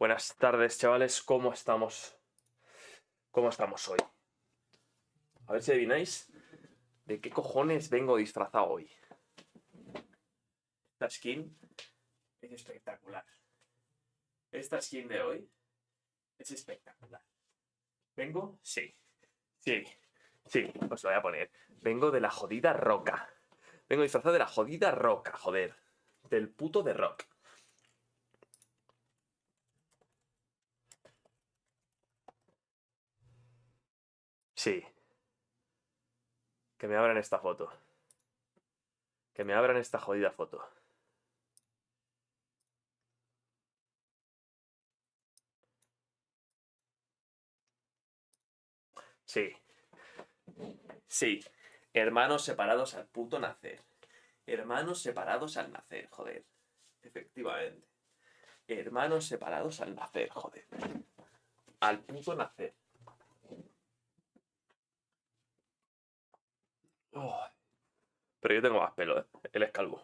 Buenas tardes, chavales. ¿Cómo estamos? ¿Cómo estamos hoy? A ver si adivináis de qué cojones vengo disfrazado hoy. Esta skin es espectacular. Esta skin de hoy es espectacular. ¿Vengo? Sí. Sí. Sí, os lo voy a poner. Vengo de la jodida roca. Vengo disfrazado de la jodida roca, joder. Del puto de rock. Sí. Que me abran esta foto. Que me abran esta jodida foto. Sí. Sí. Hermanos separados al puto nacer. Hermanos separados al nacer, joder. Efectivamente. Hermanos separados al nacer, joder. Al puto nacer. Oh. Pero yo tengo más pelo, ¿eh? Él es calvo.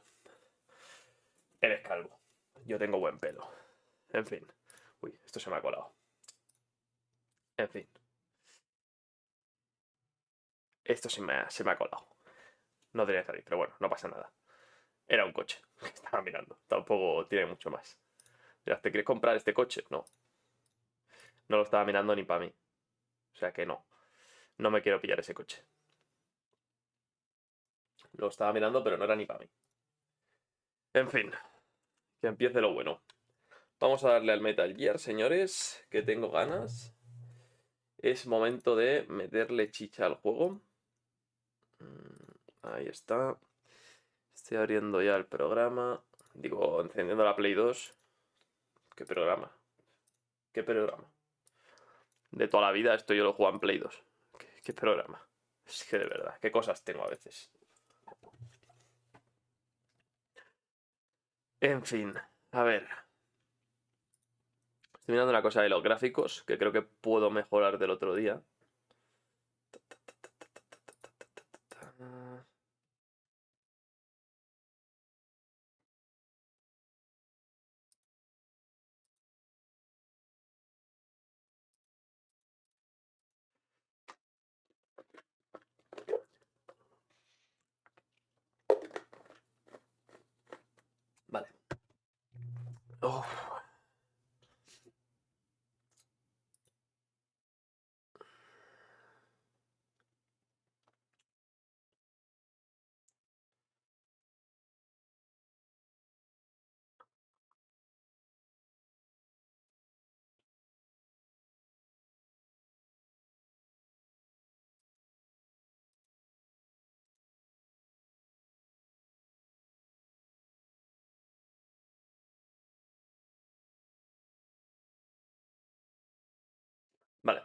Él es calvo. Yo tengo buen pelo. En fin. Uy, esto se me ha colado. En fin. Esto se me ha colado. No debería salir, pero bueno, no pasa nada. Era un coche que estaba mirando. Tampoco tiene mucho más. Mira, ¿te quieres comprar este coche? No. No lo estaba mirando ni para mí. O sea que no. No me quiero pillar ese coche. Lo estaba mirando, pero no era ni para mí. En fin. Que empiece lo bueno. Vamos a darle al Metal Gear, señores, que tengo ganas. Es momento de meterle chicha al juego. Ahí está. Estoy abriendo ya el programa. Digo, encendiendo la Play 2. ¿Qué programa? ¿Qué programa? De toda la vida esto yo lo juego en Play 2. ¿Qué programa? Es que de verdad, qué cosas tengo a veces. En fin, a ver. Estoy mirando una cosa de los gráficos, que creo que puedo mejorar del otro día. Vale. Oh. Vale.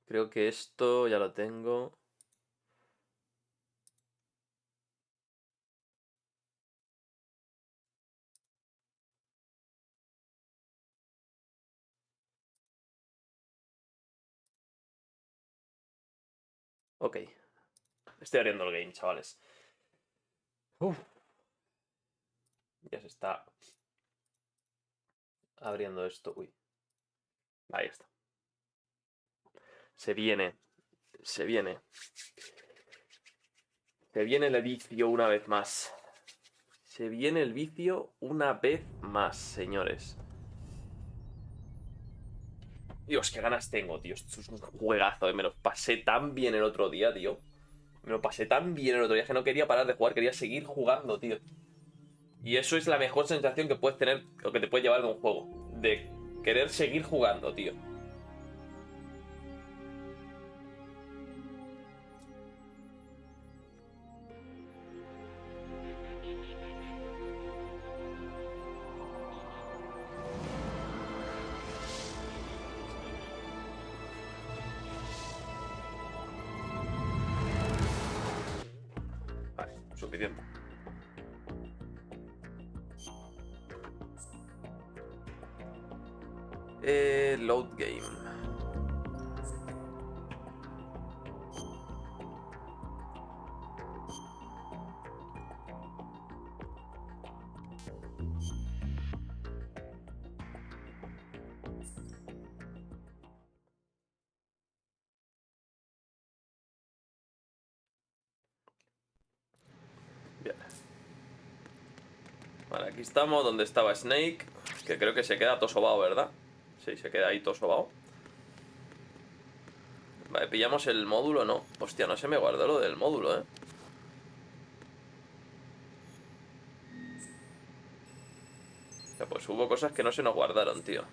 Creo que esto ya lo tengo. Ok. Estoy abriendo el game, chavales. Uf. Ya se está abriendo esto. Uy. Ahí está. Se viene. Se viene. Se viene el vicio una vez más. Se viene el vicio una vez más, señores. Dios, qué ganas tengo, tío. Esto es un juegazo, Me lo pasé tan bien el otro día, tío. Me lo pasé tan bien el otro día que no quería parar de jugar, quería seguir jugando, tío. Y eso es la mejor sensación que puedes tener o que te puede llevar de un juego. De querer seguir jugando, tío. Vale, suficiente. Load game. Vale, aquí estamos donde estaba Snake, que creo que se queda todo sobao, ¿verdad? Sí, se queda ahí todo sobao. Vale, pillamos el módulo, ¿no? Hostia, no se me guardó lo del módulo, ¿eh? O sea, pues hubo cosas que no se nos guardaron, tío.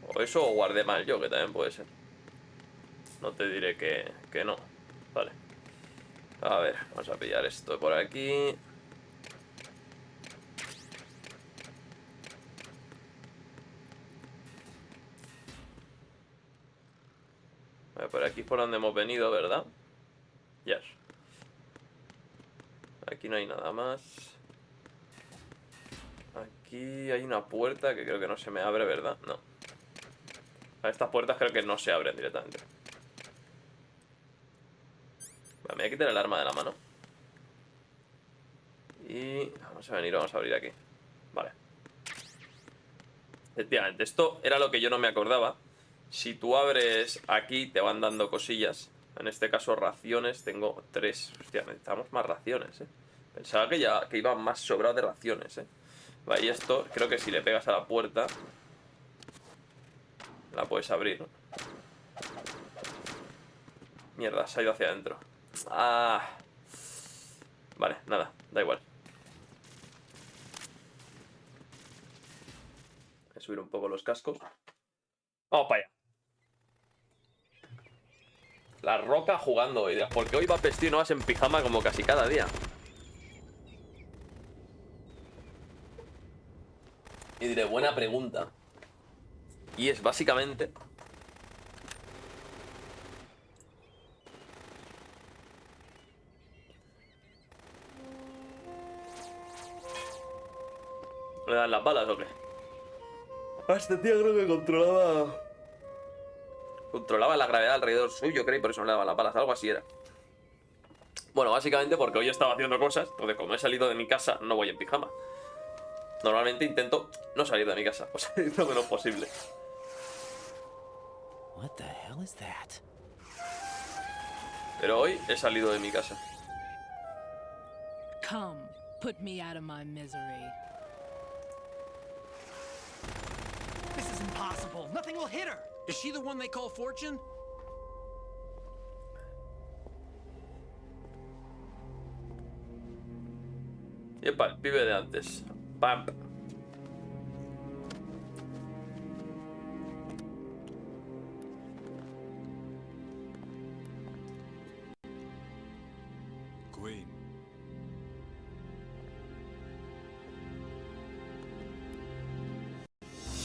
O eso o guardé mal yo, que también puede ser. No te diré que no. Vale. A ver, vamos a pillar esto por aquí. A ver, por aquí es por donde hemos venido, ¿verdad? Yes. Aquí no hay nada más. Aquí hay una puerta que creo que no se me abre, ¿verdad? No. A estas puertas creo que no se abren directamente. Vale, me voy a quitar el arma de la mano. Y vamos a venir, vamos a abrir aquí. Vale. Efectivamente, esto era lo que yo no me acordaba. Si tú abres aquí, te van dando cosillas. En este caso, raciones. Tengo 3. Hostia, necesitamos más raciones, ¿eh? Pensaba que iba más sobrado de raciones, ¿eh? Vale, y esto, creo que si le pegas a la puerta, la puedes abrir, ¿no? Mierda, se ha ido hacia adentro. Ah. Vale, nada, da igual. Voy a subir un poco los cascos. Vamos para allá. La Roca jugando hoy. Porque hoy vas vestido y no vas en pijama como casi cada día. Y diré, buena pregunta. Y es básicamente... ¿Le dan las balas o qué? Ah, este tío creo que controlaba la gravedad alrededor suyo, creo, y por eso no le daban las balas. Algo así era. Bueno, básicamente porque hoy estaba haciendo cosas. Entonces, como he salido de mi casa, no voy en pijama. Normalmente intento no salir de mi casa. O sea, lo menos posible. What the hell is that? Pero hoy he salido de mi casa. Come, put me out of my misery. This is impossible. Nothing will hit her. Is she the one they call Fortune? Y epa, el pibe de antes. Pam. Queen.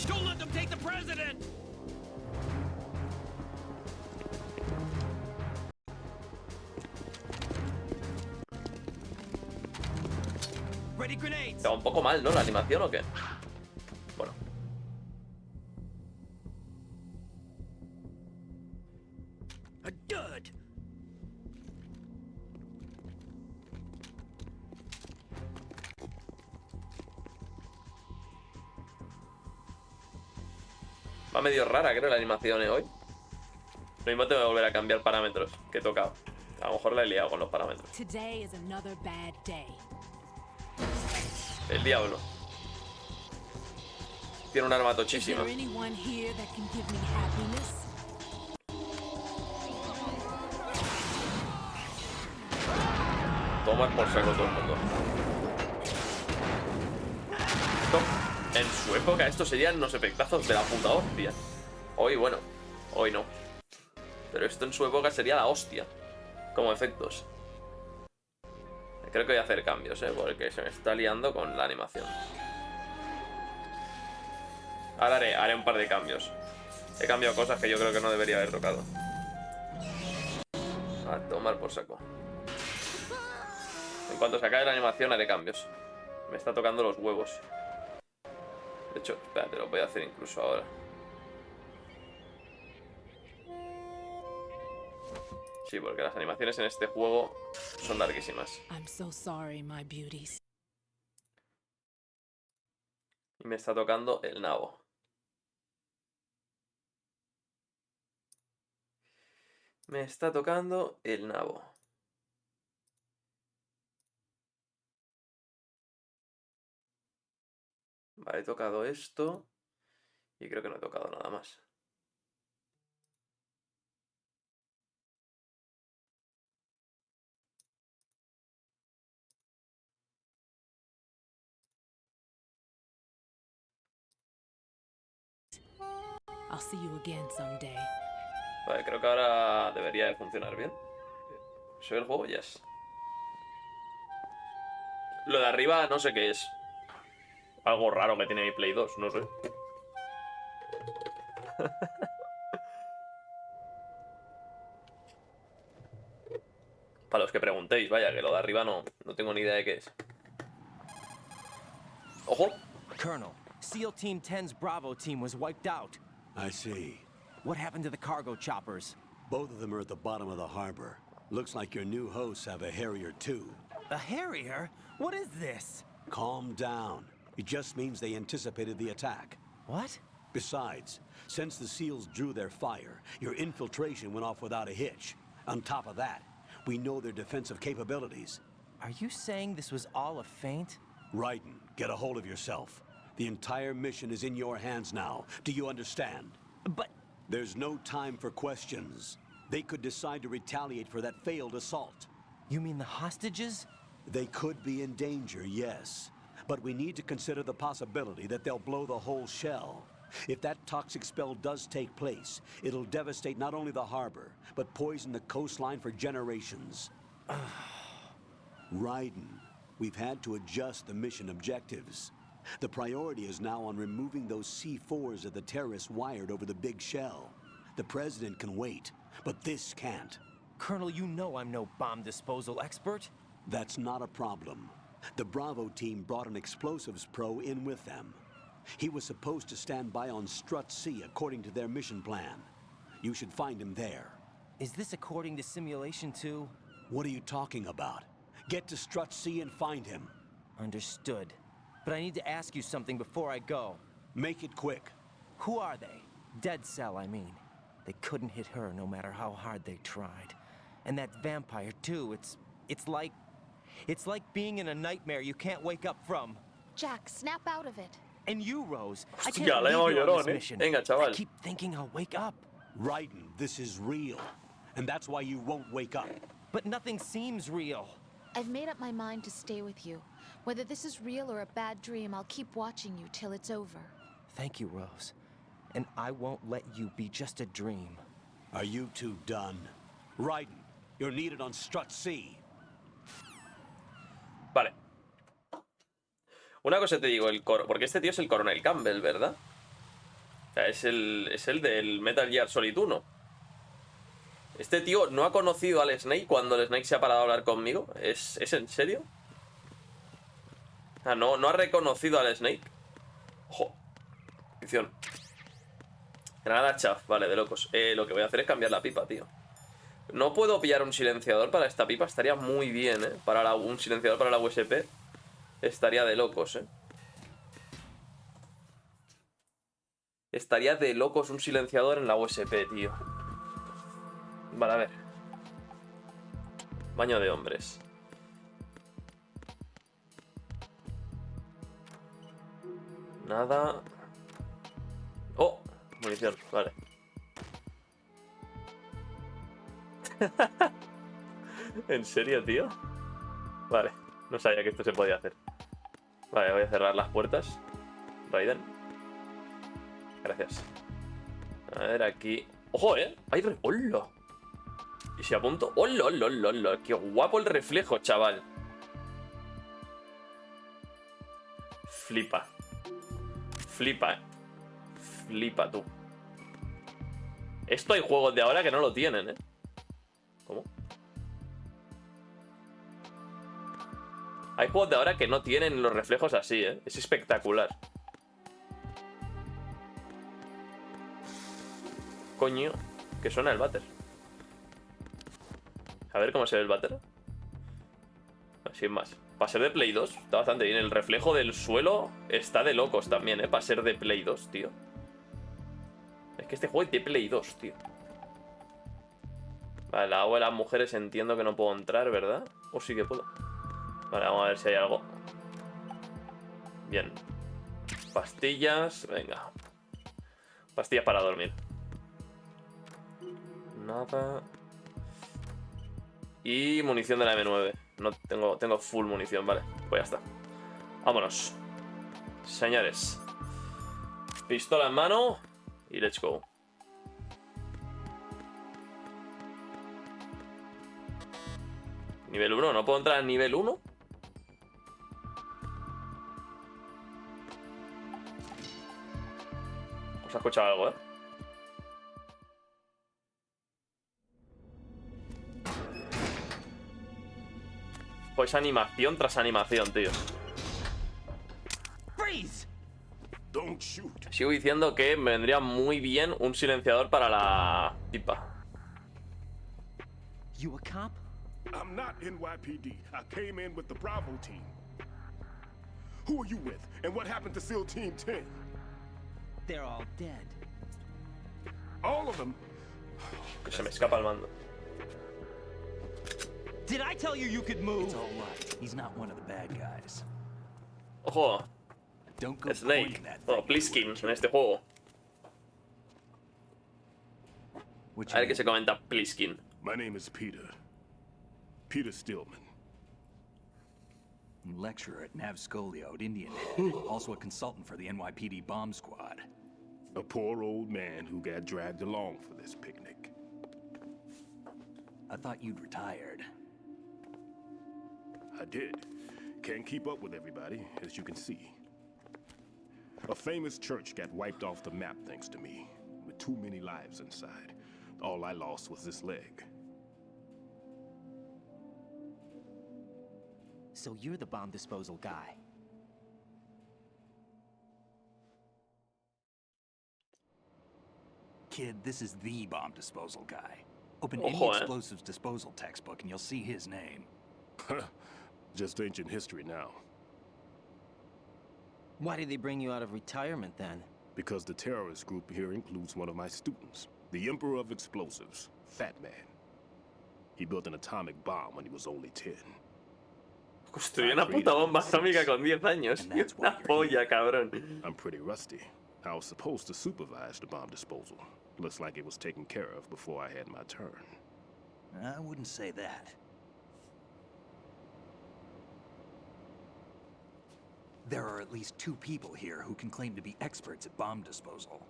Don't let them take the president! Ready grenades! Está un poco mal, ¿no? La animación o qué. Bueno. A dud! Va medio rara, creo, la animación hoy. Lo mismo tengo que volver a cambiar parámetros que he tocado. A lo mejor la he liado con los parámetros. Today is another bad day. El diablo. Tiene un arma Is tochísima. there anyone here that can give me happiness? Toma por saco todo el mundo. En su época estos serían unos efectazos de la puta hostia. Hoy, bueno, hoy no. Pero esto en su época sería la hostia. Como efectos. Creo que voy a hacer cambios, porque se me está liando con la animación. Ahora haré un par de cambios. He cambiado cosas que yo creo que no debería haber tocado. A tomar por saco. En cuanto se acabe la animación haré cambios. Me está tocando los huevos. De hecho, espérate, lo voy a hacer incluso ahora. Sí, porque las animaciones en este juego son larguísimas. I'm so sorry, my beauties. Y me está tocando el nabo. Me está tocando el nabo. Vale, he tocado esto. Y creo que no he tocado nada más. I'll see you again someday. Vale, creo que ahora debería de funcionar bien. ¿Soy el juego? Yes. Lo de arriba no sé qué es. Algo raro que tiene mi Play 2, no sé. Para los que preguntéis, vaya, que lo de arriba no tengo ni idea de qué es. ¡Ojo! Colonel, SEAL Team 10's Bravo team was wiped out. I see. What happened to the cargo choppers? Both of them are at the bottom of the harbor. Looks like your new hosts have a Harrier too. A Harrier? What is this? Calm down. It just means they anticipated the attack. What? Besides, since the SEALs drew their fire, your infiltration went off without a hitch. On top of that, we know their defensive capabilities. Are you saying this was all a feint? Raiden, get a hold of yourself. The entire mission is in your hands now. Do you understand? But... There's no time for questions. They could decide to retaliate for that failed assault. You mean the hostages? They could be in danger, yes. But we need to consider the possibility that they'll blow the whole shell. If that toxic spell does take place, it'll devastate not only the harbor, but poison the coastline for generations. Raiden, we've had to adjust the mission objectives. The priority is now on removing those C4s that the terrorists wired over the big shell. The president can wait, but this can't. Colonel, you know I'm no bomb disposal expert. That's not a problem. The Bravo team brought an explosives pro in with them. He was supposed to stand by on Strut C according to their mission plan. You should find him there. Is this according to Simulation 2? What are you talking about? Get to Strut C and find him. Understood. But I need to ask you something before I go. Make it quick. Who are they? Dead Cell, I mean. They couldn't hit her no matter how hard they tried. And that vampire, too, it's like being in a nightmare you can't wake up from. Jack, snap out of it. And you, Rose, I Hostia, can't le leave hemos you on llorado, this ¿eh? mission. Venga, chaval. I keep thinking I'll wake up. Raiden, this is real. And that's why you won't wake up. But nothing seems real. I've made up my mind to stay with you. Whether this is real or a bad dream, I'll keep watching you till it's over. Thank you, Rose. And I won't let you be just a dream. Are you two done? Raiden, you're needed on Strut C. Vale. Una cosa te digo, porque este tío es el Coronel Campbell, ¿verdad? O sea, es el del Metal Gear Solid 1. Este tío no ha conocido al Snake cuando el Snake se ha parado a hablar conmigo. ¿Es en serio? Ah, no ha reconocido al Snake. Ojo. Atención. Granada chaff, vale, de locos. Lo que voy a hacer es cambiar la pipa, tío. No puedo pillar un silenciador para esta pipa. Estaría muy bien, ¿eh? Un silenciador para la USP. Estaría de locos, ¿eh? Estaría de locos un silenciador en la USP, tío. Vale, a ver. Baño de hombres. Nada. ¡Oh! Munición, vale. ¿En serio, tío? Vale, no sabía que esto se podía hacer. Vale, voy a cerrar las puertas. Raiden. Gracias. A ver, aquí. ¡Ojo, eh! ¡Ay, ¡hola! Y si apunto. ¡Hola, hola, hola, hola! ¡Qué guapo el reflejo, chaval! Flipa. Flipa, Flipa, tú. Esto hay juegos de ahora que no lo tienen, ¿eh? ¿Cómo? Hay juegos de ahora que no tienen los reflejos así, ¿eh? Es espectacular. Coño, que suena el váter. A ver cómo se ve el váter. Así es más. Para ser de Play 2 está bastante bien. El reflejo del suelo está de locos también, ¿eh? Para ser de Play 2, tío. Es que este juego es de Play 2, tío. Vale, la agua de las mujeres entiendo que no puedo entrar, ¿verdad? O sí que puedo. Vale, vamos a ver si hay algo. Bien. Pastillas, venga. Pastillas para dormir. Nada. Y munición de la M9. No tengo full munición, vale. Pues ya está. Vámonos. Señores. Pistola en mano. Y let's go. Nivel 1, ¿no puedo entrar en nivel 1? ¿Os ha escuchado algo, eh? Pues animación tras animación, tío. Sigo diciendo que me vendría muy bien un silenciador para la tipa. You a cop? I'm not NYPD. I came in with the Bravo team. Who are you with? And what happened to SEAL Team 10? They're all dead. All of them? Que se me escapa el mando. Did I tell you could move? It's all right. He's not one of the bad guys. Ojo, Don't go Snake. pointing that O thing. Pliskin en este juego. What's A ver your qué se name? comenta Pliskin. My name is Peter. Peter Stillman. Lecturer at Nav Scolio at Indian Head. Also a consultant for the NYPD bomb squad. A poor old man who got dragged along for this picnic. I thought you'd retired. I did. Can't keep up with everybody, as you can see. A famous church got wiped off the map thanks to me, with too many lives inside. All I lost was this leg. So you're the bomb disposal guy. Kid, this is the bomb disposal guy. Open Ojo, any eh. explosives disposal textbook and you'll see his name. Just ancient history now. Why did they bring you out of retirement then? Because the terrorist group here includes one of my students, the Emperor of Explosives, Fat Man. He built an atomic bomb when he was only 10. Construyó una puta bomba atómica con 10 años. Una polla, cabrón. I'm pretty rusty. I was supposed to supervise the bomb disposal. Looks like it was taken care of before I had my turn. I wouldn't say that. There are at least 2 people here who can claim to be experts at bomb disposal.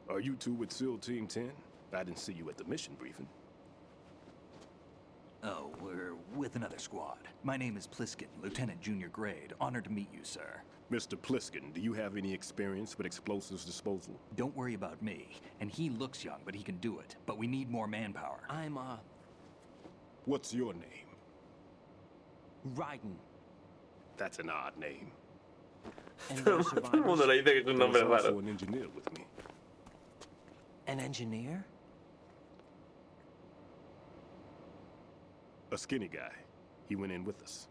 Are you two with SEAL Team 10? I didn't see you at the mission briefing. Oh, we're with another squad. My name is Pliskin, Lieutenant Junior Grade. Honored to meet you, sir. Mr. Pliskin, do you have any experience with explosives disposal? Don't worry about me. And he looks young, but he can do it. But we need more manpower. I'm, What's your name? Raiden. That's an odd name. And no Todo el mundo survivors? le dice que es un There's nombre also raro. an engineer with me. An engineer? A skinny guy. He went in with us.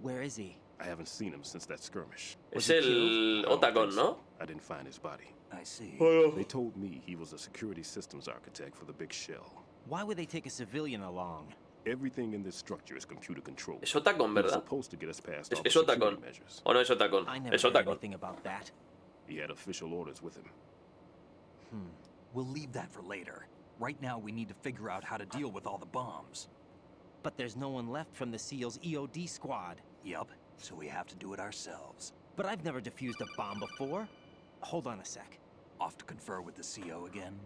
Where is he? I haven't seen him since that skirmish. Es he el I don't Otacon, think ¿no? so. I didn't find his body. I see. They told me he was a security systems architect for the big shell. Why would they take a civilian along? Everything in this structure is computer controlled. Es Otacon, He was ¿verdad? supposed to get us past all the Es security Otacon. measures. ¿O no es Otacon? I never Es heard Otacon. anything about that. He had official orders with him. We'll leave that for later. Right now, we need to figure out how to deal with all the bombs. But there's no one left from the SEAL's EOD squad. Yup, so we have to do it ourselves. But I've never defused a bomb before. Hold on a sec. Off to confer with the CO again?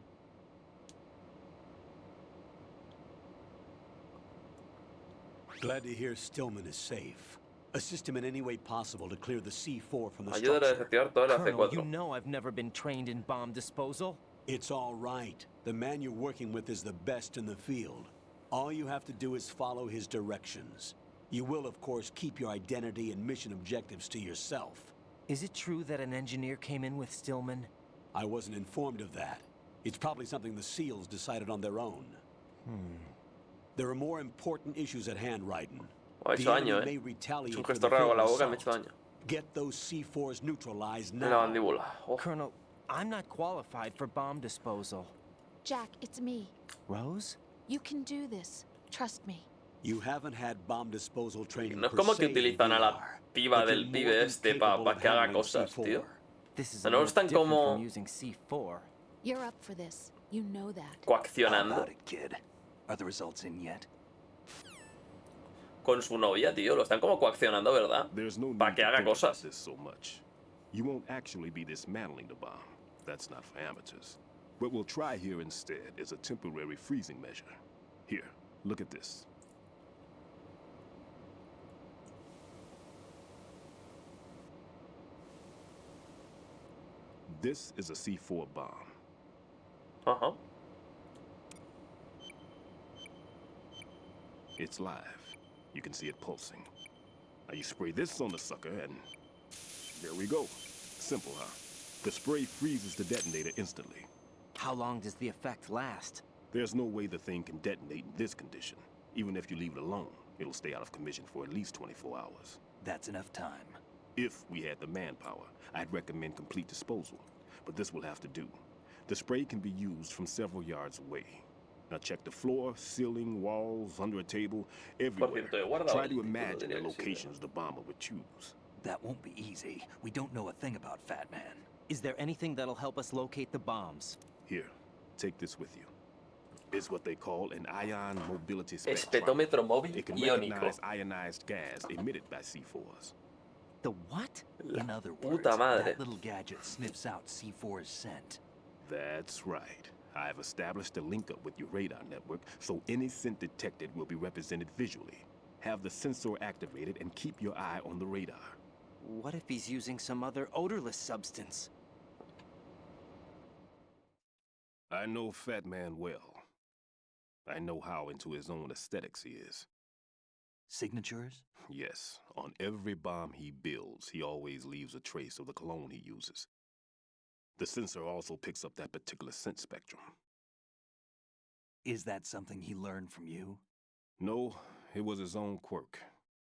Glad to hear Stillman is safe. Assist him in any way possible to clear the C4 from the Ayúdale a structure. desactivar toda la Colonel, you C4. know I've never been trained in bomb disposal. It's all right. The man you're working with is the best in the field. All you have to do is follow his directions. You will, of course, keep your identity and mission objectives to yourself. Is it true that an engineer came in with Stillman? I wasn't informed of that. It's probably something the SEALs decided on their own. There are more important issues at hand, Raiden. Oh, ha The hecho enemy daño, may Es retaliate un for gesto the raro con failed la boca, me ha hecho assault. daño. Get those C4s neutralized En la now. mandíbula. Oh. Colonel, I'm not qualified for bomb disposal. Jack, it's me. Rose? You can do this. Trust me. You haven't had bomb disposal training No es per como que se in utilizan a la VR, piba but del you're pibe more than este capable para of que haga handling cosas, C4. tío. This is a No little están different como from using C4. You're up for this. You know that. How coaccionando about it, kid? Are the results in yet? con su novia, tío. Lo están como coaccionando, ¿verdad? There's no need Para que to haga think about cosas. this so much. You won't actually be dismantling the bomb. That's not for amateurs. What we'll try here instead is a temporary freezing measure. Here, look at this. This is a C4 bomb. Ajá. It's live. You can see it pulsing. Now you spray this on the sucker and there we go. Simple, huh? The spray freezes the detonator instantly. How long does the effect last? There's no way the thing can detonate in this condition. Even if you leave it alone, it'll stay out of commission for at least 24 hours. That's enough time. If we had the manpower, I'd recommend complete disposal. But this will have to do. The spray can be used from several yards away. Now check the floor, ceiling, walls, under a table, everywhere. cierto, he guardado Try el to título, imagine the diría que sí, locations the bomber would choose. That won't be easy. We don't know a thing about Fat Man. Is there anything that'll help us locate the bombs? Here, take this with you. It's what they call an ion mobility spectrometer. Espetómetro móvil It can iónico. recognize ionized gas emitted by C4s. The what? In other words, Puta madre. that little gadget sniffs out C4's scent. That's right. I've established a link up with your radar network, so any scent detected will be represented visually. Have the sensor activated and keep your eye on the radar. What if he's using some other odorless substance? I know Fat Man well. I know how into his own aesthetics he is. Signatures? Yes, on every bomb he builds, he always leaves a trace of the cologne he uses. The sensor also picks up that particular scent spectrum. Is that something he learned from you? No, it was his own quirk.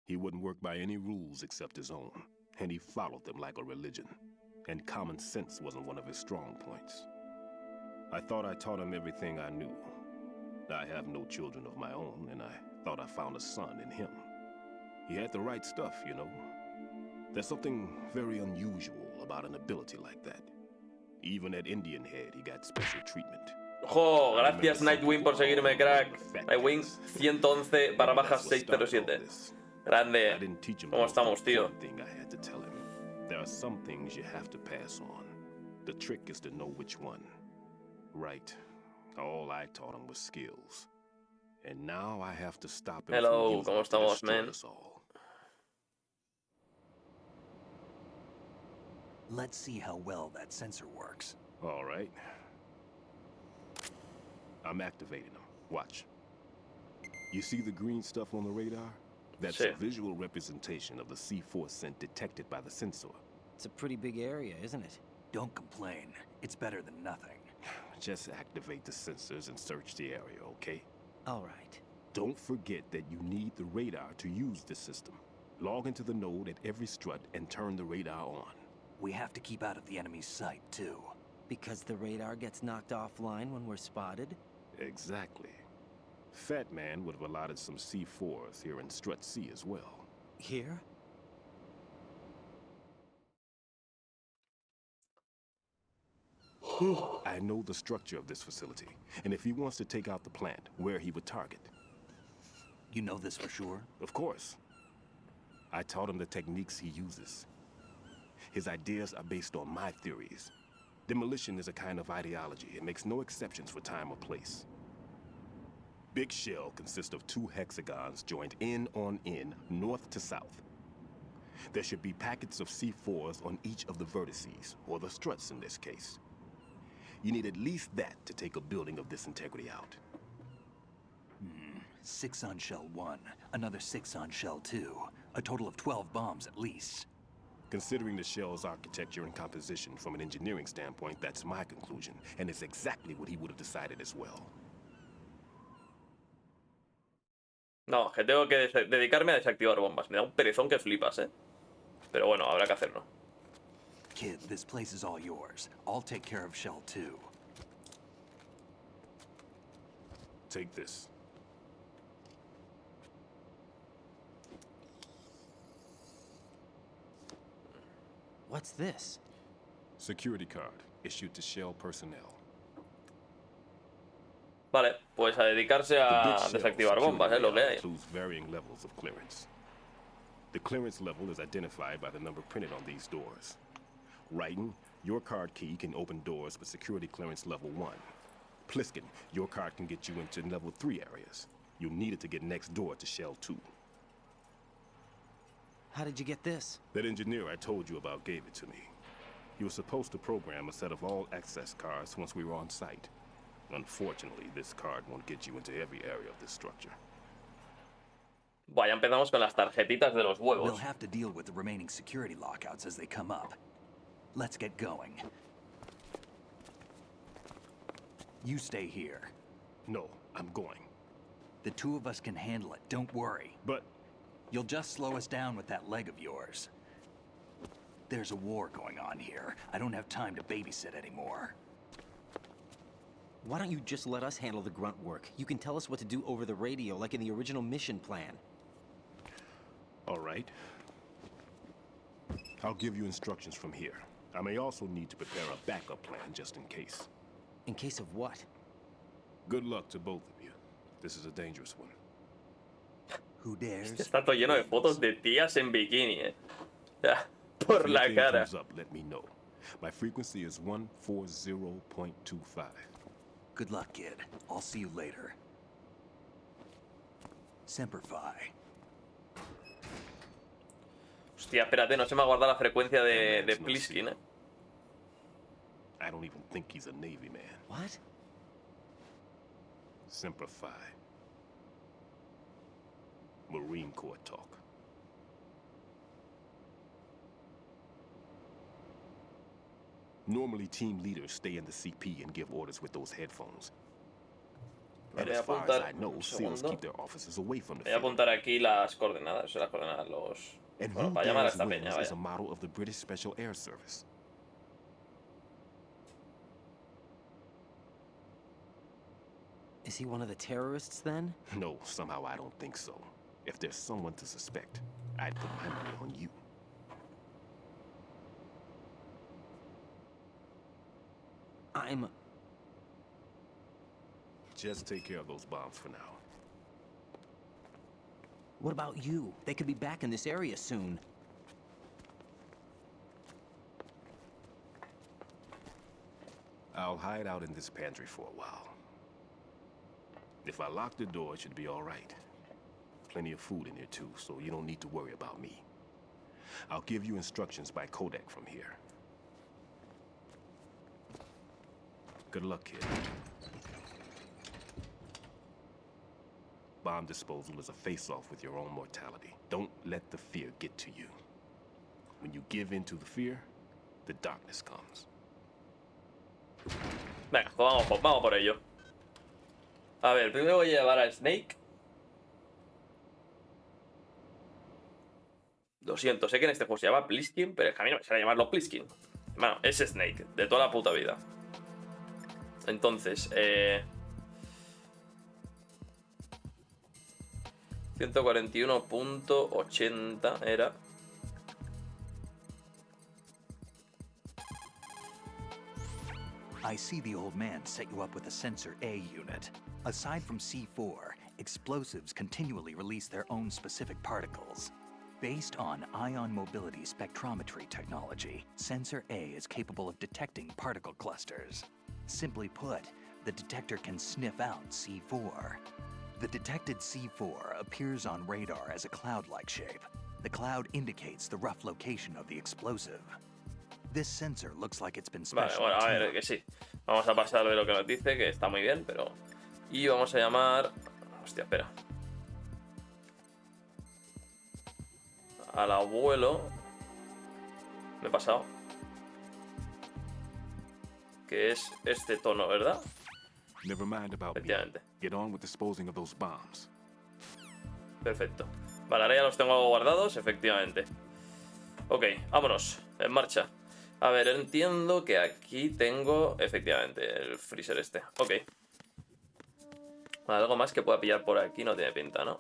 He wouldn't work by any rules except his own, and he followed them like a religion. And common sense wasn't one of his strong points. I thought I taught him everything I knew. I have no children of my own, and I thought I found a son in him. He had the right stuff, you know. There's something very unusual about an ability like that. Even at Indian Head, he got special treatment. ¡Jo! Gracias Nightwing por seguirme, crack. Nightwing 111 barra baja 607. Grande. ¿Cómo estamos, tío? I had to tell him. There are some things you have to pass on. The trick is to know which one. Right. All I taught him was skills. And now I have to stop him Hello, from using ¿cómo it to estamos, destroy man? us all. Let's see how well that sensor works. All right. I'm activating them. Watch. You see the green stuff on the radar? That's Sí. a visual representation of the C4 scent detected by the sensor. It's a pretty big area, isn't it? Don't complain. It's better than nothing. Just activate the sensors and search the area, okay? All right. Don't forget that you need the radar to use the system. Log into the node at every strut and turn the radar on. We have to keep out of the enemy's sight, too. Because the radar gets knocked offline when we're spotted? Exactly. Fat Man would have allotted some C4s here in Strut C as well. Here? I know the structure of this facility, and if he wants to take out the plant, where he would target. You know this for sure? Of course. I taught him the techniques he uses. His ideas are based on my theories. Demolition is a kind of ideology. It makes no exceptions for time or place. Big shell consists of 2 hexagons joined end on end, north to south. There should be packets of C4s on each of the vertices, or the struts in this case. You need at least that to take a building of this integrity out. 6 on shell 1, another 6 on shell 2. A total of 12 bombs at least. Considering the shell's architecture and composition from an engineering standpoint, that's my conclusion, and it's exactly what he would have decided as well. No, que tengo que dedicarme a desactivar bombas. Me da un perezón que flipas, ¿eh? Pero bueno, habrá que hacerlo. Kid, this place is all yours. I'll take care of shell 2. Take this. What's this? Security card issued to Shell personnel. Vale, pues a dedicarse The big a Shell desactivar bombas, security es lo que layout hay. includes varying levels of clearance. The clearance level is identified by the number printed on these doors. Writing, your card key can open doors with security clearance level 1. Pliskin, your card can get you into level 3 areas. You'll need it to get next door to Shell 2. How did you get this? That engineer I told you about gave it to me. He was supposed to program a set of all access cards once we were on site. Unfortunately, this card won't get you into every area of this structure. Vaya, empezamos con las tarjetitas de los We'll huevos. have to deal with the remaining security lockouts as they come up. Let's get going. You stay here. No, I'm going. The two of us can handle it, don't worry. But You'll just slow us down with that leg of yours. There's a war going on here. I don't have time to babysit anymore. Why don't you just let us handle the grunt work? You can tell us what to do over the radio, like in the original mission plan. all right. I'll give you instructions from here. I may also need to prepare a backup plan just in case. In case of what? Good luck to both of you. This is a dangerous one. Who dares? Está todo lleno de fotos de tías en bikini, Ya, por If la anything cara. comes up, let me know. My frequency is 140.25. Good luck, kid. I'll see you later. Semper Fi. Hostia, espérate, no se me ha guardado la frecuencia de Pliskin, I don't even think he's a Navy man. What? Semper Fi. Marine Corps talk. Normally, team leaders stay in the CP and give orders with those headphones. And Voy a as far as apuntar I know, un SEALs segundo. keep their officers away from the Voy a field. apuntar aquí las coordenadas, los... And Bueno, who para llamar a dares esta peña, wins is vaya. a model of the British Special Air Service. Is he one of the terrorists then? No, somehow I don't think so. If there's someone to suspect, I'd put my money on you. I'm... Just take care of those bombs for now. What about you? They could be back in this area soon. I'll hide out in this pantry for a while. If I lock the door, it should be all right. Plenty of food in here too, so you don't need to worry about me. I'll give you instructions by codec from here. Good luck, kid. Bomb disposal is a face-off with your own mortality. Don't let the fear get to you. When you give in to the fear, the darkness comes. Venga, pues vamos por ello. A ver, primero voy a llevar a Snake. Lo siento, sé que en este juego se llama Pliskin, pero es que a mí no me sale llamarlo Pliskin. Bueno, es Snake, de toda la puta vida. Entonces, 141.80 era. I see the old man set you up with a Sensor A unit. Aside from C4, explosives continually release their own specific particles. Based on ion mobility spectrometry technology, Sensor A is capable of detecting particle clusters. Simply put, the detector can sniff out C4. The detected C4 appears on radar as a cloud-like shape. The cloud indicates the rough location of the explosive. This sensor looks like it's been Vale, specially bueno, a ver, tuned. que sí. Vamos a pasar de lo que nos dice, que está muy bien, pero... Y vamos a llamar... Hostia, espera. Al abuelo... Me he pasado. Que es este tono, ¿verdad? Never mind about me. Efectivamente. Get on with disposing of those bombs. Perfecto. Vale, ahora ya los tengo guardados, efectivamente. Ok, vámonos. En marcha. A ver, entiendo que aquí tengo... Efectivamente, el freezer este. Ok. Vale, algo más que pueda pillar por aquí no tiene pinta, ¿no?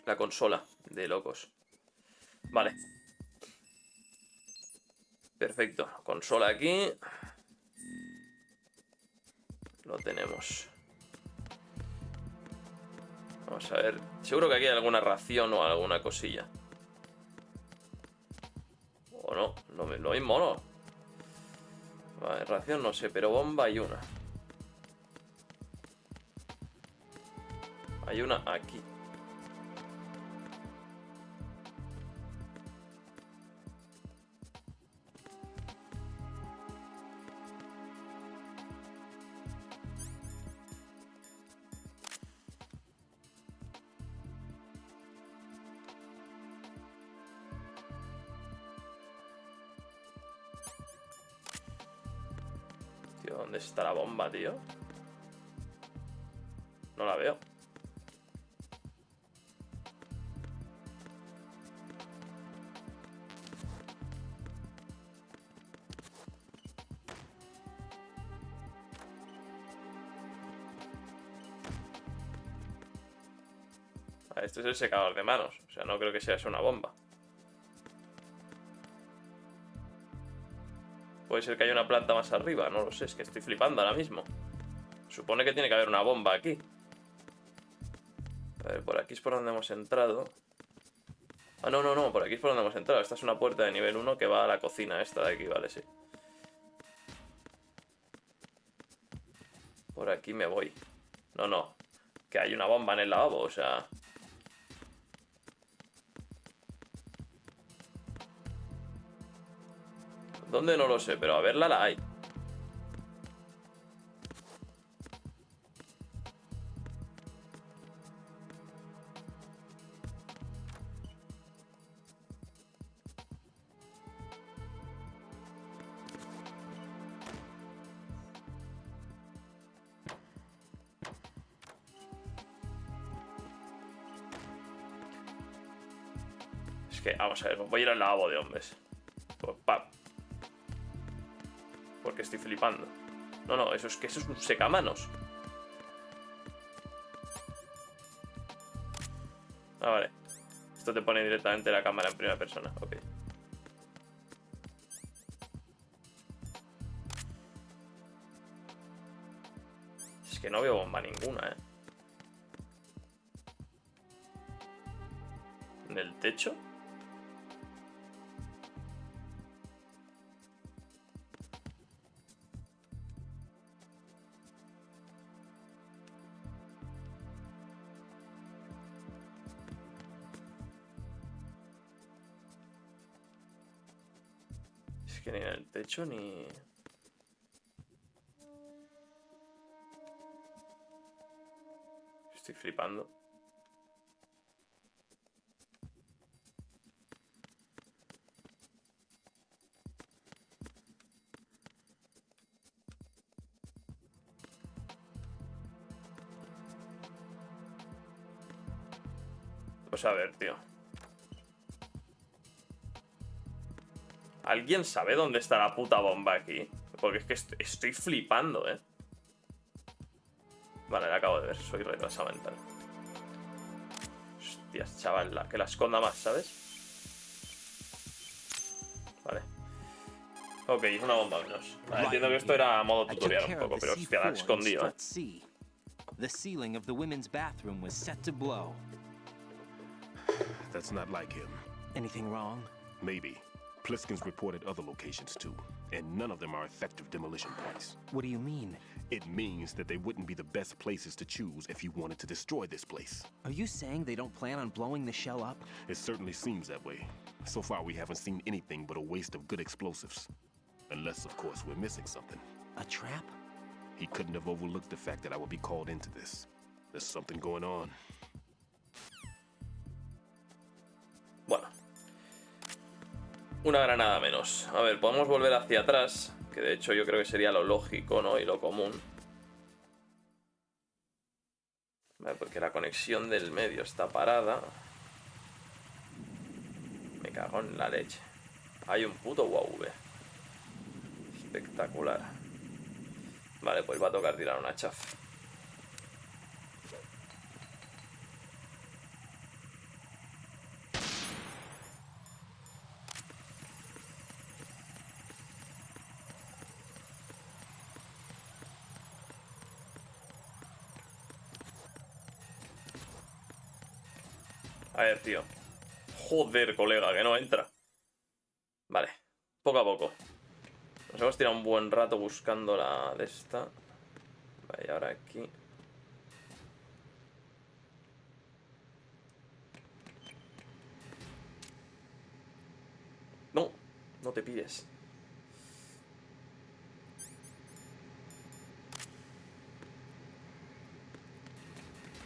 La consola de locos. Vale. Perfecto. Consola aquí. Lo tenemos. Vamos a ver. Seguro que aquí hay alguna ración o alguna cosilla. O no. Lo mismo no. Vale, ración no sé, pero bomba hay una. Hay una aquí. Tío, ¿dónde está la bomba, tío? No la veo. Este es el secador de manos. O sea, no creo que sea eso una bomba. Puede ser que haya una planta más arriba. No lo sé, es que estoy flipando ahora mismo. Supone que tiene que haber una bomba aquí. A ver, por aquí es por donde hemos entrado. Ah, no, no, no, por aquí es por donde hemos entrado. Esta es una puerta de nivel 1 que va a la cocina esta de aquí, vale, sí. Por aquí me voy. No, no. Que hay una bomba en el lavabo, o sea... ¿Dónde? No lo sé, pero a verla la hay. Es que, vamos a ver, voy a ir al lavabo de hombres. Pues, porque estoy flipando. No, no, eso es un secamanos. Ah, vale. Esto te pone directamente la cámara en primera persona. Ok. Es que no veo bomba ninguna, ¿eh? ¿En el techo? Es que ni en el techo ni... Estoy flipando. Pues a ver, tío. ¿Alguien sabe dónde está la puta bomba aquí? Porque es que estoy flipando, ¿eh? Vale, la acabo de ver. Soy retrasado mental. Hostias, chaval. Que la esconda más, ¿sabes? Vale. Ok, una bomba menos. Vale, entiendo que esto era modo tutorial un poco, pero hostia, la he escondido, ¿eh? The ceiling of the women's bathroom was set to blow. That's not like him. Anything wrong? Maybe. Pliskin's reported other locations too, and none of them are effective demolition points. What do you mean? It means that they wouldn't be the best places to choose if you wanted to destroy this place. Are you saying they don't plan on blowing the shell up? It certainly seems that way. So far, we haven't seen anything but a waste of good explosives. Unless, of course, we're missing something. A trap? He couldn't have overlooked the fact that I would be called into this. There's something going on. Bueno. Una granada menos. A ver, podemos volver hacia atrás, que de hecho yo creo que sería lo lógico, ¿no? Y lo común. Vale, porque la conexión del medio está parada. Me cago en la leche. Hay un puto UAV. Espectacular. Vale, pues va a tocar tirar una chafa. A ver, tío. Joder, colega, que no entra. Vale, poco a poco. Nos hemos tirado un buen rato buscando la de esta. Vale, y ahora aquí. No, no te pides.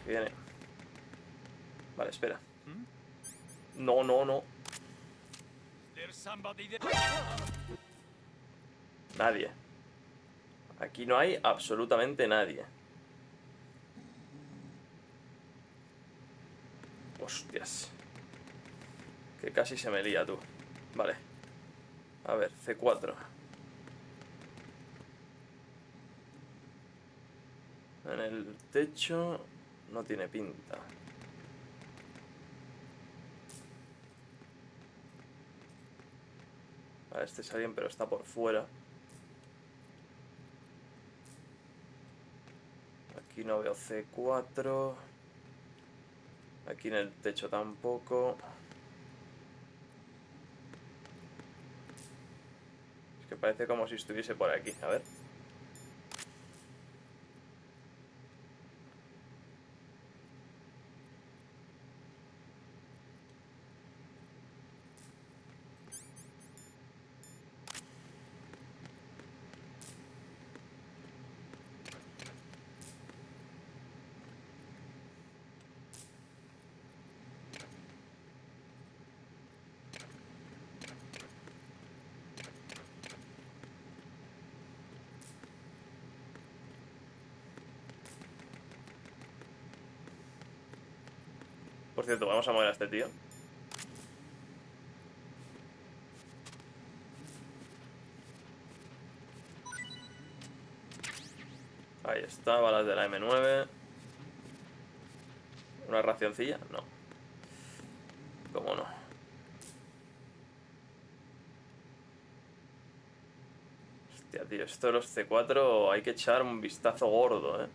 Viene. Vale, espera. No, no, no. Nadie. Aquí no hay absolutamente nadie. Hostias. Que casi se me lía, tú. Vale. A ver, C4. En el techo no tiene pinta. Vale, este es alguien, pero está por fuera. Aquí no veo C4. Aquí en el techo tampoco. Es que parece como si estuviese por aquí. A ver. Por cierto, vamos a mover a este tío. Ahí está, balas de la M9. ¿Una racioncilla? No. ¿Cómo no? Hostia, tío, esto de los C4 hay que echar un vistazo gordo, ¿eh?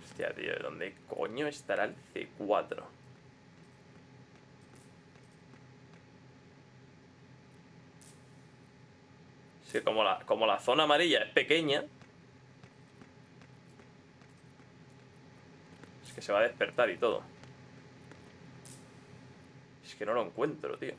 Hostia, tío, ¿dónde coño estará el C4? Es que como la zona amarilla es pequeña, es que se va a despertar y todo. Es que no lo encuentro, tío.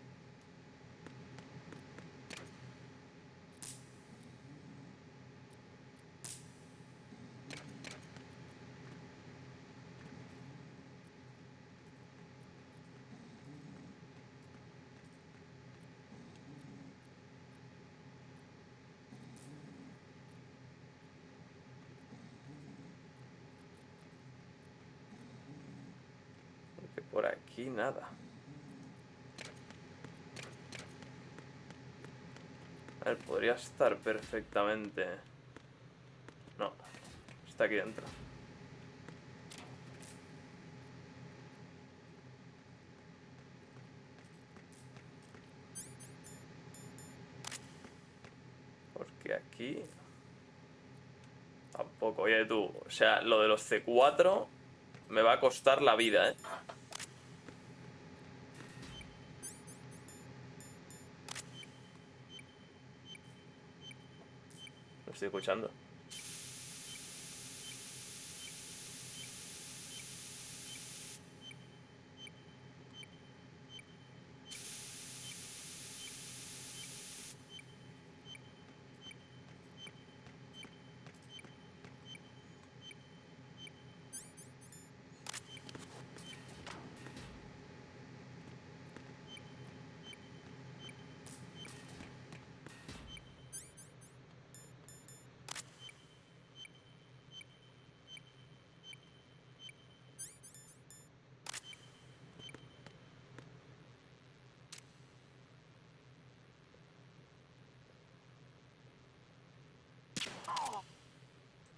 Porque por aquí nada. A ver, podría estar perfectamente. No, está aquí dentro. Porque aquí tampoco. Oye, tú, o sea, lo de los C4 me va a costar la vida, ¿eh? Lo estoy escuchando.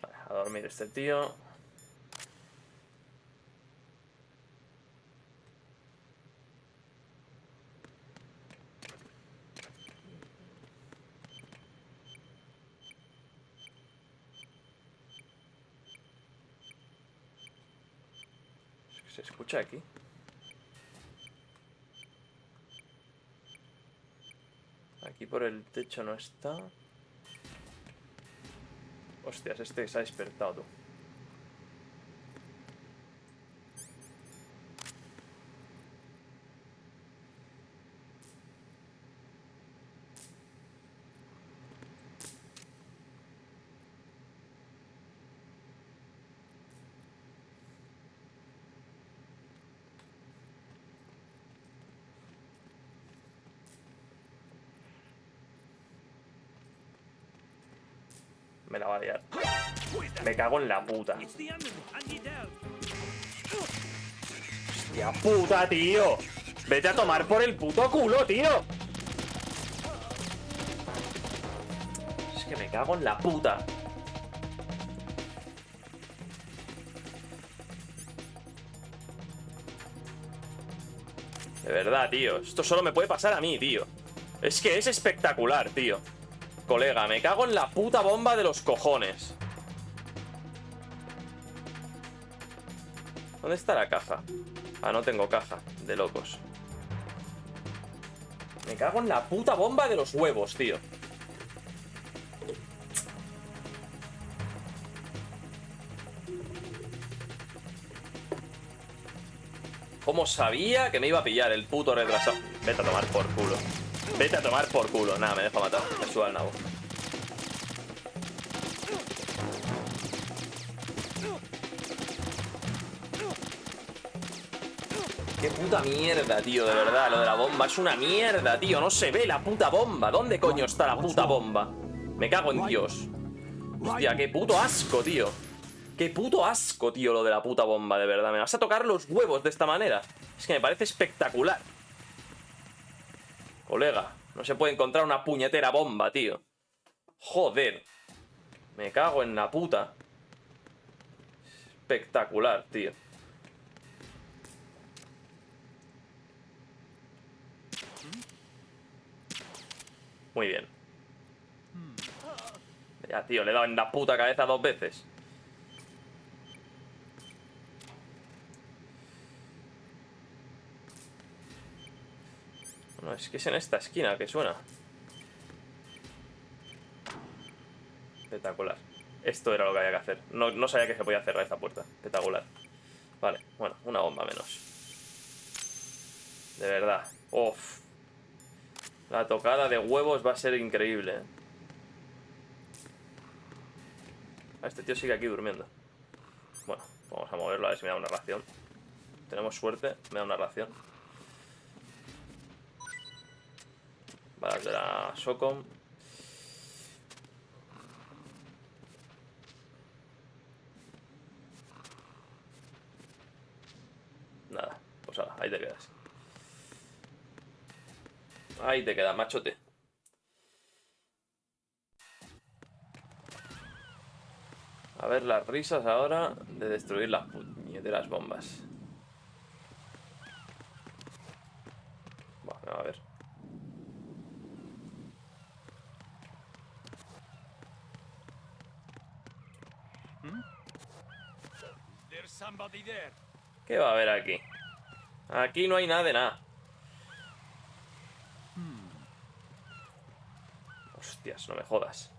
Vale, a dormir este tío. ¿Se escucha aquí? Aquí por el techo no está. Hostias, este se ha despertado, tú. Me la va a liar. Me cago en la puta. ¡Hostia puta, tío! ¡Vete a tomar por el puto culo, tío! Es que me cago en la puta. De verdad, tío. Esto solo me puede pasar a mí, tío. Es que es espectacular, tío. Colega, me cago en la puta bomba de los cojones. ¿Dónde está la caja? Ah, no tengo caja. De locos. Me cago en la puta bomba de los huevos, tío. ¿Cómo sabía que me iba a pillar el puto retrasado? Vete a tomar por culo. Vete a tomar por culo. Nada, me deja matar. Me suda el nabo. Qué puta mierda, tío, de verdad. Lo de la bomba es una mierda, tío. No se ve la puta bomba. ¿Dónde coño está la puta bomba? Me cago en Dios. Hostia, qué puto asco, tío. Qué puto asco, tío, lo de la puta bomba, de verdad. Me vas a tocar los huevos de esta manera. Es que me parece espectacular. Colega, no se puede encontrar una puñetera bomba, tío. Joder. Me cago en la puta. Espectacular, tío. Muy bien. Ya, tío, le he dado en la puta cabeza 2 veces. No, es que es en esta esquina que suena. Espectacular. Esto era lo que había que hacer. No sabía que se podía cerrar esta puerta. Espectacular. Vale, bueno, una bomba menos. De verdad. Uf. La tocada de huevos va a ser increíble, ¿eh? Este tío sigue aquí durmiendo. Bueno, vamos a moverlo a ver si me da una ración. Tenemos suerte, me da una ración. Balas de la Socom. Nada, pues ahora, ahí te quedas. Ahí te quedas, machote. A ver las risas ahora de destruir las puñeteras bombas. Bueno, a ver. ¿Qué va a haber aquí? Aquí no hay nada de nada. Hostias, no me jodas.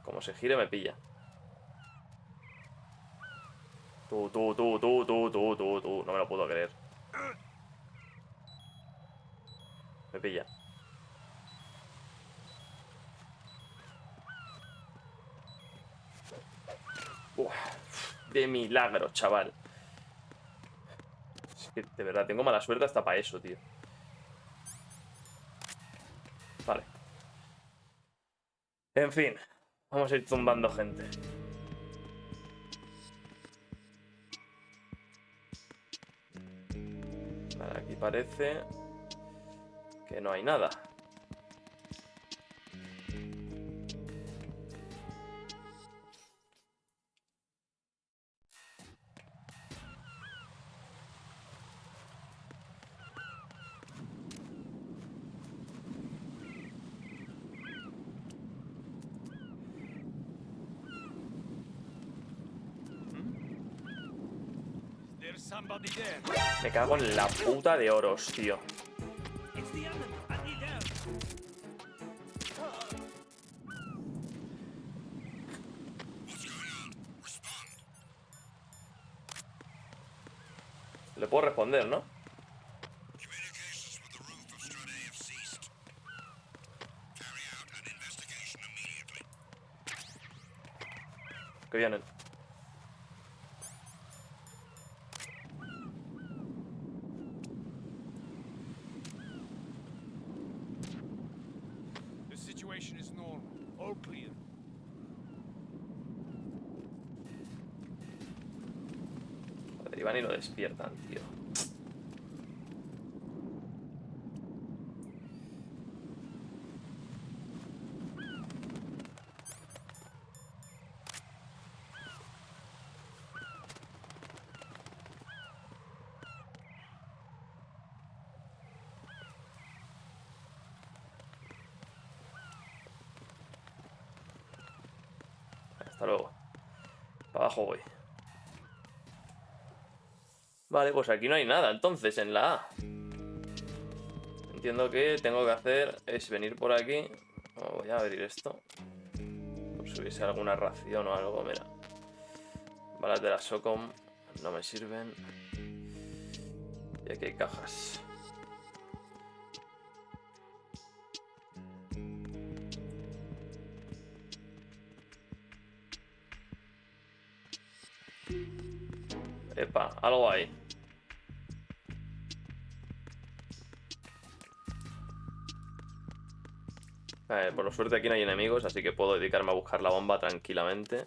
Como se gire me pilla. Tú. No me lo puedo creer. Me pilla. Uf, de milagro, chaval. Es que de verdad tengo mala suerte hasta para eso, tío. Vale. En fin. Vamos a ir tumbando gente. Vale, aquí parece que no hay nada. Me cago en la puta de oros, tío. Le puedo responder, ¿no? Que vienen. The situation is normal. All clear. Joder, Iván y lo despiertan, tío. Hasta luego. Para abajo voy. Vale, pues aquí no hay nada, entonces, en la A. Entiendo que tengo que hacer es venir por aquí. Voy a abrir esto. Por si hubiese alguna ración o algo, mira. Balas de la SOCOM no me sirven. Y aquí hay cajas. Epa, algo hay. Por lo suerte aquí no hay enemigos, así que puedo dedicarme a buscar la bomba tranquilamente.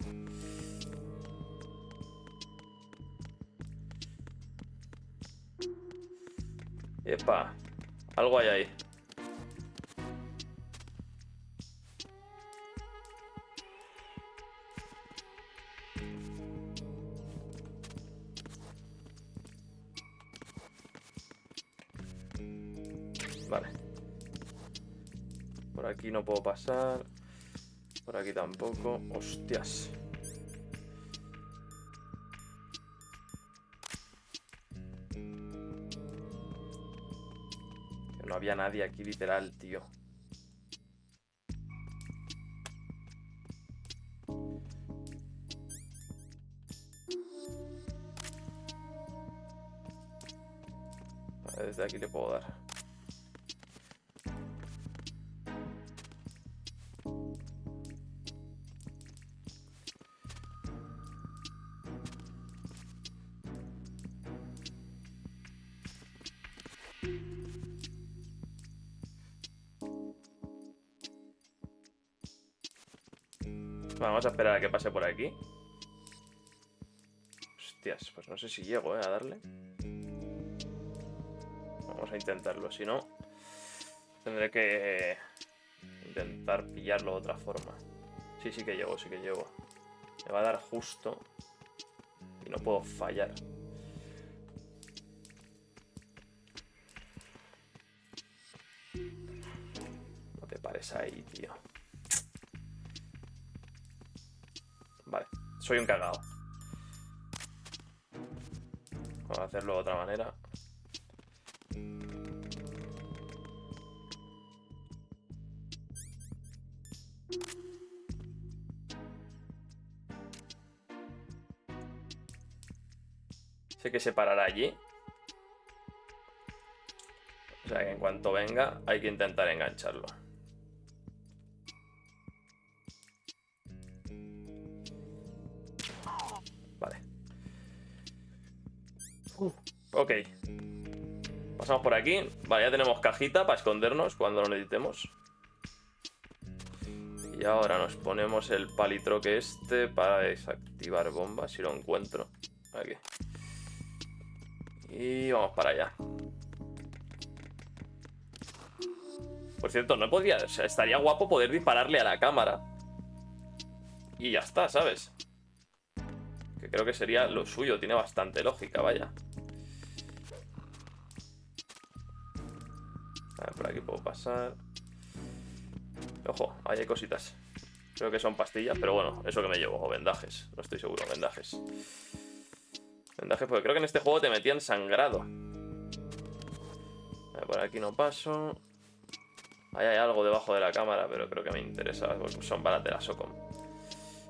Epa, algo hay ahí. Vale. Por aquí no puedo pasar. Por aquí tampoco. Hostias. No había nadie aquí, literal, tío. Vale, desde aquí le puedo dar. Vamos a esperar a que pase por aquí. Hostias, pues no sé si llego, a darle. Vamos a intentarlo, si no tendré que intentar pillarlo de otra forma. Sí, sí que llego, sí que llego. Me va a dar justo y no puedo fallar. No te pares ahí, tío. Vale, soy un cagao. Vamos a hacerlo de otra manera. Sé que se parará allí. O sea que en cuanto venga hay que intentar engancharlo. Vale. Ok. Pasamos por aquí. Vale, ya tenemos cajita para escondernos cuando lo necesitemos. Y ahora nos ponemos el palitroque este para desactivar bombas, si lo encuentro. Aquí. Y vamos para allá. Por cierto, no podría... O sea, estaría guapo poder dispararle a la cámara. Y ya está, ¿sabes? Que creo que sería lo suyo. Tiene bastante lógica, vaya. A ver, por aquí puedo pasar. Ojo, ahí hay cositas. Creo que son pastillas, pero bueno, eso que me llevo. O vendajes, no estoy seguro, vendajes. Vendaje, porque creo que en este juego te metían sangrado. Por aquí no paso. Ahí hay algo debajo de la cámara, pero creo que me interesa. Son balas de la Socom.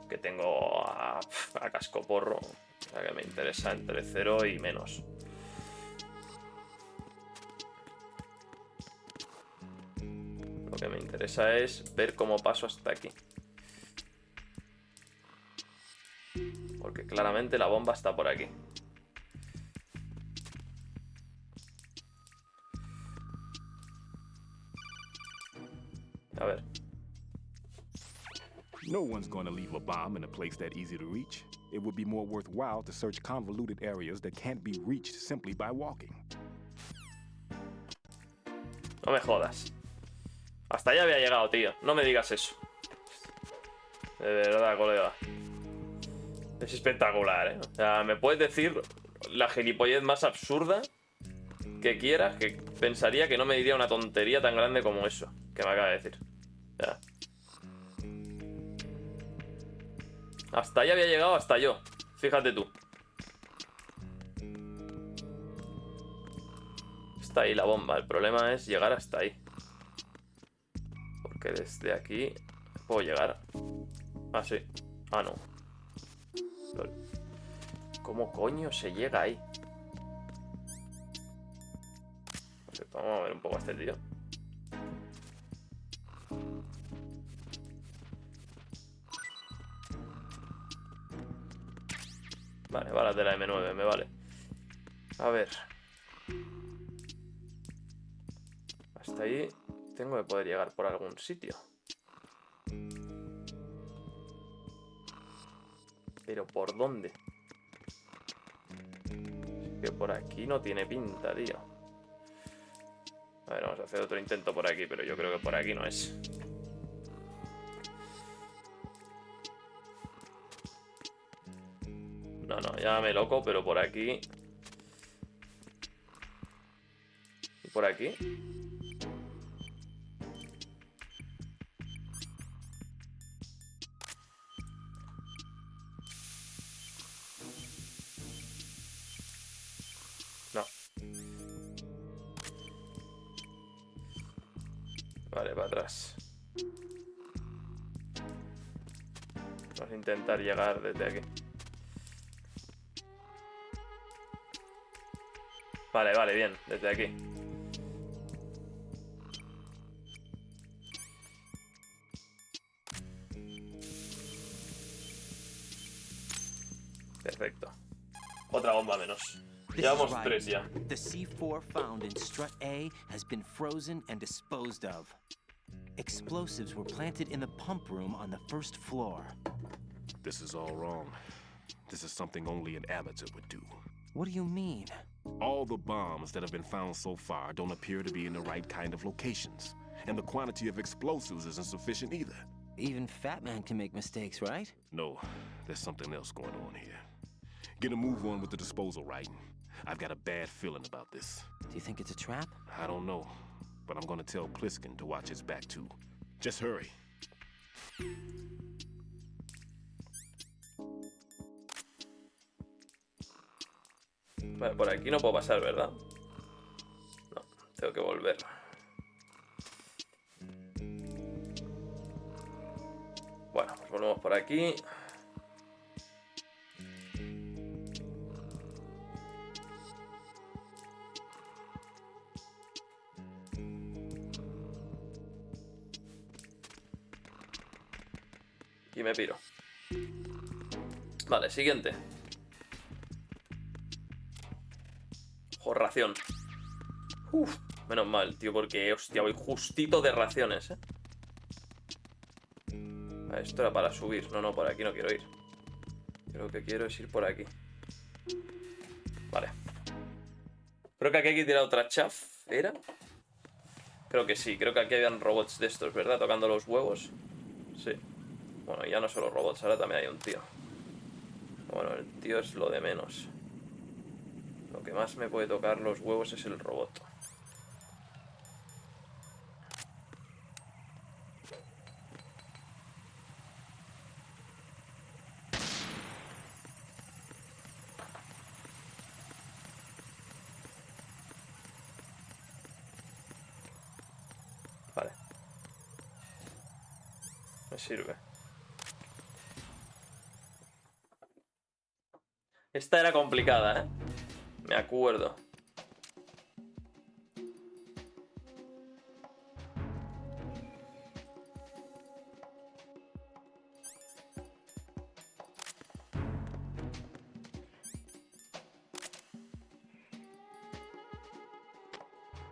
Que tengo a cascoporro. O sea que me interesa entre 0 y menos. Lo que me interesa es ver cómo paso hasta aquí. Porque claramente la bomba está por aquí. A ver. No one's going to leave a bomb in a place that easy to reach. It would be more worthwhile to search convoluted areas that can't be reached simply by walking. No me jodas. Hasta allá había llegado, tío. No me digas eso. De verdad, colega. Es espectacular, ¿eh? O sea, me puedes decir la gilipollez más absurda que quieras, que pensaría que no me diría una tontería tan grande como eso que me acaba de decir. O sea, hasta ahí había llegado, hasta yo. Fíjate tú. Está ahí la bomba. El problema es llegar hasta ahí. Porque desde aquí puedo llegar. Ah, sí. Ah, no. ¿Cómo coño se llega ahí? Vamos a ver un poco a este tío. Vale, balas de la M9, me vale. A ver. Hasta ahí tengo que poder llegar por algún sitio. Pero ¿por dónde? Es que por aquí no tiene pinta, tío. A ver, vamos a hacer otro intento por aquí, pero yo creo que por aquí no es. No, no, llámame loco, pero por aquí... ¿Y por aquí? No. Vale, para atrás. Vamos a intentar llegar desde aquí. Vale, vale, bien, desde aquí. Perfecto. Otra bomba menos. Llevamos 3 ya. The C4 found in strut A has been frozen and disposed of. Explosives were planted in the pump room on the first floor. This is all wrong. This is something only an amateur would do. What do you mean? All the bombs that have been found so far don't appear to be in the right kind of locations. And the quantity of explosives isn't sufficient either. Even Fat Man can make mistakes, right? No, there's something else going on here. Get a move on with the disposal, right? I've got a bad feeling about this. Do you think it's a trap? I don't know, but I'm gonna tell Pliskin to watch his back too. Just hurry. Vale, por aquí no puedo pasar, ¿verdad? No, tengo que volver. Bueno, pues volvemos por aquí. Y me piro. Vale, siguiente. Ojo, ración. Uf, menos mal, tío, porque, hostia, voy justito de raciones, ¿eh? Esto era para subir. No, no, por aquí no quiero ir. Yo lo que quiero es ir por aquí. Vale. Creo que aquí hay que tirar otra chafera. Creo que sí, creo que aquí habían robots de estos, ¿verdad? Tocando los huevos. Sí. Bueno, ya no solo robots, ahora también hay un tío. Bueno, el tío es lo de menos. Lo que más me puede tocar los huevos es el robot. Vale. Me sirve. Esta era complicada, ¿eh? Me acuerdo.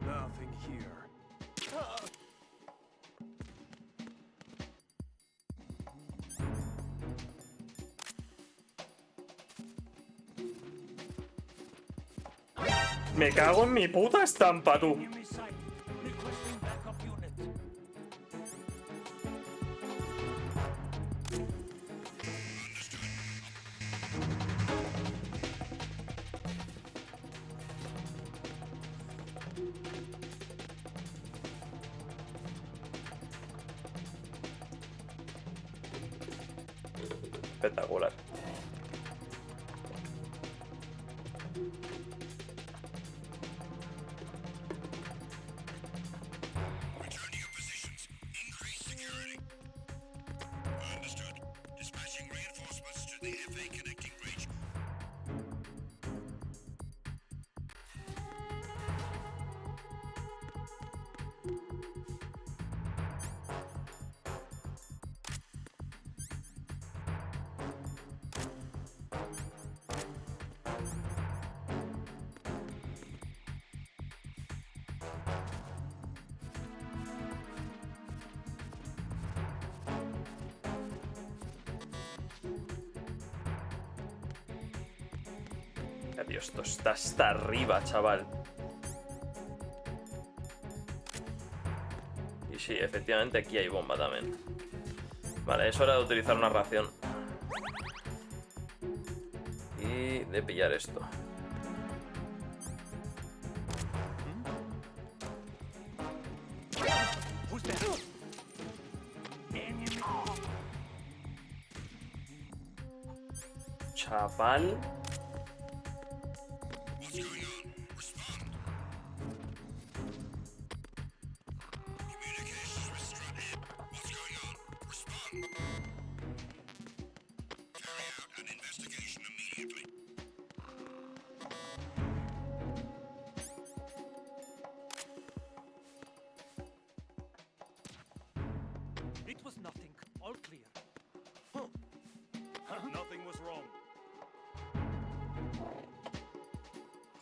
Nothing here. Me cago en mi puta estampa, tú. Espectacular. Dios, esto está hasta arriba, chaval. Y sí, efectivamente aquí hay bomba también. Vale, es hora de utilizar una ración. Y de pillar esto. Chaval. It was nothing. All clear. Nothing was wrong.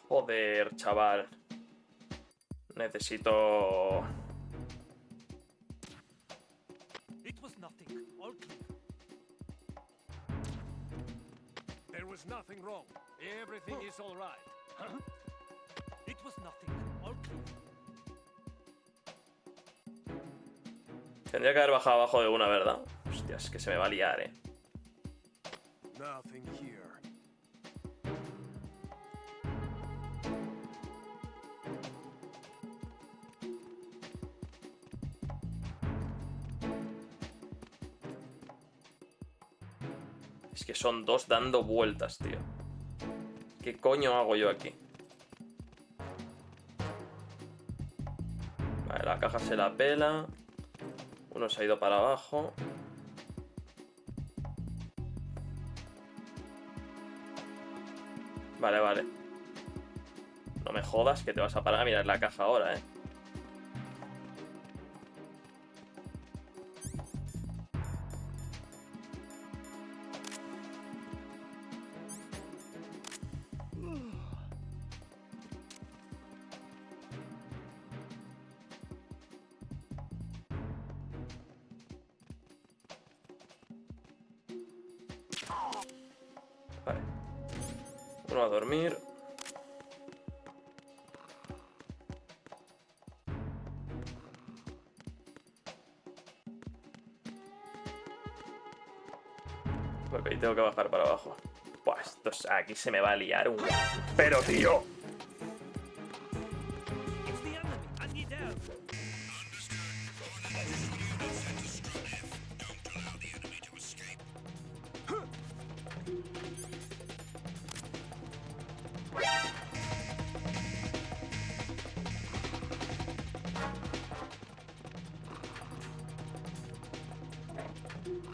Joder, chaval. Necesito... It was nothing. All clear. There was nothing wrong. Everything is all right. It was nothing. All clear. Tendría que haber bajado abajo de una, ¿verdad? Hostia, es que se me va a liar, ¿eh? Nothing here. Es que son dos dando vueltas, tío. ¿Qué coño hago yo aquí? Vale, la caja se la pela. Uno se ha ido para abajo. Vale, vale. No me jodas que te vas a parar a mirar la caja ahora, ¿eh? Vale. Uno a dormir. Ok, tengo que bajar para abajo. Buah, esto aquí se me va a liar un... ¡Pero, tío! It's the enemy. I need help.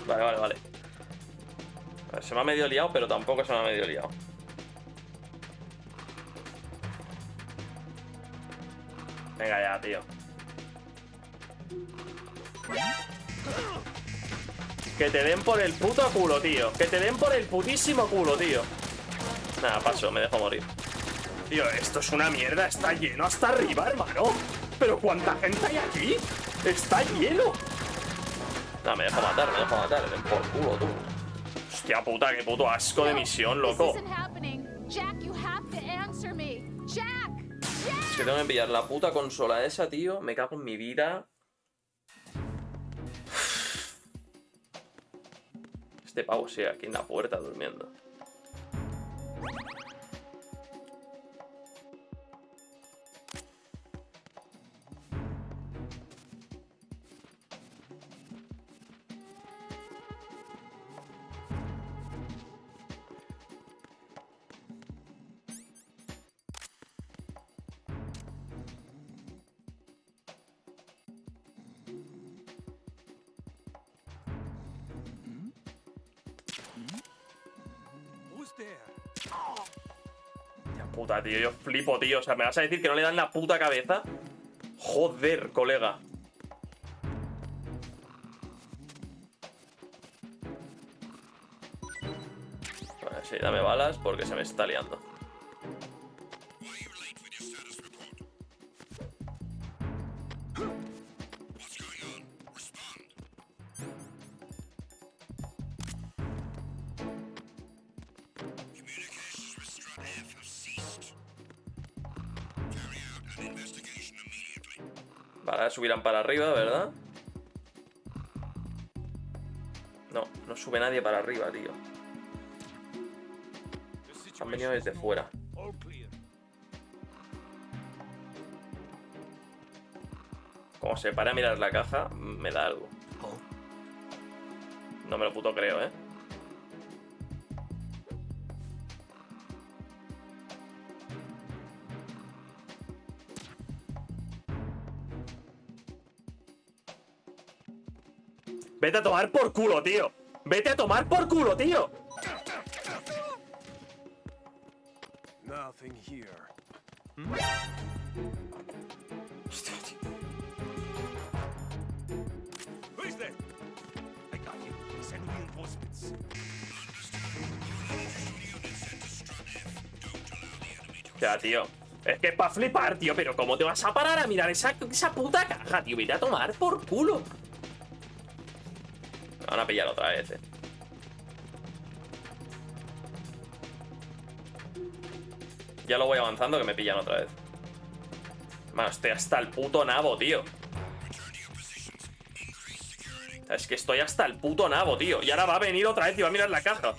Vale, vale, vale. A ver, se me ha medio liado, pero tampoco se me ha medio liado. Venga ya, tío. Que te den por el puto culo, tío. Que te den por el putísimo culo, tío. Nada, paso, me dejo morir. Tío, esto es una mierda. Está lleno hasta arriba, hermano. Pero ¿cuánta gente hay aquí? Está lleno. Nada, me dejo matar, me dejo matar. Den por culo, tú. Hostia puta, qué puto asco de misión, loco. Es que tengo que pillar la puta consola esa, tío. Me cago en mi vida. Este pavo sigue aquí en la puerta durmiendo. Ya puta, tío, yo flipo, tío. O sea, ¿me vas a decir que no le dan la puta cabeza? Joder, colega. Vale, sí, dame balas porque se me está liando. Vale, ahora subirán para arriba, ¿verdad? No, no sube nadie para arriba, tío. Han venido desde fuera. Como se para a mirar la caja, me da algo. No me lo puto creo, ¿eh? Vete a tomar por culo, tío. Vete a tomar por culo, tío. Nothing here. Hostia, tío. Who is that? I got him. Send reinforcements. Ya, tío. Es que es pa' flipar, tío. Pero ¿cómo te vas a parar a mirar esa puta caja, tío? Vete a tomar por culo. Me van a pillar otra vez, eh. Ya lo voy avanzando que me pillan otra vez. Mano, estoy hasta el puto nabo, tío. Es que estoy hasta el puto nabo, tío. Y ahora va a venir otra vez y va a mirar la caja.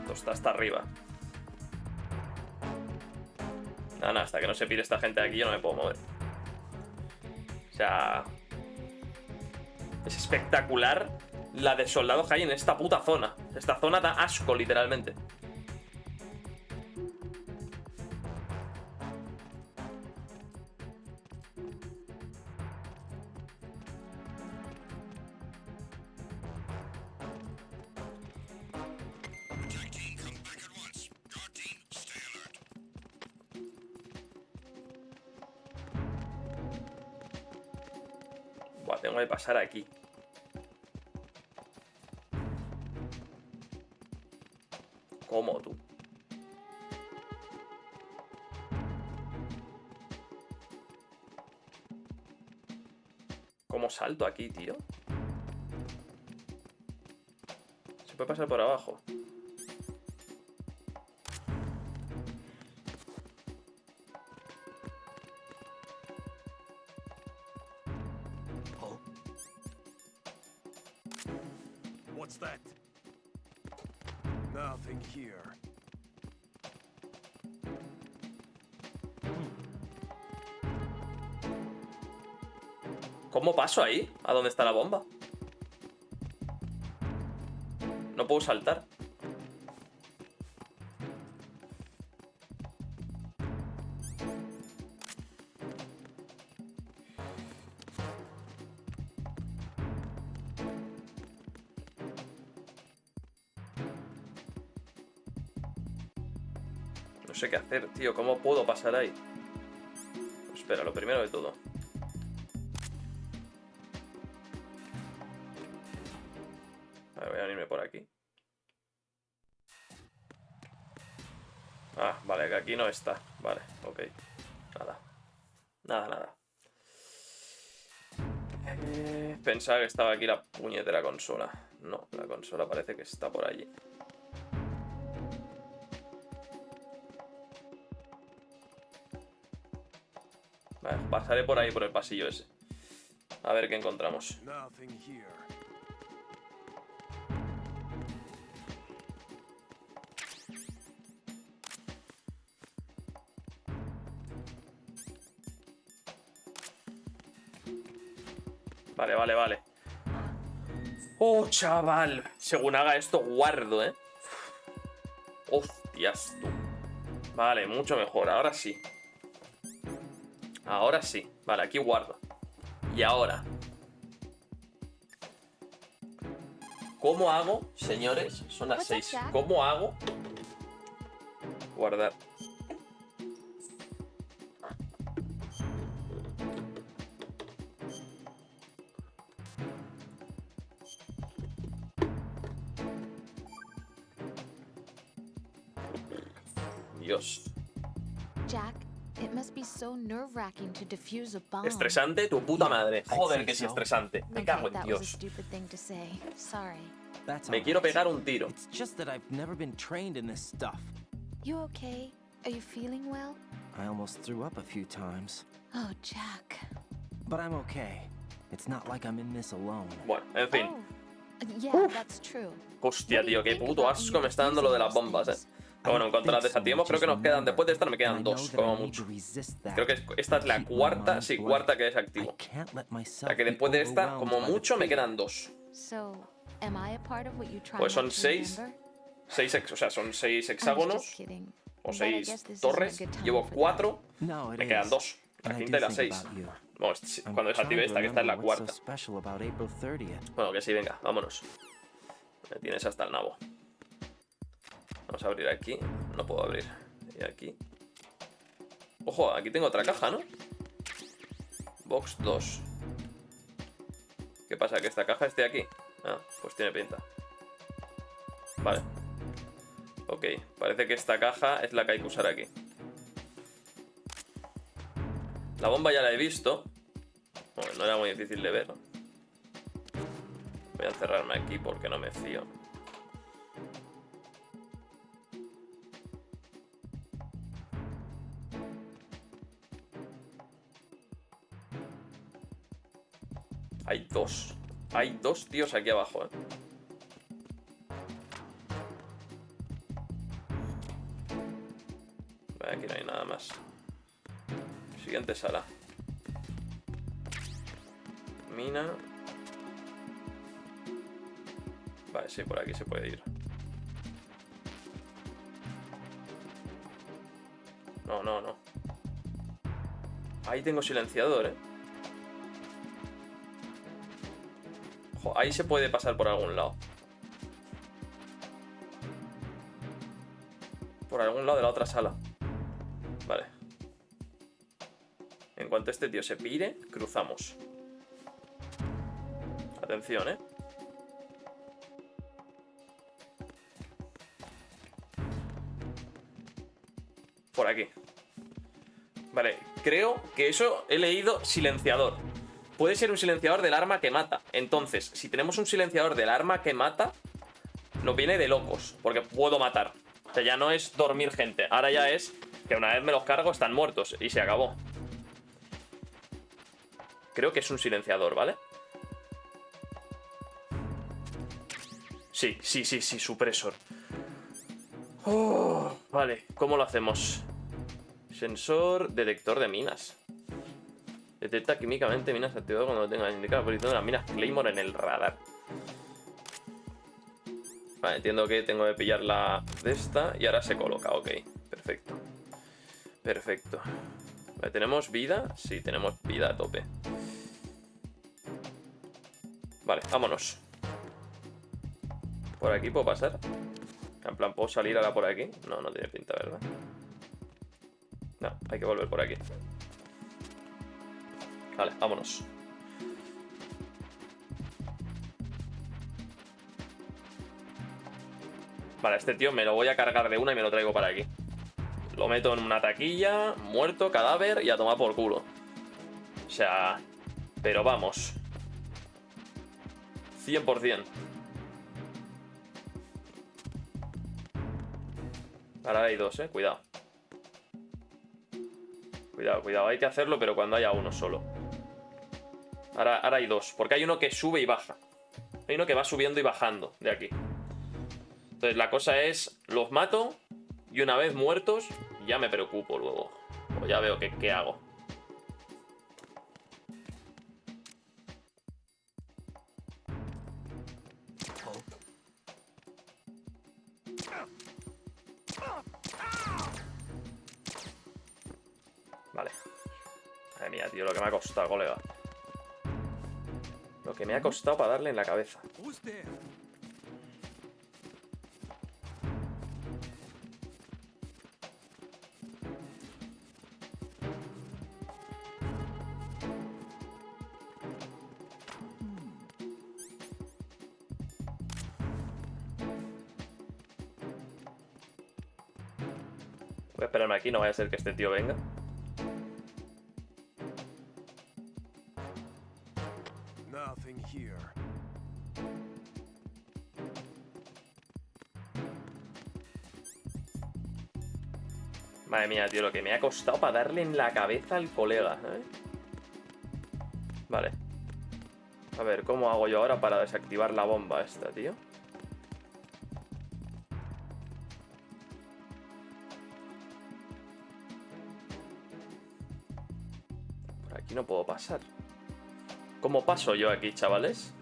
Esto está hasta arriba. Nada, hasta que no se pire esta gente de aquí yo no me puedo mover. O sea... Es espectacular la de soldados que hay en esta puta zona. Esta zona da asco, literalmente. Buah, tengo que pasar aquí. ¿Cómo, tú? ¿Cómo salto aquí, tío? Se puede pasar por abajo. What's that? Nothing here. ¿Cómo paso ahí? ¿A dónde está la bomba? No puedo saltar. No sé qué hacer, tío. ¿Cómo puedo pasar ahí? Espera, lo primero de todo. A ver, voy a venirme por aquí. Ah, vale, que aquí no está. Vale, ok. Nada. Nada. Pensaba que estaba aquí la puñetera consola. No, la consola parece que está por allí. Vale, pasaré por ahí, por el pasillo ese. A ver qué encontramos. Vale. ¡Oh, chaval! Según haga esto, guardo, ¿eh? Hostias, tú. Vale, mucho mejor. Ahora sí. Vale, aquí guardo. Y ahora. ¿Cómo hago, señores? Son las 6. ¿Cómo hago? Guardar. Dios. Jack, it must be so nerve-wracking to defuse a bomb. Estresante, tu puta madre. Joder, que sí, estresante. Me cago en that was a Dios. stupid thing to say. Sorry. That's Me all quiero right. pegar un tiro. It's just that I've never been trained in this stuff. You okay? Are you feeling well? I almost threw up a few times. Oh, Jack. But I'm okay. It's not like I'm in this alone. Bueno, en fin. Oh, yeah, that's true. Hostia, tío, qué puto asco me está dando lo de las bombas, Pero bueno, en cuanto las desactivemos, creo que nos quedan, después de esta me quedan 2, como mucho. Creo que esta es la cuarta, sí, cuarta que desactivo. O sea que después de esta, como mucho, me quedan 2. So, am I a part of what you try Pues son not to 6. remember? O sea, son 6 I'm just hexágonos kidding. o But I 6 guess this torres. isn't a good time Llevo for 4, No, it me quedan is. 2. La And I quinta y do la think 6. about you. Bueno, I'm cuando desactive trying to esta, que esta es la remember what's so cuarta. special about April 30th. Bueno, que sí, venga, vámonos. Me tienes hasta el nabo. Vamos a abrir aquí. No puedo abrir. Y aquí. Ojo, aquí tengo otra caja, ¿no? Box 2. ¿Qué pasa? ¿Que esta caja esté aquí? Ah, pues tiene pinta. Vale. Ok, parece que esta caja es la que hay que usar aquí. La bomba ya la he visto. Bueno, no era muy difícil de ver. Voy a encerrarme aquí porque no me fío. Hay 2. Hay 2 tíos aquí abajo, Vale, aquí no hay nada más. Siguiente sala. Mina. Vale, sí, por aquí se puede ir. No. Ahí tengo silenciador, Ojo, ahí se puede pasar por algún lado. Por algún lado de la otra sala. Vale. En cuanto este tío se pire, cruzamos. Atención, Por aquí. Vale, creo que eso he leído silenciador. Puede ser un silenciador del arma que mata. Entonces, si tenemos un silenciador del arma que mata, nos viene de locos, porque puedo matar. O sea, ya no es dormir gente. Ahora ya es que una vez me los cargo están muertos y se acabó. Creo que es un silenciador, ¿vale? Sí, supresor. Oh, vale, ¿cómo lo hacemos? Sensor, detector de minas. Detecta químicamente minas activadas cuando tengan indicada la posición de las minas Claymore en el radar. Vale, entiendo que tengo que pillar la de esta y ahora se coloca, ok. Perfecto. Perfecto. Vale, ¿tenemos vida? Sí, tenemos vida a tope. Vale, vámonos. ¿Por aquí puedo pasar? En plan, ¿puedo salir ahora por aquí? No, no tiene pinta, ¿verdad? No, hay que volver por aquí. Vale, vámonos. Vale, este tío me lo voy a cargar de una y me lo traigo para aquí. Lo meto en una taquilla, muerto, cadáver y a tomar por culo. O sea... Pero vamos. 100%. Ahora hay dos, cuidado. Cuidado, cuidado. Hay que hacerlo, pero cuando haya uno solo. Ahora hay dos. Porque hay uno que sube y baja. Hay uno que va subiendo y bajando de aquí. Entonces la cosa es, los mato y una vez muertos ya me preocupo luego. O ya veo qué hago. Vale. Madre mía, tío, lo que me ha costado, colega. Lo que me ha costado para darle en la cabeza. Voy a esperarme aquí, no vaya a ser que este tío venga. Nothing here. Madre mía, tío, lo que me ha costado para darle en la cabeza al colega, ¿eh? Vale. A ver, ¿cómo hago yo ahora para desactivar la bomba esta, tío? Por aquí no puedo pasar. ¿Cómo paso yo aquí, chavales?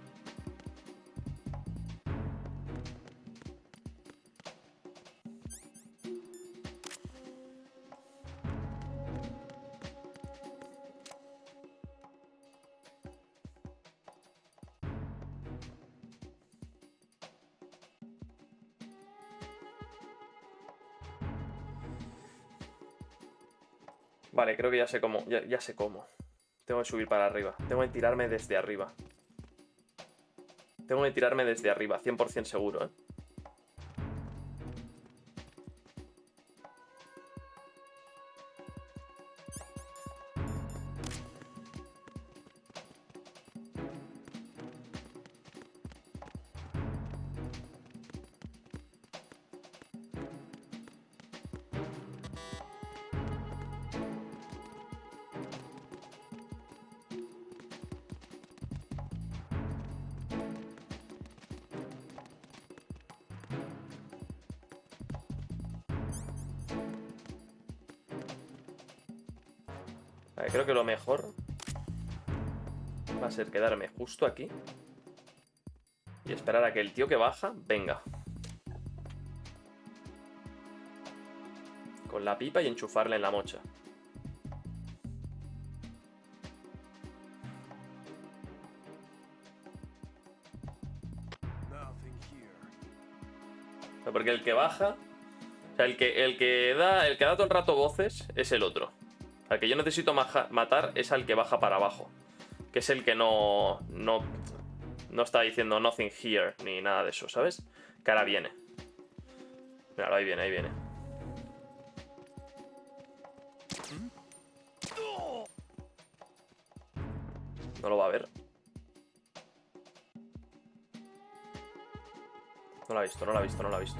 Vale, creo que ya sé cómo. Ya sé cómo. Tengo que subir para arriba. Tengo que tirarme desde arriba. Tengo que tirarme desde arriba, 100% seguro, ¿eh? Vale, creo que lo mejor va a ser quedarme justo aquí y esperar a que el tío que baja venga con la pipa y enchufarle en la mocha. Nothing here. Porque el que baja, o sea, el que da todo el rato voces es el otro. Al que yo necesito matar es al que baja para abajo, que es el que no está diciendo nothing here ni nada de eso, ¿sabes? Que ahora viene. Mira, ahí viene, ahí viene. No lo va a ver. No lo ha visto, no lo ha visto, no lo ha visto.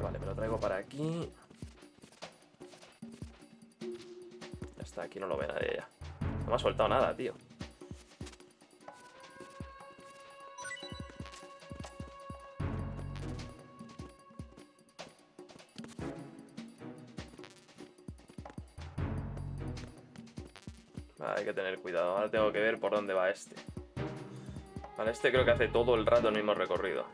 Vale, me lo traigo para aquí. Ya está, aquí no lo ve nadie ya. No me ha soltado nada, tío. que tener cuidado. Ahora tengo que ver por dónde va este. Vale, este creo que hace todo el rato el mismo recorrido.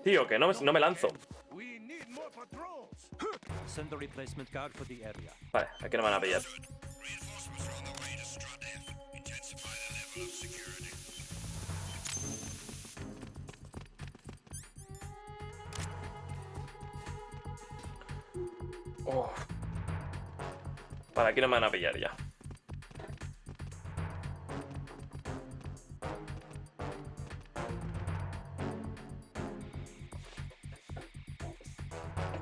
Tío, que no me lanzo. We need more patrols. Send the replacement guard for the area. Vale, aquí no me van a pillar. Oh. Vale, aquí no me van a pillar ya.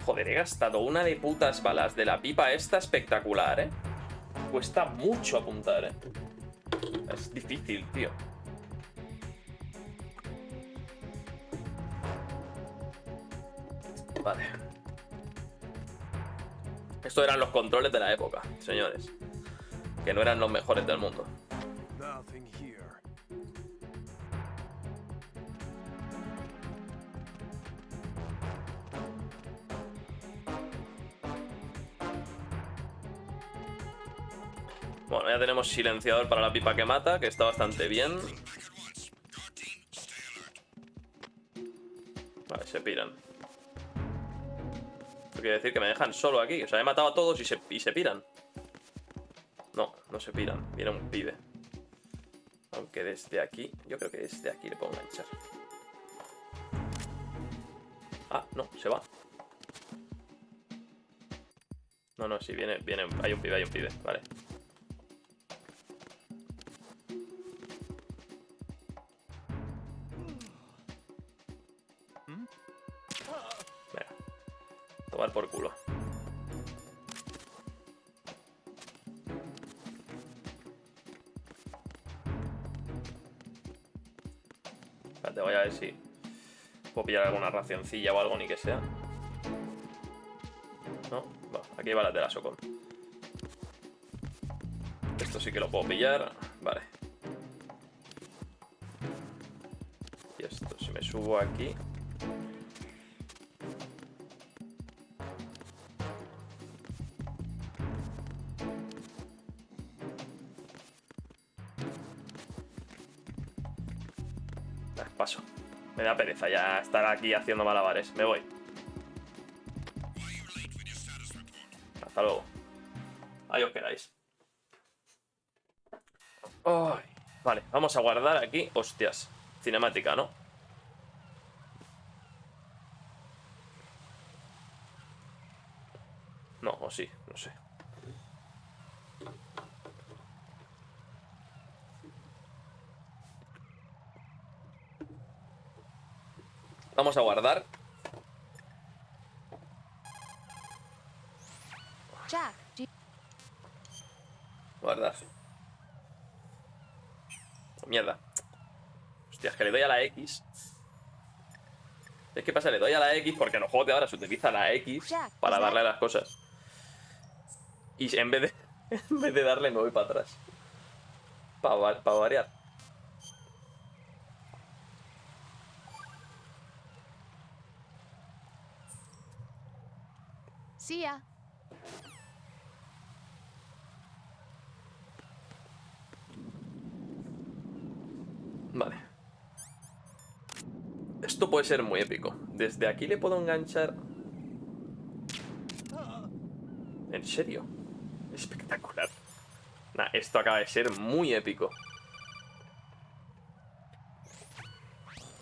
Joder, he gastado una de putas balas de la pipa esta espectacular, ¿eh? Cuesta mucho apuntar, ¿eh? Es difícil, tío. Vale. Estos eran los controles de la época, señores. Que no eran los mejores del mundo. Nothing here. Bueno, ya tenemos silenciador para la pipa que mata, que está bastante bien. Vale, se piran. Esto quiere decir que me dejan solo aquí. O sea, he matado a todos y se piran. No, no se piran. Viene un pibe. Aunque desde aquí... Yo creo que desde aquí le puedo enganchar. Ah, no, se va. No, no, sí, viene... Hay un pibe, vale. Venga. Tomar por culo. Espérate, voy a ver si puedo pillar alguna racioncilla o algo, ni que sea. No, va, aquí va la de la Socom. Esto sí que lo puedo pillar. Vale. Y esto, si me subo aquí. Paso. Me da pereza ya estar aquí haciendo malabares. Me voy. Hasta luego. Ahí os quedáis. Oh, vale, vamos a guardar aquí. Hostias. Cinemática, ¿no? No, o sí, no sé. Vamos a guardar. Jack, do you... Guardar. Oh, mierda. Hostia, es que le doy a la X. Es que pasa, le doy a la X porque en los juegos de ahora se utiliza la X para darle a las cosas. Y en vez de darle me voy para atrás. Para variar. See ya. Vale. Esto puede ser muy épico. Desde aquí le puedo enganchar. ¿En serio? Espectacular. Nah, esto acaba de ser muy épico.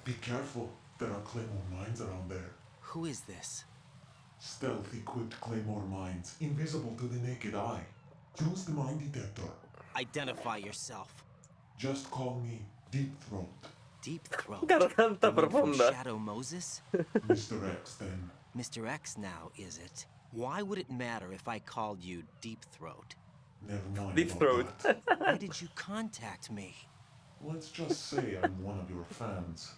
Be careful. There are claymore mines around there. Who is this? Stealth-equipped claymore mines, invisible to the naked eye. Use the mine detector. Identify yourself. Just call me Deep Throat. Deep Throat. Garganta The one from profunda. Shadow Moses? Mr. X, then. Mr. X now, is it? Why would it matter if I called you Deep Throat? Never mind Deep about Throat. that. Why did you contact me? Let's just say I'm one of your fans.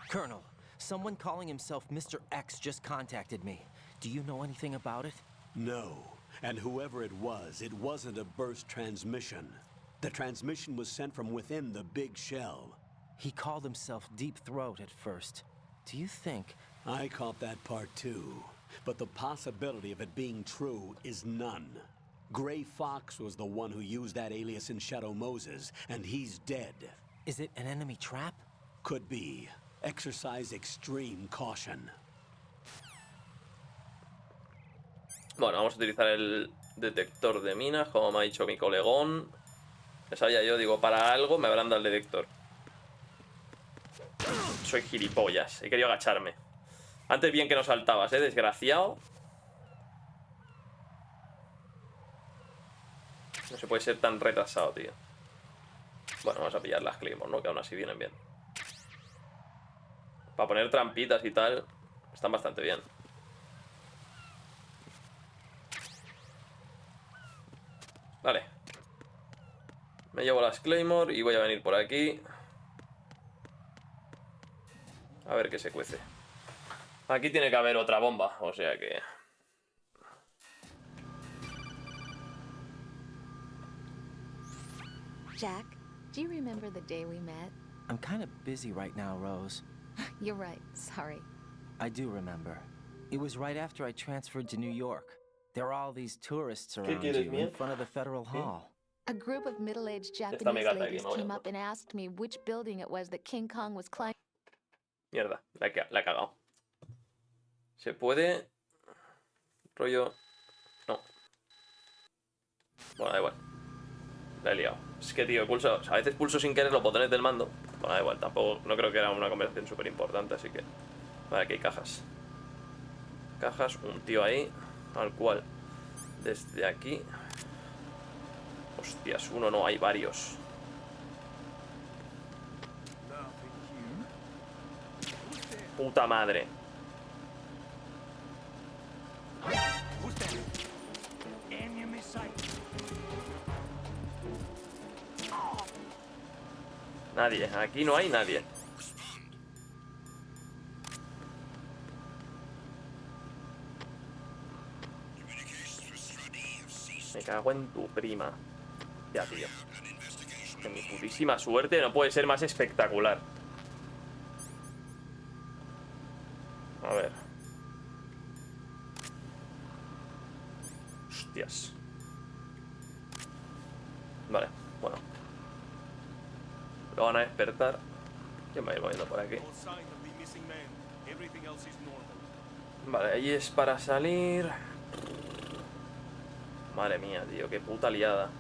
Colonel, someone calling himself Mr. X just contacted me. Do you know anything about it? No. And whoever it wasn't a burst transmission. The transmission was sent from within the big shell. He called himself Deep Throat at first. Do you think... I caught that part too. But the possibility of it being true is none. Gray Fox was the one who used that alias in Shadow Moses, and he's dead. Is it an enemy trap? Could be. Exercise extreme caution. Bueno, vamos a utilizar el detector de minas, como me ha dicho mi colegón. Ya sabía yo, digo, para algo me habrán dado el detector. Soy gilipollas, he querido agacharme. Antes bien que no saltabas, desgraciado. No se puede ser tan retrasado, tío. Bueno, vamos a pillar las Claymore, ¿no? Que aún así vienen bien. Para poner trampitas y tal, están bastante bien. Vale. Me llevo las Claymore y voy a venir por aquí. A ver qué se cuece. Aquí tiene que haber otra bomba, o sea que... Jack, do you remember the day we met? I'm kind of busy right now, Rose. You're right, sorry. I do remember. It was right after I transferred to New York. There are all these tourists around you in front of the Federal Hall. A group of middle-aged Esta Japanese me gata aquí, ladies no voy a came por. up and asked me which building it was that King Kong was climbing. Mierda, la he cagado. Se puede... Rollo... No. Bueno, da igual. La he liado. Es que, tío, pulso... a veces pulso sin querer los botones del mando. Bueno, da igual, tampoco... No creo que era una conversación súper importante, así que... Vale, aquí hay cajas. Cajas, un tío ahí. Al cual... Desde aquí... Hostias, uno no, hay varios. Puta madre. Nadie, aquí no hay nadie. Me cago en tu prima. Ya, tío. Que mi putísima suerte no puede ser más espectacular. A ver. Hostias. Vale, bueno. Lo van a despertar. Yo me voy a ir moviendo por aquí. Vale, ahí es para salir. Madre mía, tío, qué puta liada.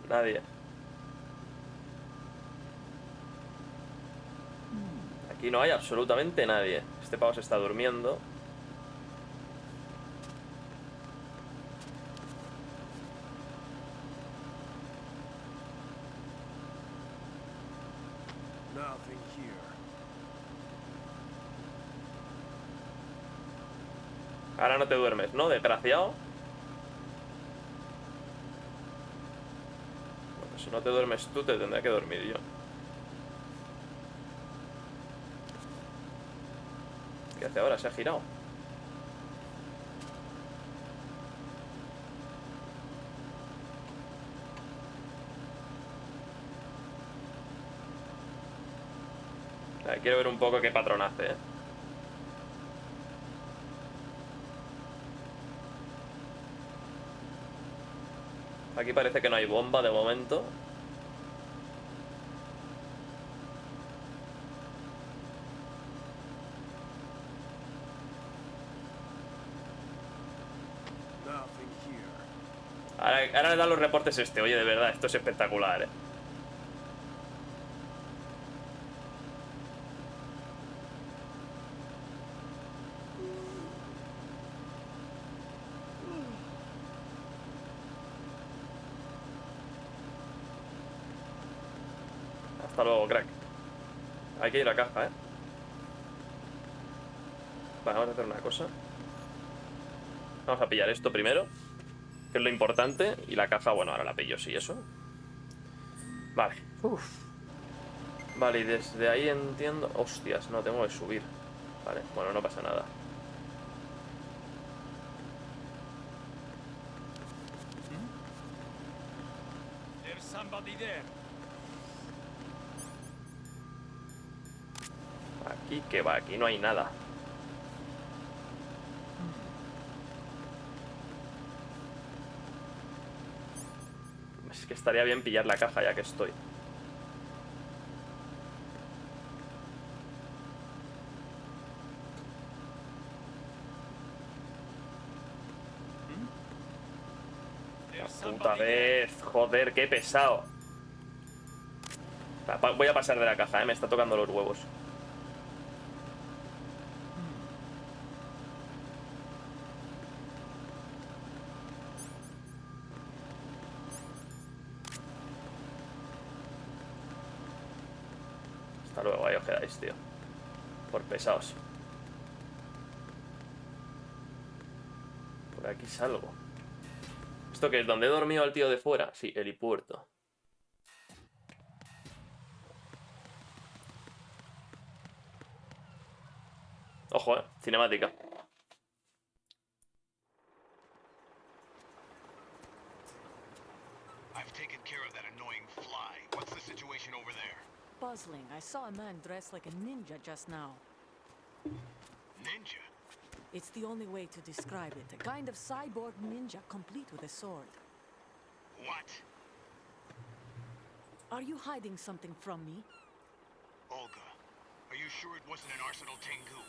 Nadie. Aquí no hay absolutamente nadie. Este pavo se está durmiendo. Ahora no te duermes, ¿no? Desgraciado. Bueno, si no te duermes tú, te tendré que dormir yo. ¿Qué hace ahora? Se ha girado. A ver, quiero ver un poco qué patrón hace, ¿eh? Aquí parece que no hay bomba de momento. Ahora le dan los reportes este. Oye, de verdad, esto es espectacular, ¿eh? Hasta luego, crack. Hay que ir a caja, ¿eh? Vale, vamos a hacer una cosa. Vamos a pillar esto primero, que es lo importante. Y la caja, bueno, ahora la pillo, sí, eso. Vale. Uf. Vale, y desde ahí entiendo... Hostias, no, tengo que subir. Vale, bueno, no pasa nada. There's somebody there. Aquí, que va, aquí no hay nada. Es que estaría bien pillar la caja ya que estoy. Puta vez, joder, qué pesado. Voy a pasar de la caja, me está tocando los huevos. Hasta luego, ahí os quedáis, tío. Por pesados. Por aquí salgo. ¿Esto qué es? ¿Dónde he dormido al tío de fuera? Sí, helipuerto. Ojo, cinemática. I've taken care of that annoying fly. What's the situation over there? Puzzling. I saw a man dressed like a ninja just now. Ninja? It's the only way to describe it. A kind of cyborg ninja complete with a sword. What? Are you hiding something from me? Olga, are you sure it wasn't an Arsenal Tengu?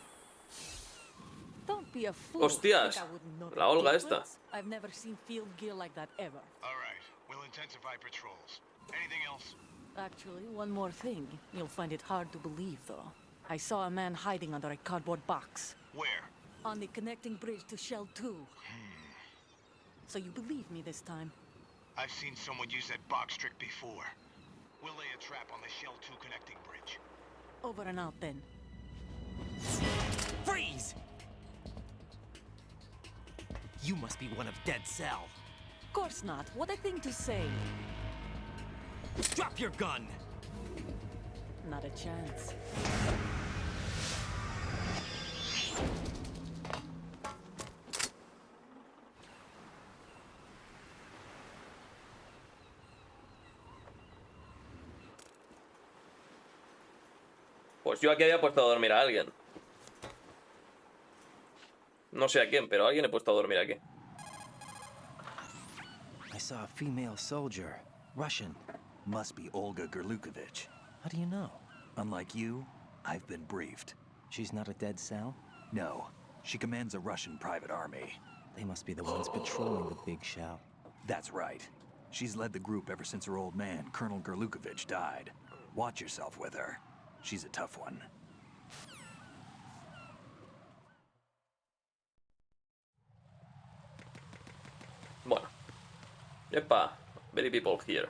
Don't be a fool. Hostias, Think I wouldn't know the la Olga esta. difference? I've never seen field gear like that ever. All right, we'll intensify patrols. Anything else? Actually, one more thing. You'll find it hard to believe, though. I saw a man hiding under a cardboard box. Where? On the connecting bridge to Shell 2. So you believe me this time? I've seen someone use that box trick before. We'll lay a trap on the Shell 2 connecting bridge. Over and out, then. Freeze! You must be one of Dead Cell. Of course not. What a thing to say. Drop your gun! Not a chance. Pues yo aquí había puesto a dormir a alguien. No sé a quién, pero a alguien he puesto a dormir aquí. I saw a female soldier. Russian. Must be Olga Gerlukovich. How do you know? Unlike you, I've been briefed. She's not a Dead Cell? No. She commands a Russian private army. They must be the ones patrolling the big shell. That's right. She's led the group ever since her old man, Colonel Gerlukovich, died. Watch yourself with her. She's a tough one. Bueno. Epa. Very people here.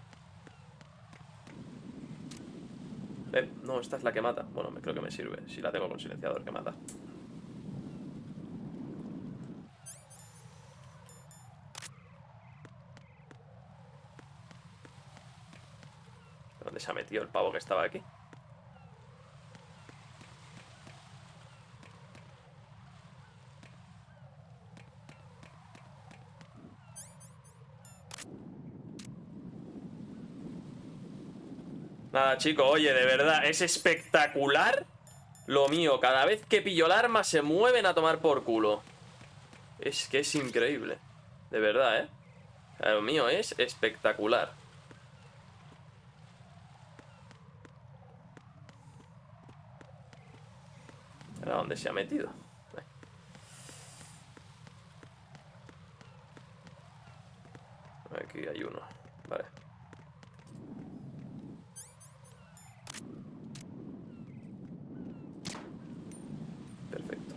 No, esta es la que mata. Bueno, creo que me sirve. Si la tengo con silenciador que mata. ¿Dónde se ha metido el pavo que estaba aquí? Nada, chico, oye, de verdad, es espectacular lo mío. Cada vez que pillo el arma se mueven a tomar por culo. Es que es increíble. De verdad, ¿eh? Lo mío es espectacular. ¿A dónde se ha metido? Aquí hay uno. Vale. Perfecto.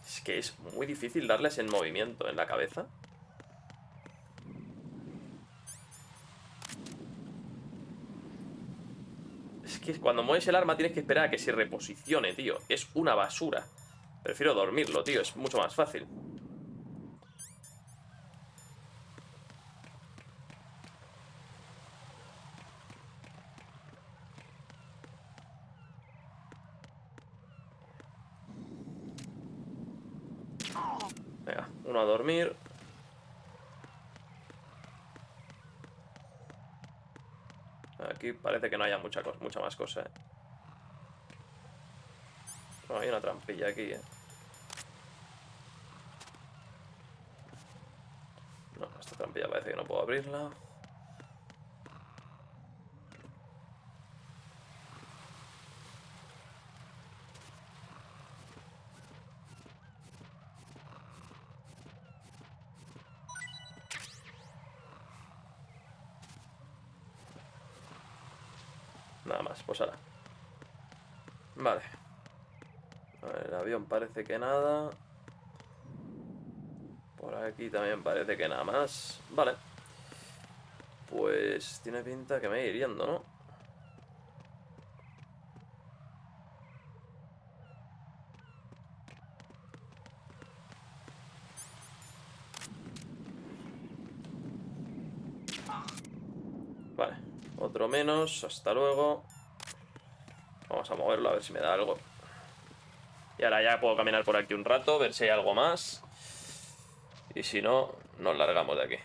Es que es muy difícil darles en movimiento en la cabeza. que cuando mueves el arma tienes que esperar a que se reposicione, tío. Es una basura. Prefiero dormirlo, tío. Es mucho más fácil. Venga, uno a dormir. Aquí parece que no haya mucha más cosa, ¿eh? No, hay una trampilla aquí, ¿eh? No, esta trampilla parece que no puedo abrirla. Nada más, pues ahora. Vale. A ver, el avión parece que nada. Por aquí también parece que nada más. Vale. Pues tiene pinta que me voy hiriendo, ¿no? Vale. Otro menos. Hasta luego. Vamos a moverlo a ver si me da algo. Y ahora ya puedo caminar por aquí un rato, ver si hay algo más. Y si no, nos largamos de aquí.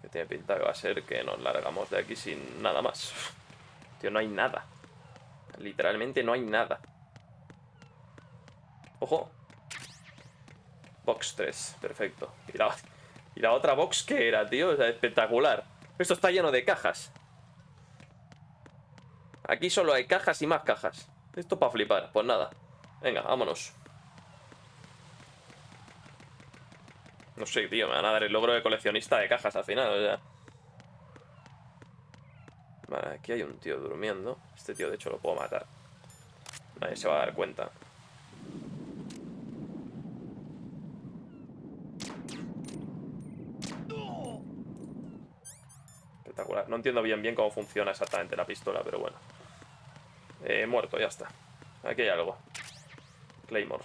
Que tiene pinta que va a ser que nos largamos de aquí sin nada más. Tío, no hay nada. Literalmente no hay nada. ¡Ojo! Box 3, perfecto. Y la otra box, ¿qué era, tío? O sea, espectacular. Esto está lleno de cajas. Aquí solo hay cajas y más cajas. Esto para flipar, pues nada. Venga, vámonos. No sé, tío, me van a dar el logro de coleccionista de cajas al final, o sea. Vale, aquí hay un tío durmiendo. Este tío, de hecho, lo puedo matar. Nadie se va a dar cuenta. Espectacular. No entiendo bien cómo funciona exactamente la pistola, pero bueno. Muerto, ya está. Aquí hay algo. Claymore.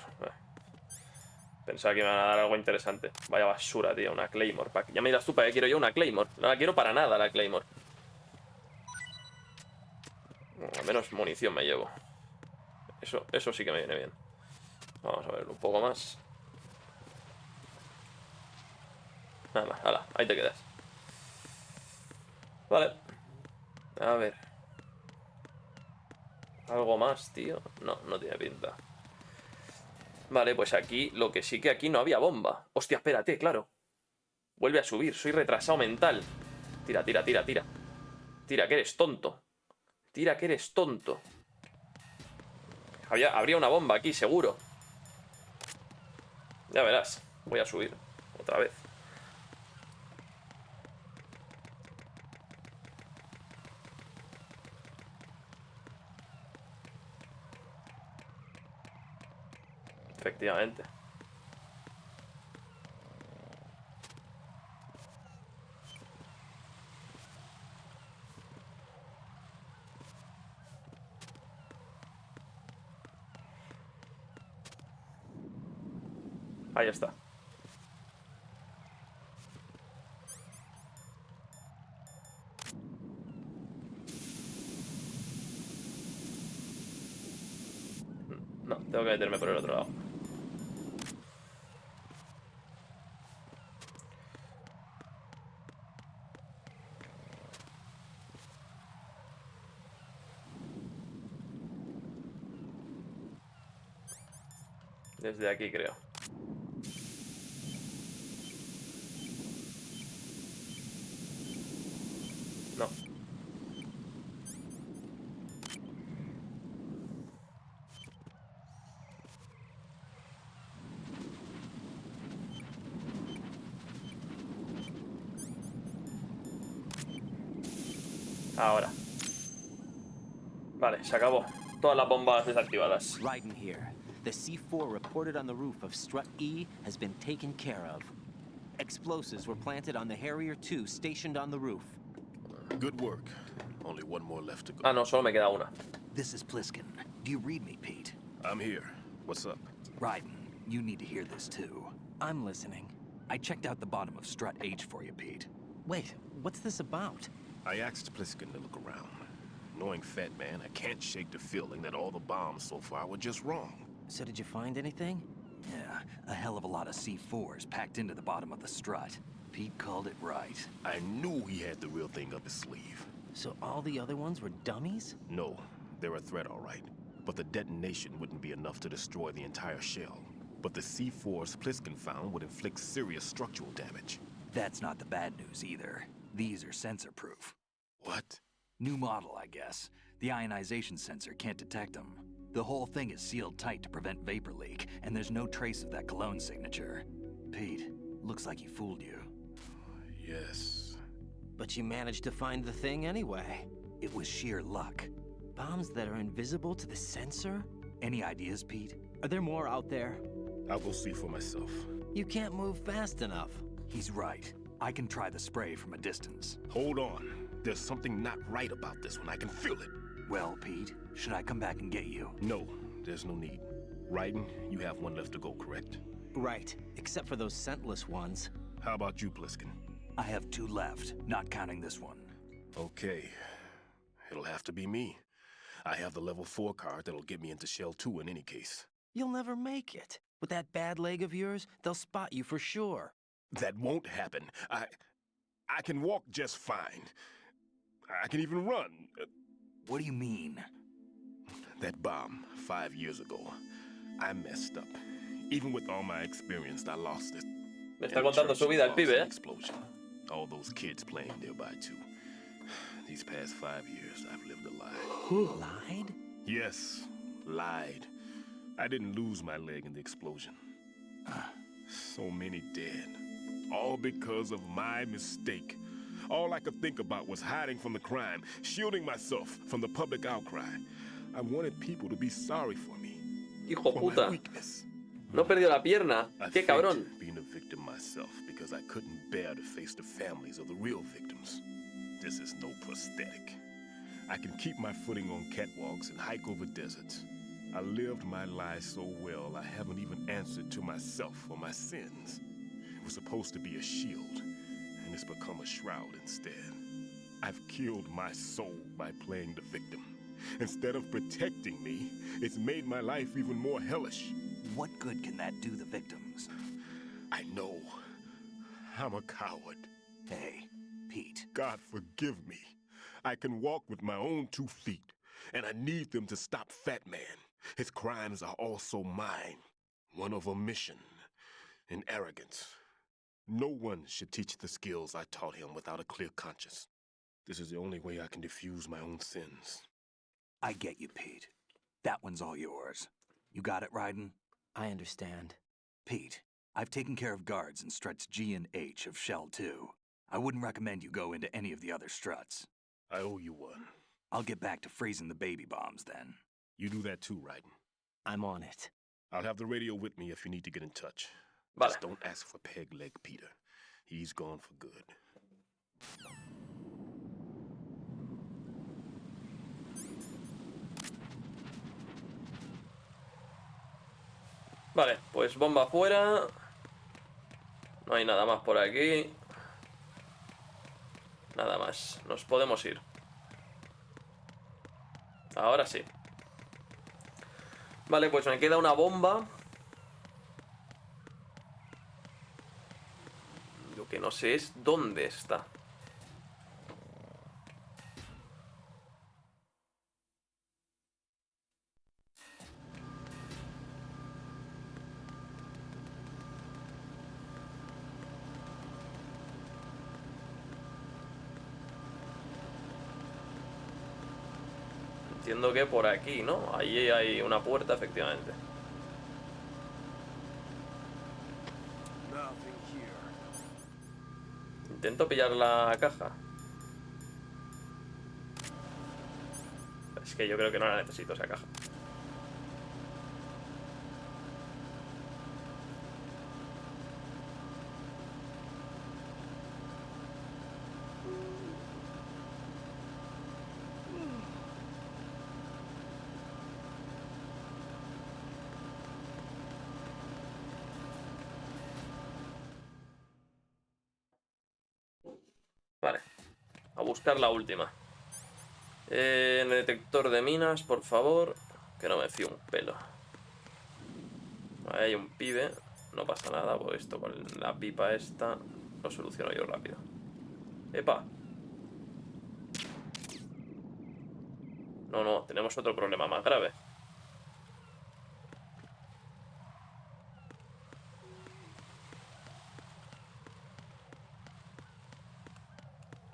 Pensaba que me iban a dar algo interesante. Vaya basura, tío, una Claymore. Ya me dirás tú, ¿para qué quiero yo una Claymore? No la quiero para nada, la Claymore. Bueno, al menos munición me llevo. Eso sí que me viene bien. Vamos a verlo un poco más. Nada más, hala, ahí te quedas. Vale. A ver. ¿Algo más, tío? No, no tiene pinta. Vale, pues aquí, lo que sí que aquí no había bomba. Hostia, espérate, claro. Vuelve a subir, soy retrasado mental. Tira, tira, tira, tira. Tira, que eres tonto. Tira, que eres tonto. Habría una bomba aquí, seguro. Ya verás, voy a subir otra vez. Efectivamente. Ahí está. No, tengo que meterme por el otro lado. Desde aquí, creo. No. Ahora. Vale, se acabó. Todas las bombas desactivadas. Right in here. The C4 reported on the roof of Strut E has been taken care of. Explosives were planted on the Harrier 2 stationed on the roof. Good work. Only one more left to go. Ah, no, solo me queda una. This is Pliskin. Do you read me, Pete? I'm here. What's up? Ryden, you need to hear this too. I'm listening. I checked out the bottom of Strut H for you, Pete. Wait, what's this about? I asked Pliskin to look around. Knowing Fat Man, I can't shake the feeling that all the bombs so far were just wrong. So did you find anything? Yeah, a hell of a lot of C4s packed into the bottom of the strut. Pete called it right. I knew he had the real thing up his sleeve. So all the other ones were dummies? No, they're a threat, all right. But the detonation wouldn't be enough to destroy the entire shell. But the C4s Pliskin found would inflict serious structural damage. That's not the bad news either. These are sensor-proof. What? New model, I guess. The ionization sensor can't detect them. The whole thing is sealed tight to prevent vapor leak, and there's no trace of that cologne signature. Pete, looks like he fooled you. Yes. But you managed to find the thing anyway. It was sheer luck. Bombs that are invisible to the sensor? Any ideas, Pete? Are there more out there? I'll go see for myself. You can't move fast enough. He's right. I can try the spray from a distance. Hold on. There's something not right about this one. I can feel it. Well, Pete, should I come back and get you? No, there's no need. Ryden, you have one left to go, correct? Right, except for those scentless ones. How about you, Pliskin? I have 2 left, not counting this one. Okay. It'll have to be me. I have the level 4 card that'll get me into Shell 2 in any case. You'll never make it. With that bad leg of yours, they'll spot you for sure. That won't happen. I can walk just fine. I can even run. What do you mean? That bomb 5 years ago, I messed up. Even with all my experience, I lost it. Me está contando su vida el pibe, ¿eh? Explosion. All those kids playing nearby too. These past 5 years, I've lived a lie. Lied? Yes, lied. I didn't lose my leg in the explosion. So many dead. All because of my mistake. All I could think about was hiding from the crime, shielding myself from the public outcry. I wanted people to be sorry for me. Hijo for puta. my weakness. No perdió la pierna. I Qué cabrón. faked being a victim myself because I couldn't bear to face the families of the real victims. This is no prosthetic. I can keep my footing on catwalks and hike over deserts. I lived my life so well, I haven't even answered to myself for my sins. It was supposed to be a shield, and it's become a shroud instead. I've killed my soul by playing the victim. Instead of protecting me, it's made my life even more hellish. What good can that do the victims? I know. I'm a coward. Hey, Pete. God forgive me. I can walk with my own 2 feet, and I need them to stop Fat Man. His crimes are also mine. One of omission and arrogance. No one should teach the skills I taught him without a clear conscience. This is the only way I can diffuse my own sins. I get you, Pete. That one's all yours. You got it, Ryden? I understand. Pete, I've taken care of guards in struts G and H of Shell 2. I wouldn't recommend you go into any of the other struts. I owe you one. I'll get back to freezing the baby bombs then. You do that too, Ryden. I'm on it. I'll have the radio with me if you need to get in touch. Vale. Just don't ask for Peg Leg Peter. He's gone for good. Vale, pues bomba afuera. No hay nada más por aquí. Nada más. Nos podemos ir. Ahora sí. Vale, pues me queda una bomba. Lo que no sé es dónde está. Entiendo que por aquí, ¿no? Ahí hay una puerta, efectivamente. Intento pillar la caja. Es que yo creo que no la necesito esa caja. buscar la última. En el detector de minas, por favor. Que no me fío un pelo. Ahí hay un pibe. No pasa nada, pues esto con la pipa esta lo soluciono yo rápido. ¡Epa! No, tenemos otro problema más grave.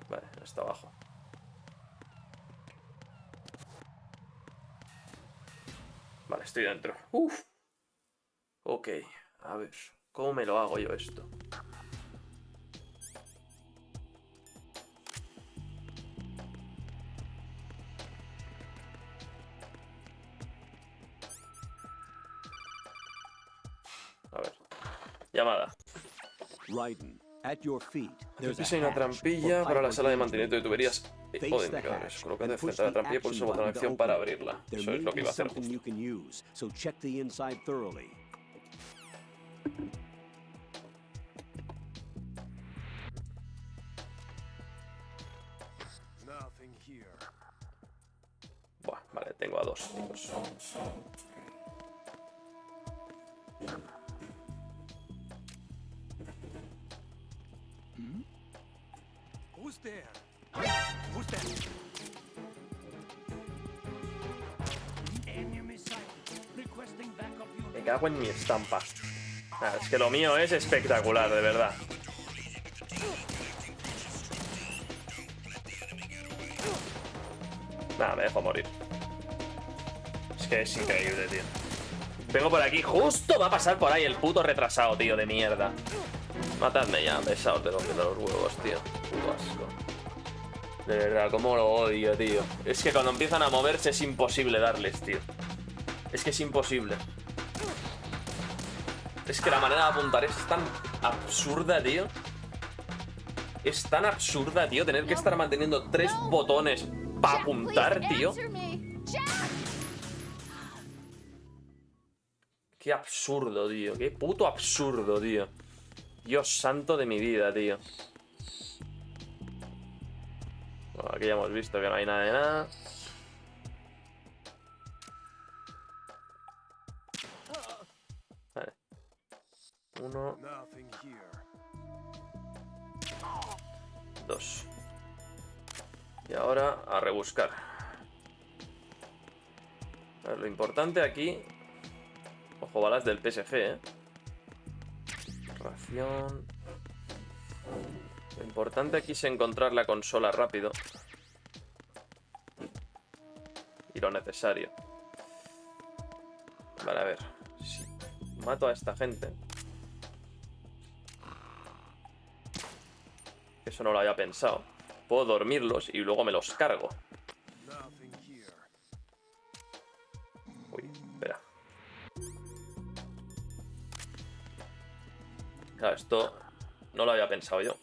Vale, está abajo. Vale, estoy dentro. Uf. Ok, a ver, ¿cómo me lo hago yo esto? A ver, llamada. Raiden, at your feet, there's Aquí hay una trampilla para la sala de mantenimiento de tuberías o de indicadores. Colócate frente a la trampilla y pulsa el botón de acción para abrirla. Eso es lo que iba a hacer justo. Buah, vale, tengo a dos tíos. Who's there? Who's there? Enemy sighted. Requesting backup unit. Me cago en mi estampa. Nada, es que lo mío es espectacular, de verdad. Nada, me dejo morir. Es que es increíble, tío. Vengo por aquí, justo va a pasar por ahí el puto retrasado, tío, de mierda. Matadme ya, pesados de los huevos, tío. Puto asco. De verdad, cómo lo odio, tío. Es que cuando empiezan a moverse es imposible darles, tío. Es que es imposible. Es que la manera de apuntar es tan absurda, tío. Es tan absurda, tío, tener que estar manteniendo 3 botones para apuntar, tío. Qué absurdo, tío. Qué puto absurdo, tío. Dios santo de mi vida, tío. Bueno, aquí ya hemos visto que no hay nada de nada. Vale. 1, 2. Y ahora a rebuscar. A ver, lo importante aquí... Ojo, balas del PSG, Ración. Lo importante aquí es encontrar la consola rápido. Y lo necesario. Vale, a ver. Si mato a esta gente... Eso no lo había pensado. Puedo dormirlos y luego me los cargo. Uy, espera. Claro, esto no lo había pensado yo.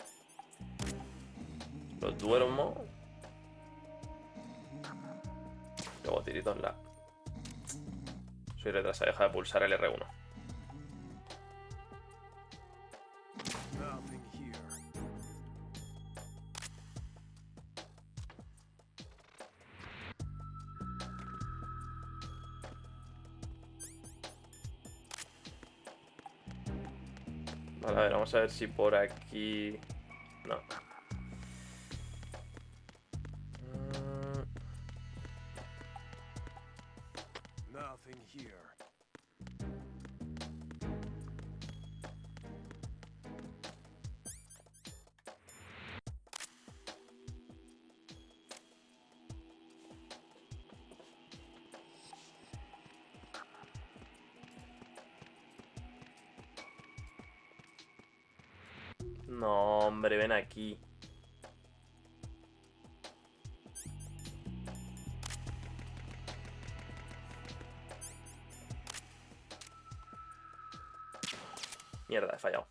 Los duermo. Luego tirito en la... Soy retrasado, deja de pulsar el R1. Vale, a ver, vamos a ver si por aquí... No. No, hombre, ven aquí. Mierda, he fallado.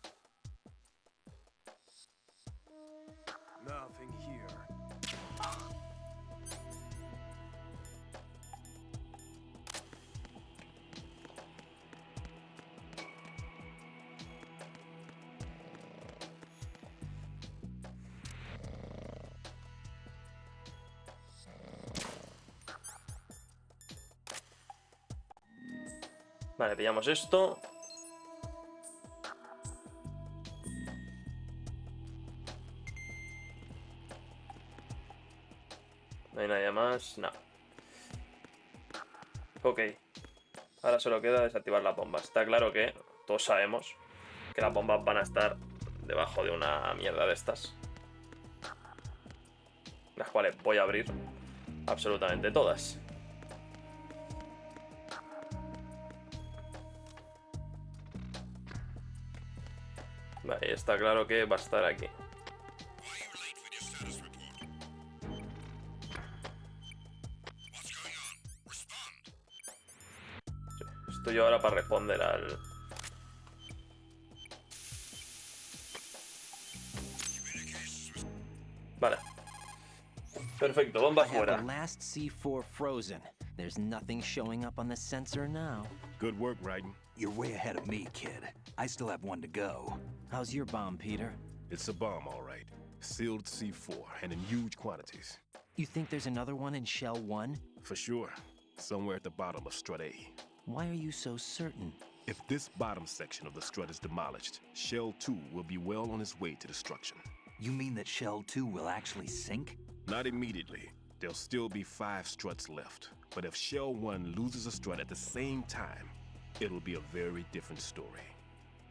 Vale, pillamos esto. No hay nadie más, no. Ok. Ahora solo queda desactivar las bombas. Está claro que todos sabemos que las bombas van a estar debajo de una mierda de estas. Las cuales voy a abrir absolutamente todas. Vale, está claro que va a estar aquí. Estoy yo ahora para responder al... Vale. Perfecto, bomba fuera. The last C4 frozen. There's nothing showing up on the sensor now. Good work, Raiden. You're way ahead of me, kid. I still have one to go. How's your bomb, Peter? It's a bomb, all right. Sealed C4, and in huge quantities. You think there's another one in Shell 1? For sure. Somewhere at the bottom of Strut A. Why are you so certain? If this bottom section of the strut is demolished, Shell 2 will be well on its way to destruction. You mean that Shell 2 will actually sink? Not immediately. There'll still be 5 struts left. But if Shell 1 loses a strut at the same time, it'll be a very different story.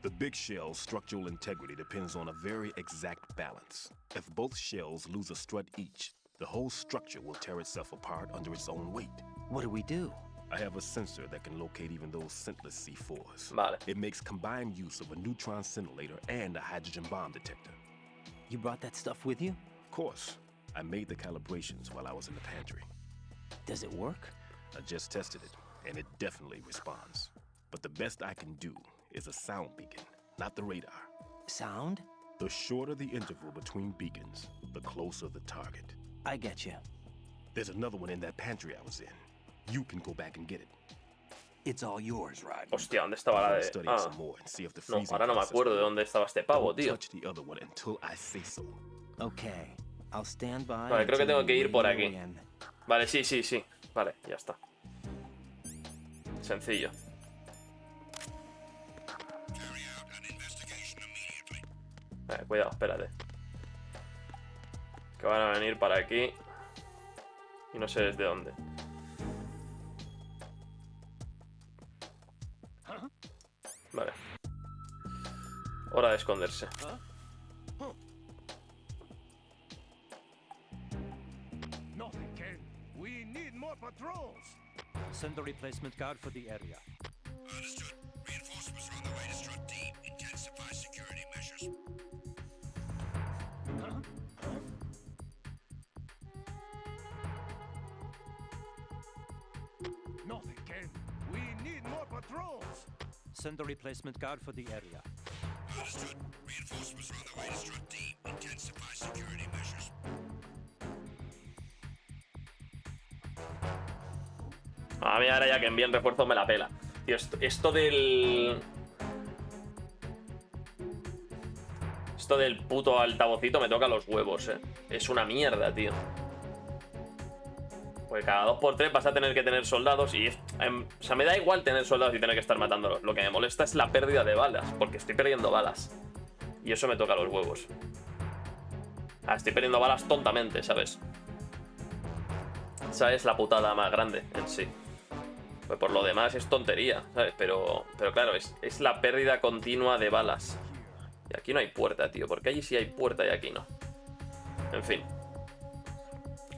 The big shell's structural integrity depends on a very exact balance. If both shells lose a strut each, the whole structure will tear itself apart under its own weight. What do we do? I have a sensor that can locate even those scentless C4s. Vale. It makes combined use of a neutron scintillator and a hydrogen bomb detector. You brought that stuff with you? Of course. I made the calibrations while I was in the pantry. Does it work? I just tested it, and it definitely responds. But the best I can do is a sound beacon, not the radar. Sound? The shorter the interval between beacons, the closer the target. I get you. There's another one in that pantry I was in. You can go back and get it. It's all yours, Rod. Hostia, ¿dónde estaba la de...? Ah. No, ahora no me acuerdo de dónde estaba este pavo, tío. Okay. I'll stand by. Vale, creo que tengo que ir por aquí. Vale, sí, sí, sí. Vale, ya está. Sencillo. Cuidado, espérate. Que van a venir para aquí. Y no sé desde dónde. Vale. Hora de esconderse. Nothing, Ken. We need more patrols. Send a replacement guard for the area. Understood. Reinforcements are on the way to Strut D. Intensify security measures. Nothing, Ken. We need more patrols. Send a replacement guard for the area. Understood. Reinforcements are on the way to Strut D. Intensify security measures. A mí ahora ya que envíen refuerzos me la pela. Tío, esto del... Esto del puto altavocito me toca los huevos, Es una mierda, tío. Porque cada 2×3 vas a tener que tener soldados y... o sea, me da igual tener soldados y tener que estar matándolos. Lo que me molesta es la pérdida de balas, porque estoy perdiendo balas. Y eso me toca los huevos. Estoy perdiendo balas tontamente, ¿sabes? Esa es la putada más grande en sí. Pues por lo demás es tontería, ¿sabes? Pero claro, es la pérdida continua de balas. Y aquí no hay puerta, tío. Porque allí sí hay puerta y aquí no. En fin.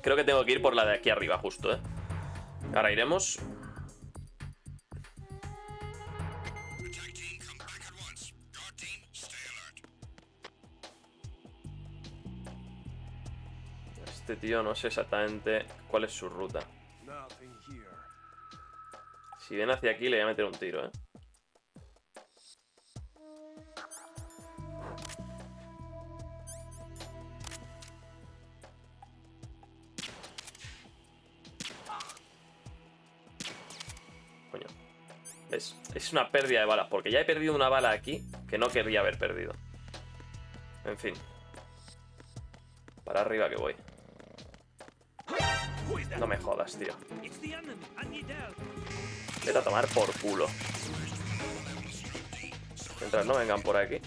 Creo que tengo que ir por la de aquí arriba, justo, Ahora iremos. Este tío no sé exactamente cuál es su ruta. Si viene hacia aquí le voy a meter un tiro, Coño. ¿Ves? Es una pérdida de balas, porque ya he perdido una bala aquí que no querría haber perdido. En fin. Para arriba que voy. No me jodas, tío. Vete a tomar por culo. Mientras no vengan por aquí.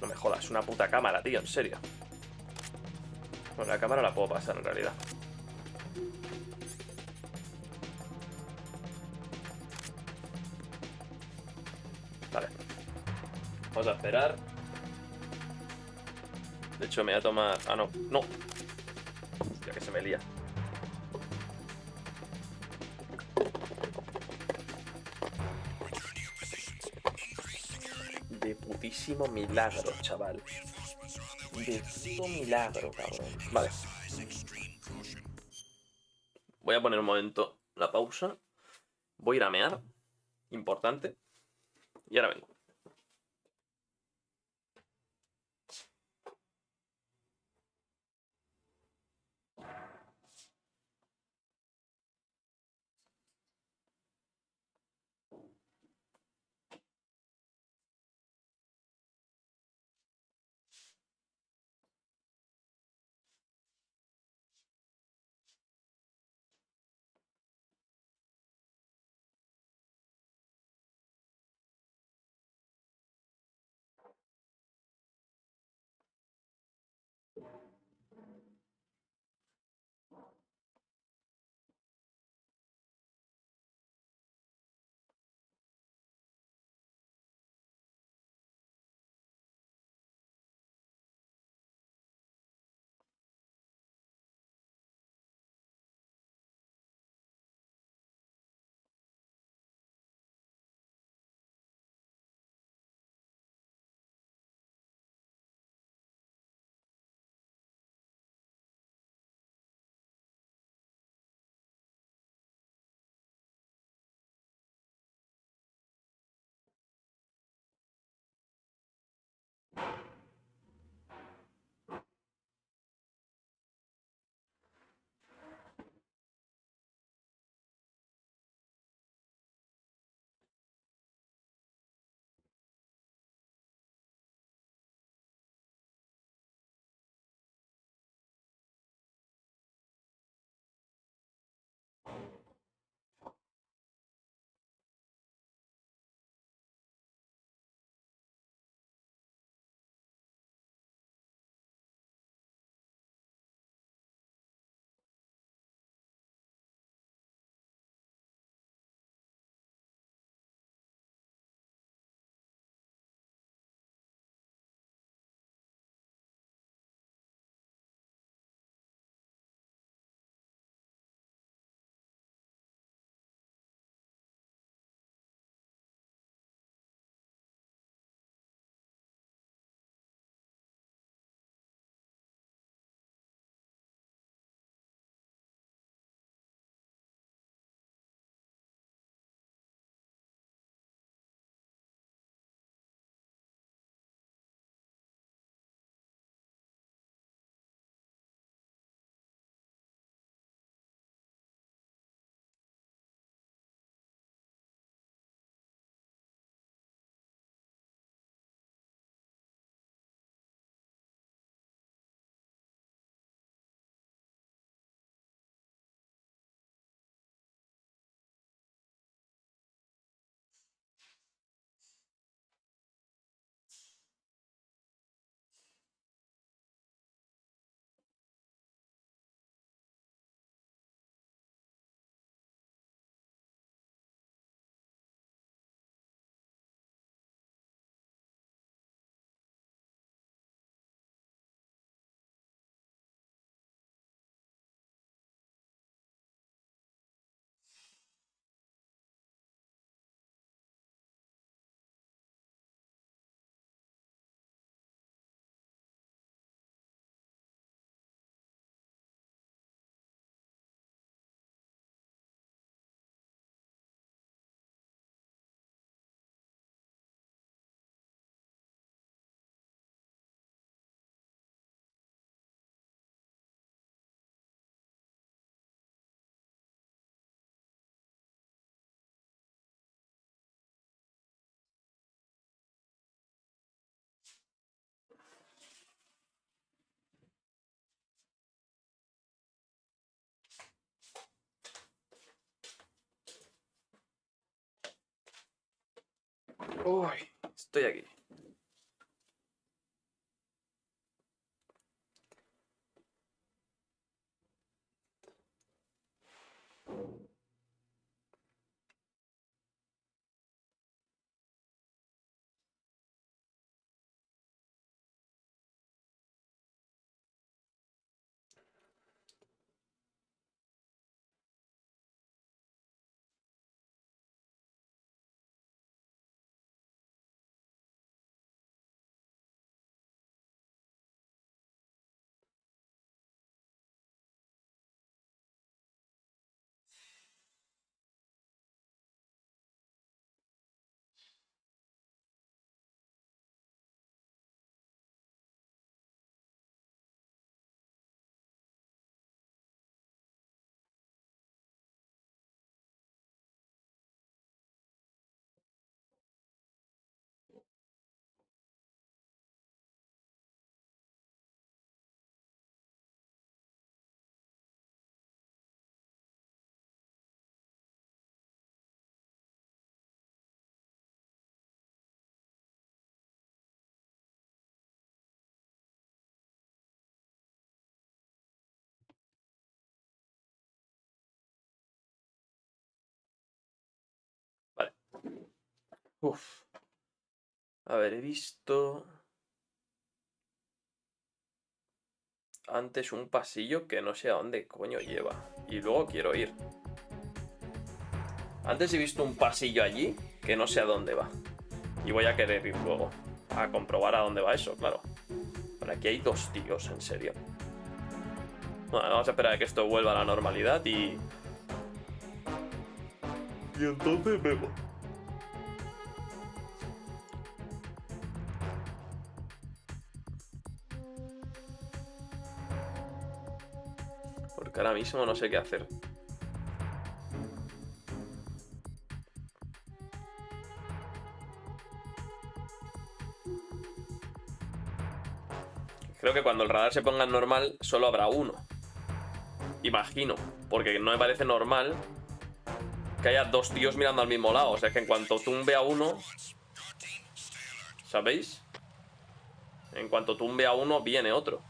No me jodas, una puta cámara, tío, en serio. Bueno, la cámara la puedo pasar en realidad. Vale. Vamos a esperar. De hecho, me voy a tomar... Ah, no, no. Hostia, que se me lía. De putísimo milagro, chaval. De puto milagro, cabrón. Vale. Voy a poner un momento la pausa. Voy a ir a mear. Importante. Y ahora vengo. Uy, estoy aquí. Vale. Uf. A ver, he visto antes un pasillo que no sé a dónde coño lleva. Y luego quiero ir. Antes he visto un pasillo allí que no sé a dónde va. Y voy a querer ir luego a comprobar a dónde va eso, claro. Pero aquí hay dos tíos, en serio. Bueno, vamos a esperar a que esto vuelva a la normalidad y entonces vemos. Porque ahora mismo no sé qué hacer. Creo que cuando el radar se ponga en normal solo habrá uno. Imagino, porque no me parece normal que haya dos tíos mirando al mismo lado. O sea, que en cuanto tumbe a uno... ¿Sabéis? En cuanto tumbe a uno, viene otro.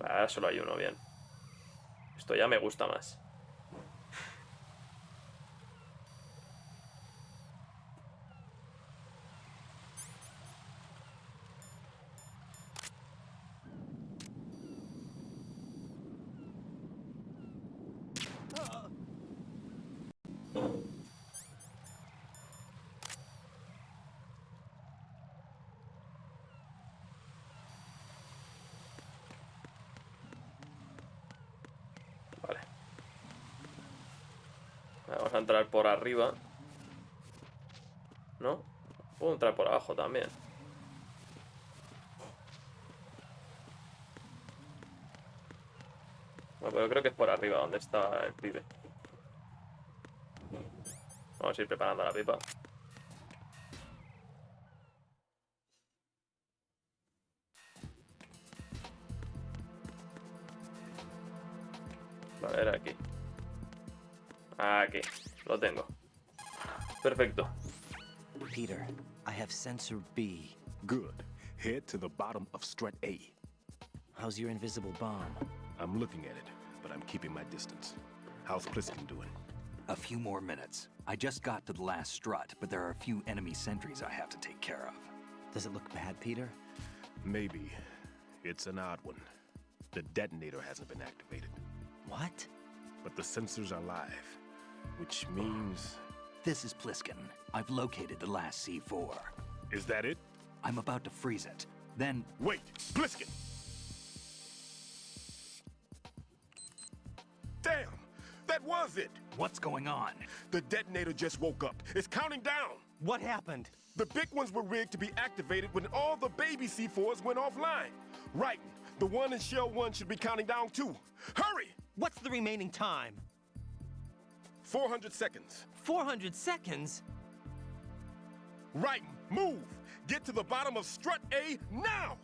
Ahora solo hay uno, bien. Esto ya me gusta más. Vale. Vamos a entrar por arriba. ¿No? Puedo entrar por abajo también. Bueno, pero creo que es por arriba donde está el pibe. Vamos a ir preparando la pipa. Vale, era aquí. Aquí. Lo tengo. Perfecto. Peter, I have sensor B. Good. Head to the bottom of strut A. How's your invisible bomb? I'm looking at it, but I'm keeping my distance. How's Pliskin doing? A few more minutes. I just got to the last strut, but there are a few enemy sentries I have to take care of. Does it look bad, Peter? Maybe. It's an odd one. The detonator hasn't been activated. What? But the sensors are live, which means... This is Pliskin. I've located the last C4. Is that it? I'm about to freeze it. Then... Wait! Pliskin! Damn! That was it! What's going on? The detonator just woke up. It's counting down! What happened? The big ones were rigged to be activated when all the baby C4s went offline. Right. The one in Shell 1 should be counting down too. Hurry! What's the remaining time? 400 seconds. 400 seconds? Right. Move! Get to the bottom of strut A now!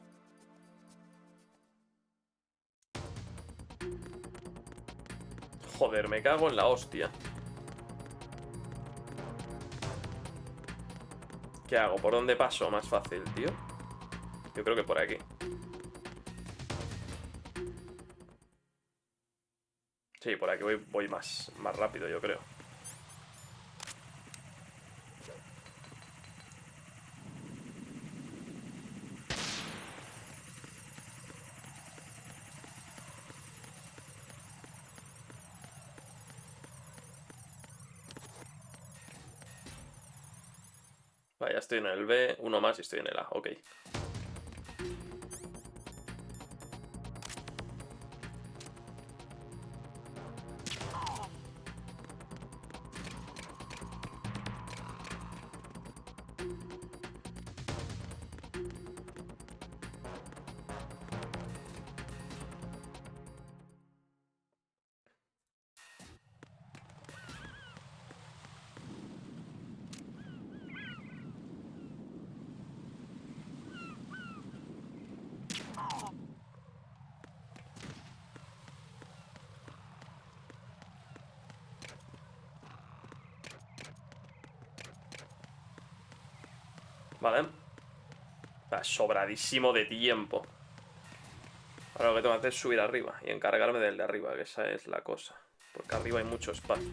Joder, me cago en la hostia. ¿Qué hago? ¿Por dónde paso? Más fácil, tío. Yo creo que por aquí. Sí, por aquí voy más rápido, yo creo. Vale, ya estoy en el B, uno más y estoy en el A, ok. Vale. Está sobradísimo de tiempo. Ahora lo que tengo que hacer es subir arriba y encargarme del de arriba, que esa es la cosa. Porque arriba hay mucho espacio.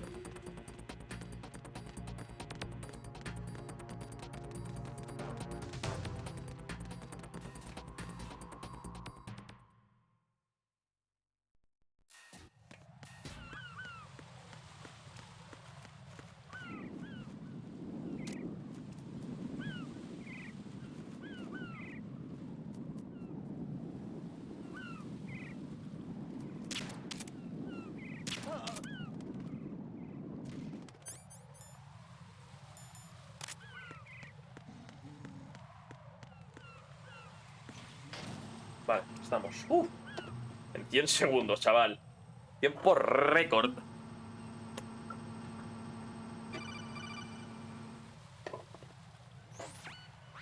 Vale, estamos. En 100 segundos, chaval. Tiempo récord.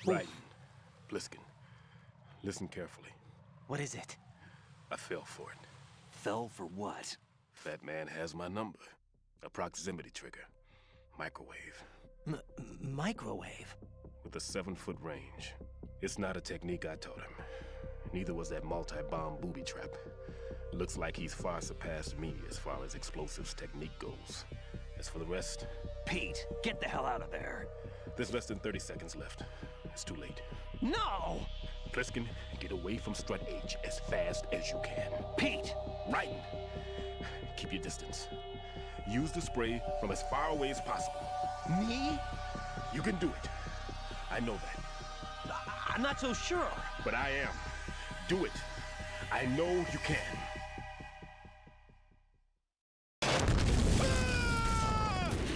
Right. Bliskin, listen carefully. What is it? I fell for it. Fell for what? Fat man has my number. A proximity trigger. Microwave. Microwave? With a 7-foot range. It's not a technique I taught him. Neither was that multi-bomb booby trap. Looks like he's far surpassed me as far as explosives technique goes. As for the rest... Pete, get the hell out of there. There's less than 30 seconds left. It's too late. No! Pliskin, get away from Strut H as fast as you can. Pete! Right! Keep your distance. Use the spray from as far away as possible. Me? You can do it. I know that. I'm not so sure. But I am. Do it. I know you can.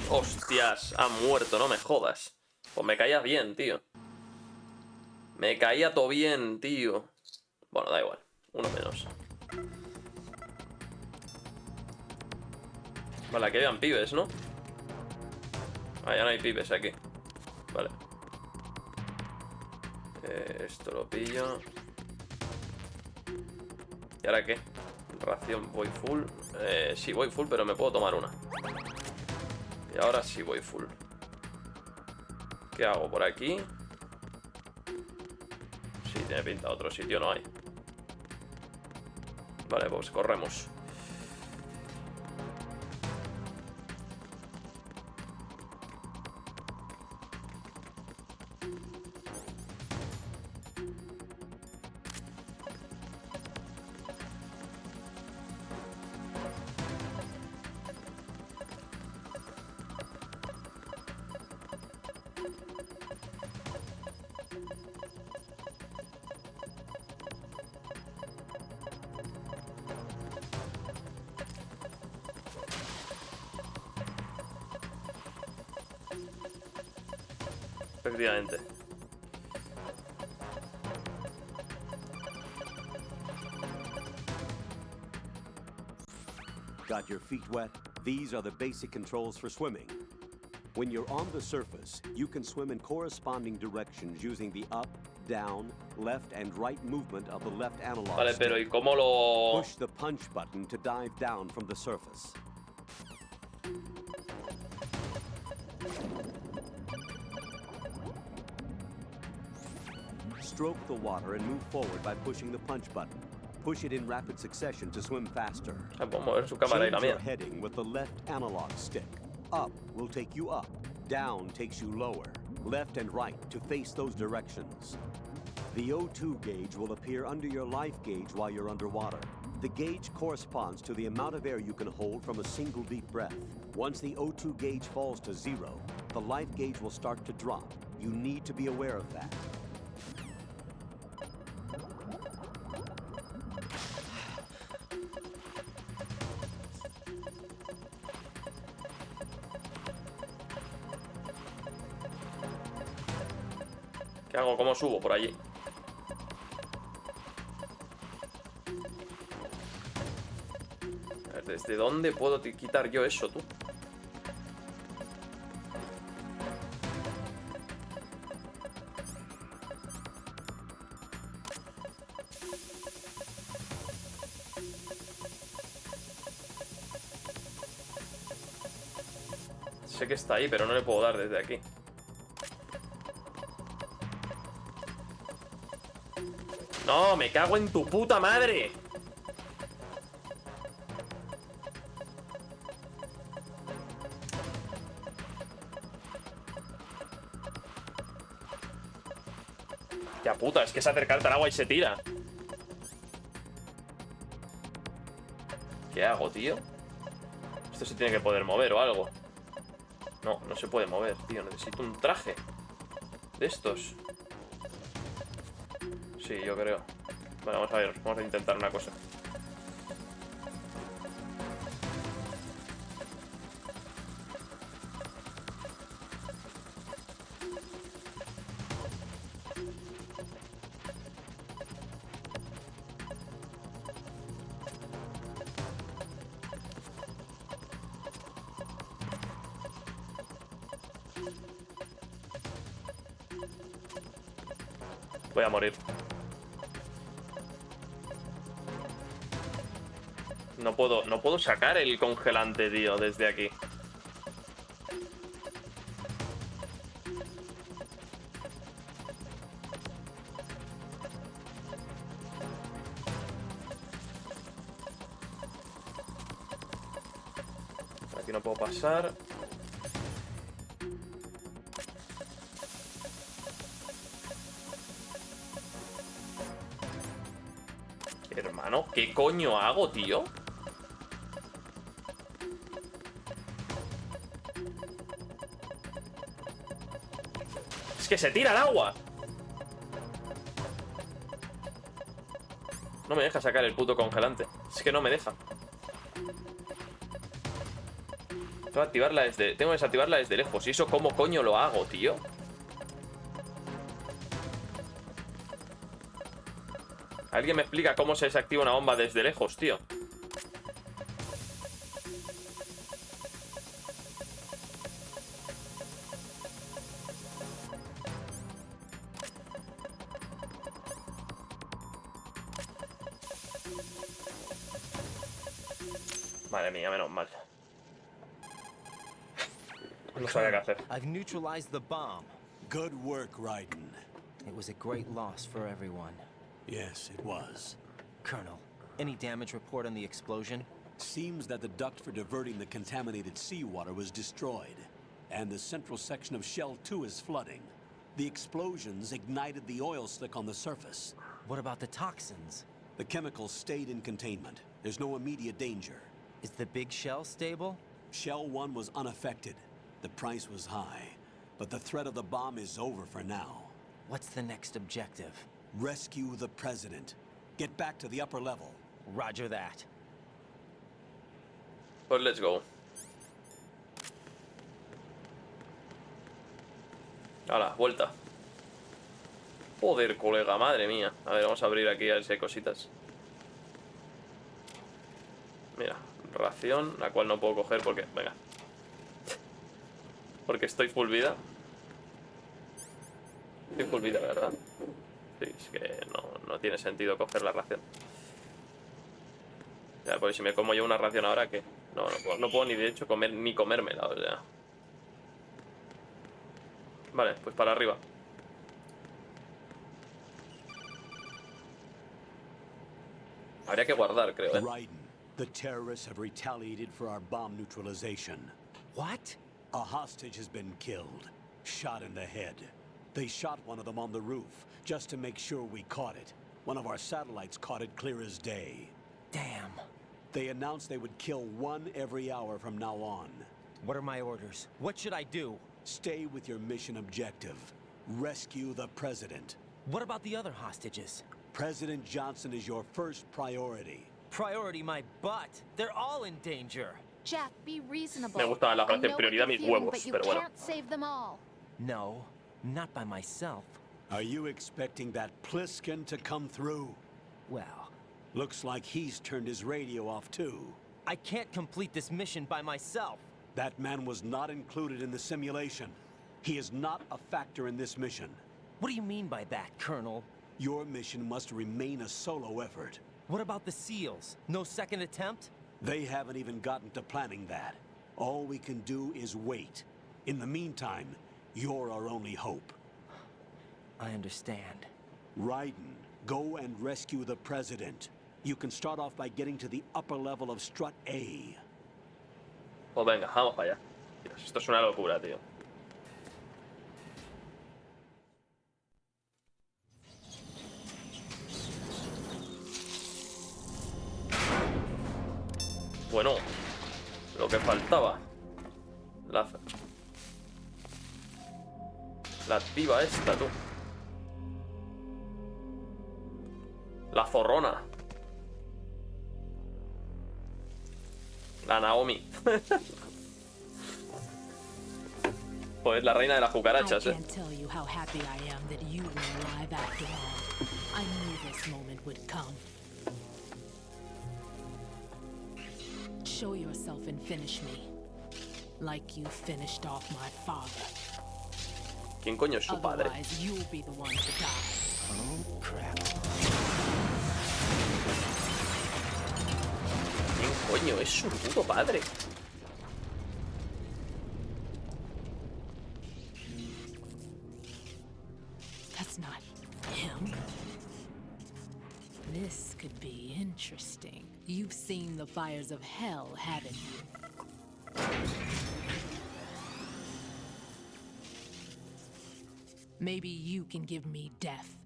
Hostias, ha muerto, no me jodas. Pues me caía bien, tío. Me caía todo bien, tío. Bueno, da igual. Uno menos. Vale, aquí habían pibes, ¿no? Ah, ya no hay pibes aquí. Vale. Esto lo pillo. ¿Y ahora qué? Ración, voy full. Sí, voy full, pero me puedo tomar una. Y ahora sí voy full. ¿Qué hago por aquí? Sí, tiene pinta. Otro sitio no hay. Vale, pues corremos. Efectivamente. Got your feet wet? These are the basic controls for swimming. When you're on the surface, you can swim in corresponding directions using the up, down, left, and right movement of the left analog Vale, pero ¿y stick. cómo lo...? Push the punch button to dive down from the surface. Stroke the water and move forward by pushing the punch button. Push it in rapid succession to swim faster. Puedo mover su cámara y la Change your mía. heading with the left analog stick. Up will take you up. Down takes you lower. Left and right to face those directions. The O2 gauge will appear under your life gauge while you're underwater. The gauge corresponds to the amount of air you can hold from a single deep breath. Once the O2 gauge falls to 0, the life gauge will start to drop. You need to be aware of that. ¿Qué hago? ¿Cómo subo por allí? A ver, ¿desde dónde puedo quitar yo eso, tú? Sé que está ahí, pero no le puedo dar desde aquí. ¡No! ¡Me cago en tu puta madre! Ya puta, es que es acercarte al agua y se tira. ¿Qué hago, tío? Esto se tiene que poder mover o algo. No, no se puede mover, tío. Necesito un traje de estos. Sí, yo creo. Bueno, vamos a ver. Vamos a intentar una cosa. Voy a morir. No puedo sacar el congelante, tío, desde aquí. Por aquí no puedo pasar. Hermano, ¿qué coño hago, tío? Es que se tira al agua. No me deja sacar el puto congelante. Es que no me deja. Tengo que desactivarla desde lejos. ¿Y eso cómo coño lo hago, tío? ¿Alguien me explica cómo se desactiva una bomba desde lejos, tío? Madre mía, menos mal. No sabía qué hacer. I've neutralized the bomb. Good work, Raiden. It was a great loss for everyone. Yes, it was. Colonel, any damage report on the explosion? Seems that the duct for diverting the contaminated seawater was destroyed, and the central section of Shell 2 is flooding. The explosions ignited the oil slick on the surface. What about the toxins? The chemicals stayed in containment. There's no immediate danger. Is the big shell stable? Shell 1 was unaffected. The price was high, but the threat of the bomb is over for now. What's the next objective? Rescue the president. Get back to the upper level. Roger that. Pues let's go. Hala, vuelta. Joder, colega, madre mía. A ver, vamos a abrir aquí a ver si hay cositas. Mira, ración, la cual no puedo coger porque... Venga. Porque estoy full vida. Estoy full vida, ¿verdad? Sí, es que no tiene sentido coger la ración. Ya, pues si me como yo una ración ahora, ¿qué? No puedo ni de hecho comérmela, o sea. Vale, pues para arriba. Habría que guardar, creo, ¿eh? Raiden, the terrorists have retaliated for our bomb neutralization. What? A hostage has been killed, shot in the head. They shot one of them on the roof, just to make sure we caught it. One of our satellites caught it clear as day. Damn. They announced they would kill one every hour from now on. What are my orders? What should I do? Stay with your mission objective. Rescue the president. What about the other hostages? President Johnson is your first priority. Priority my butt. They're all in danger. Jack, be reasonable. Me gusta la I frase know prioridad what mis you're feeling, huevos, but you pero bueno. can't save them all. No, not by myself. Are you expecting that Pliskin to come through? Well, looks like he's turned his radio off too. I can't complete this mission by myself. That man was not included in the simulation. He is not a factor in this mission. What do you mean by that, Colonel? Your mission must remain a solo effort. What about the SEALs? No second attempt? They haven't even gotten to planning that. All we can do is wait. In the meantime, you're our only hope. I understand. Raiden, go and rescue the president. You can start off by getting to the upper level of Strut A. Pues venga, vamos para allá. Dios, esto es una locura, tío. Bueno, lo que faltaba. La activa esta, tú. La zorrona. La Naomi. Pues la reina de las cucarachas, I can't tell you how happy I am that you were alive after all. I knew this moment would come. Show yourself and finish me. Like you finished off my father. ¿Quién coño es su padre? Otherwise, you'll be the one to die. Oh, crap. ¿Quién coño es su puto padre? That's not him. This could be interesting. You've seen the fires of hell, haven't you? Maybe you can give me death.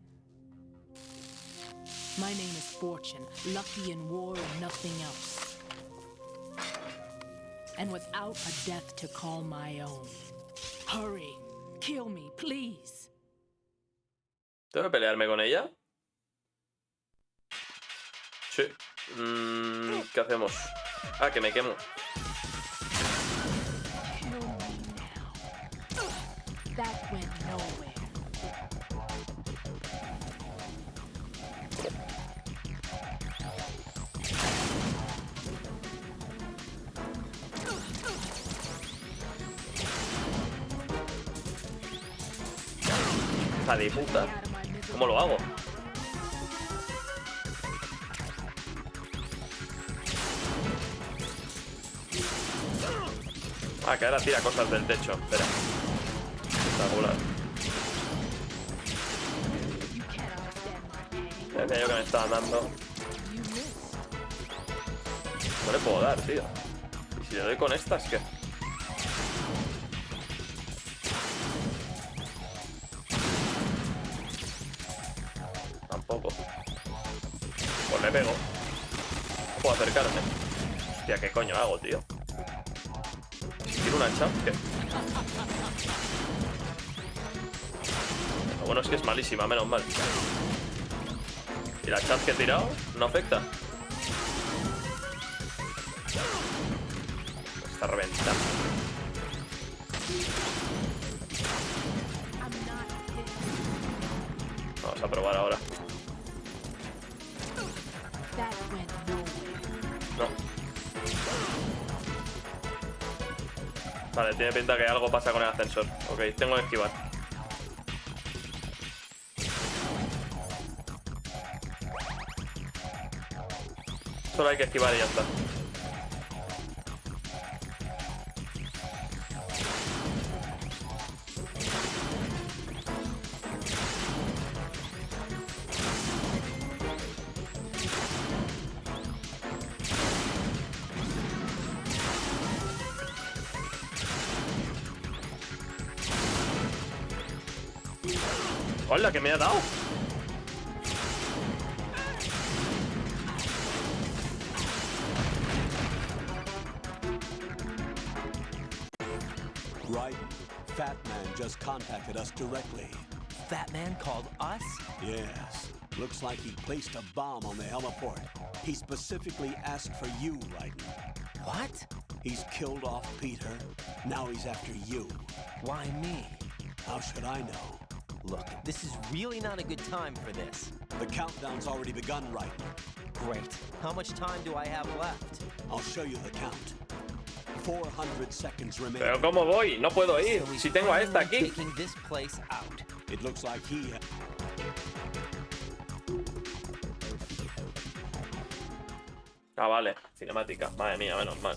My name is Fortune, lucky in war and nothing else. And without a death to call my own. Hurry, kill me, please. ¿Tengo que pelearme con ella? Sí. ¿Qué hacemos? Ah, que me quemo. That went nowhere. Hija de puta. ¿Cómo lo hago? Ah, que ahora tira cosas del techo. Espera. Espectacular. Decía yo que me estaban dando. No le puedo dar, tío. ¿Y si le doy con estas, qué? Tampoco. Pues le pego. No puedo acercarme. Hostia, ¿qué coño hago, tío? ¿Tiene una chap? ¿Qué? Lo bueno es que es malísima, menos mal. ¿Y la chap que he tirado? ¿No afecta? Está reventando. Vamos a probar ahora. No. Vale, tiene pinta que algo pasa con el ascensor. Ok, tengo que esquivar. Solo hay que esquivar y ya está. ¡Hola, que me ha dado! Right? Fat Man just contacted us directly. Fat Man called us? Yes. Looks like he placed a bomb on the heliport. He specifically asked for you, Raiden. What? He's killed off Peter. Now he's after you. Why me? How should I know? Look, this is really not a good time for this. The countdown's already begun, Raiden. Great. How much time do I have left? I'll show you the count. 400 seconds remaining. Pero ¿cómo voy? No puedo ir. So he's Si tengo a esta finally aquí. taking this place out. It looks like he... Ah, vale. Cinemática. Madre mía, menos mal.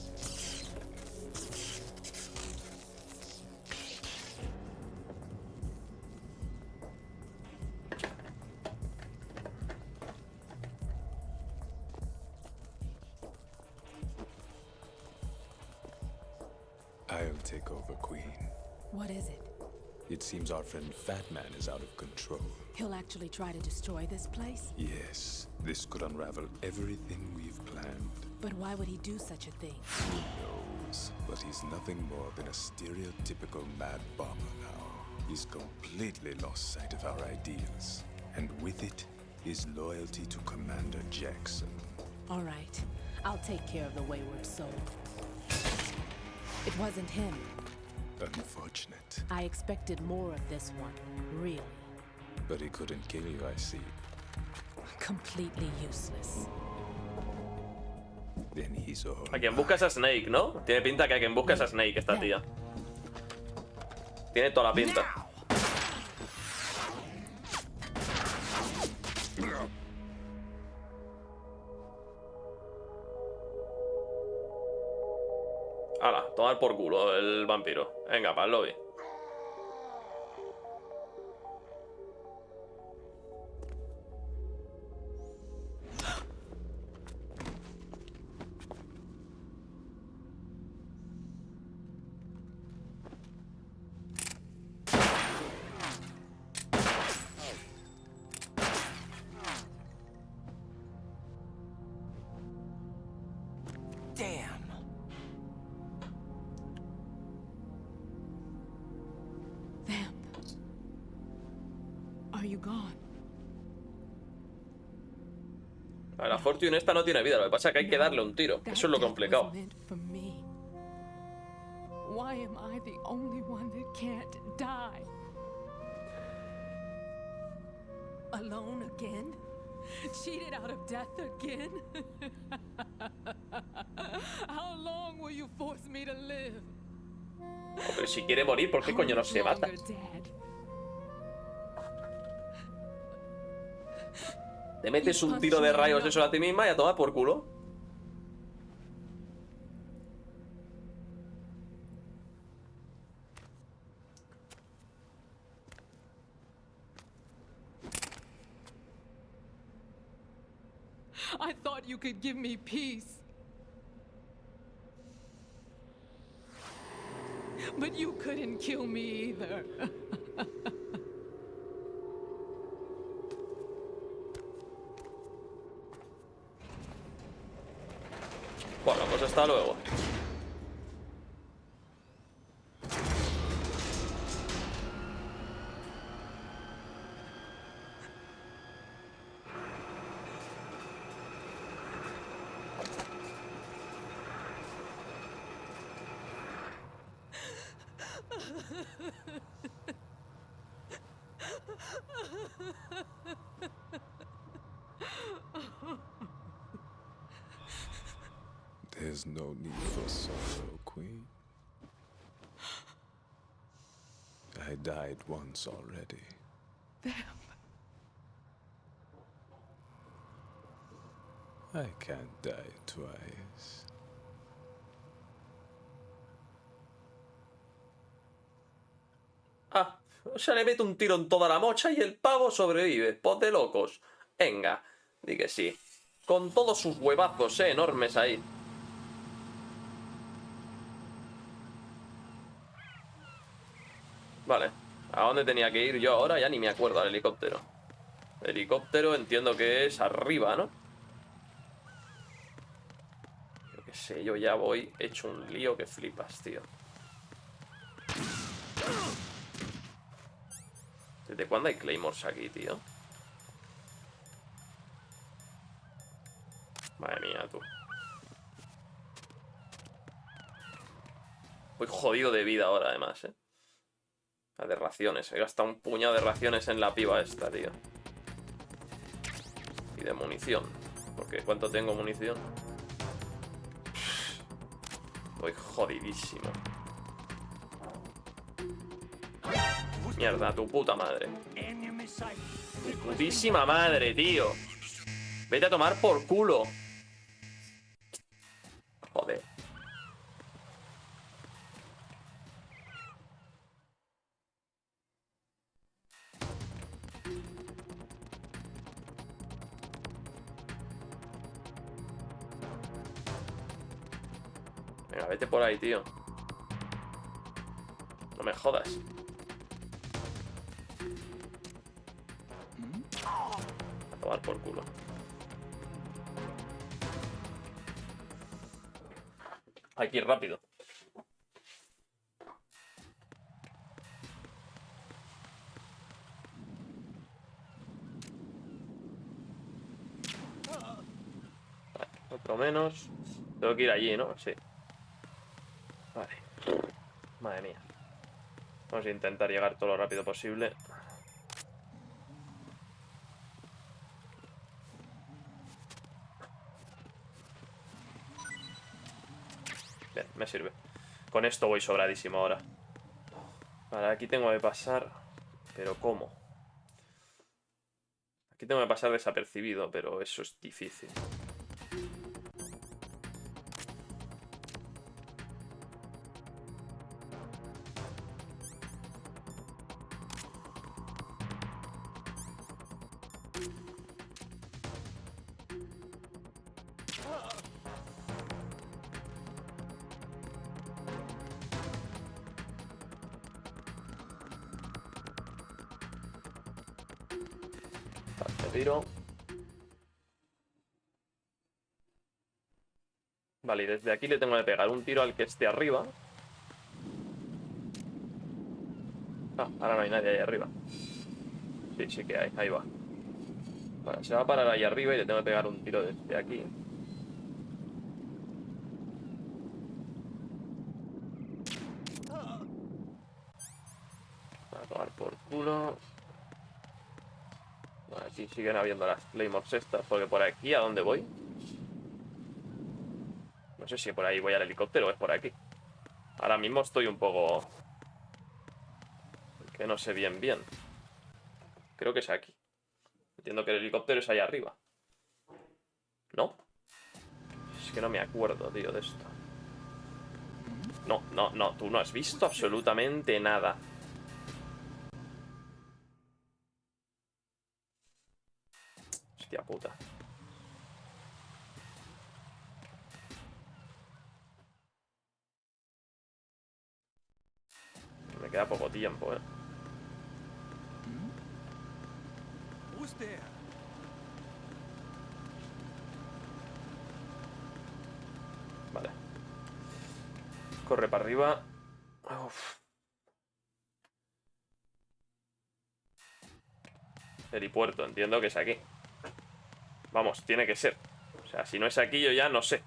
I'll take over, Queen. What is it? It seems our friend Fat Man is out of control. He'll actually try to destroy this place? Yes, this could unravel everything we've planned. But why would he do such a thing? Who knows? But he's nothing more than a stereotypical mad bomber now. He's completely lost sight of our ideals. And with it, his loyalty to Commander Jackson. All right. I'll take care of the wayward soul. It wasn't him. Unfortunate. I expected more of this one, really. But he couldn't kill you, I see. Completely useless. Then he's all A quien busca es a Snake, ¿no? Tiene pinta que a quien busca es a Snake esta tía. Tiene toda la pinta. Hala, tomar por culo el vampiro. Venga, para el lobby. Damn. Are you gone? La Fortune esta no tiene vida, lo que pasa es que hay que darle un tiro. Eso es lo complicado. Why am I the only one that can't die? Alone again? Cheated out of death again? How long will you force me to live? Oh, pero si quiere morir, ¿por qué coño no se mata? Te metes un tiro de rayos eso a ti misma y a tomar por culo. I thought you could give me peace. But you couldn't kill me either. Bueno, pues hasta luego. There's no need for sorrow, Queen. I died once already. I can't die twice. Ah, o sea, le mete un tiro en toda la mocha y el pavo sobrevive. Pues de locos. Venga, di que sí. Con todos sus huevazos, enormes ahí. Vale, ¿A dónde tenía que ir yo ahora? Ya ni me acuerdo, al helicóptero. El helicóptero entiendo que es arriba, ¿no? Yo qué sé, yo ya voy hecho un lío que flipas, tío. ¿Desde cuándo hay claymores aquí, tío? Madre mía, tú. Voy jodido de vida ahora, además, ¿eh? De raciones. He gastado un puñado de raciones en la piba esta, tío. Y de munición. Porque ¿cuánto tengo munición? Voy jodidísimo. Mierda, tu puta madre. Tu putísima madre, tío. Vete a tomar por culo. Joder. Venga, vete por ahí, tío. No me jodas. A tomar por culo. Hay que ir rápido. Vale, otro menos. Tengo que ir allí, ¿no? Sí. Vale. Madre mía. Vamos a intentar llegar todo lo rápido posible. Bien, me sirve. Con esto voy sobradísimo ahora. Vale, aquí tengo que pasar. ¿Pero cómo? Aquí tengo que pasar desapercibido, pero eso es difícil. Tiro. Vale, y desde aquí le tengo que pegar un tiro al que esté arriba. Ah, ahora no hay nadie ahí arriba. Sí, sí que hay, ahí va. Vale, se va a parar ahí arriba y le tengo que pegar un tiro desde aquí. A tomar por culo. Vale, aquí siguen habiendo las claymores estas, porque por aquí, ¿a dónde voy? No sé si por ahí voy al helicóptero o es por aquí. Ahora mismo estoy un poco... que no sé bien. Creo que es aquí. Entiendo que el helicóptero es ahí arriba. ¿No? Es que no me acuerdo, tío, de esto. No, tú no has visto absolutamente nada. Hostia puta. Me queda poco tiempo, Vale. Corre para arriba. Uf. Helipuerto, entiendo que es aquí. Vamos, tiene que ser. O sea, si no es aquí yo ya no sé.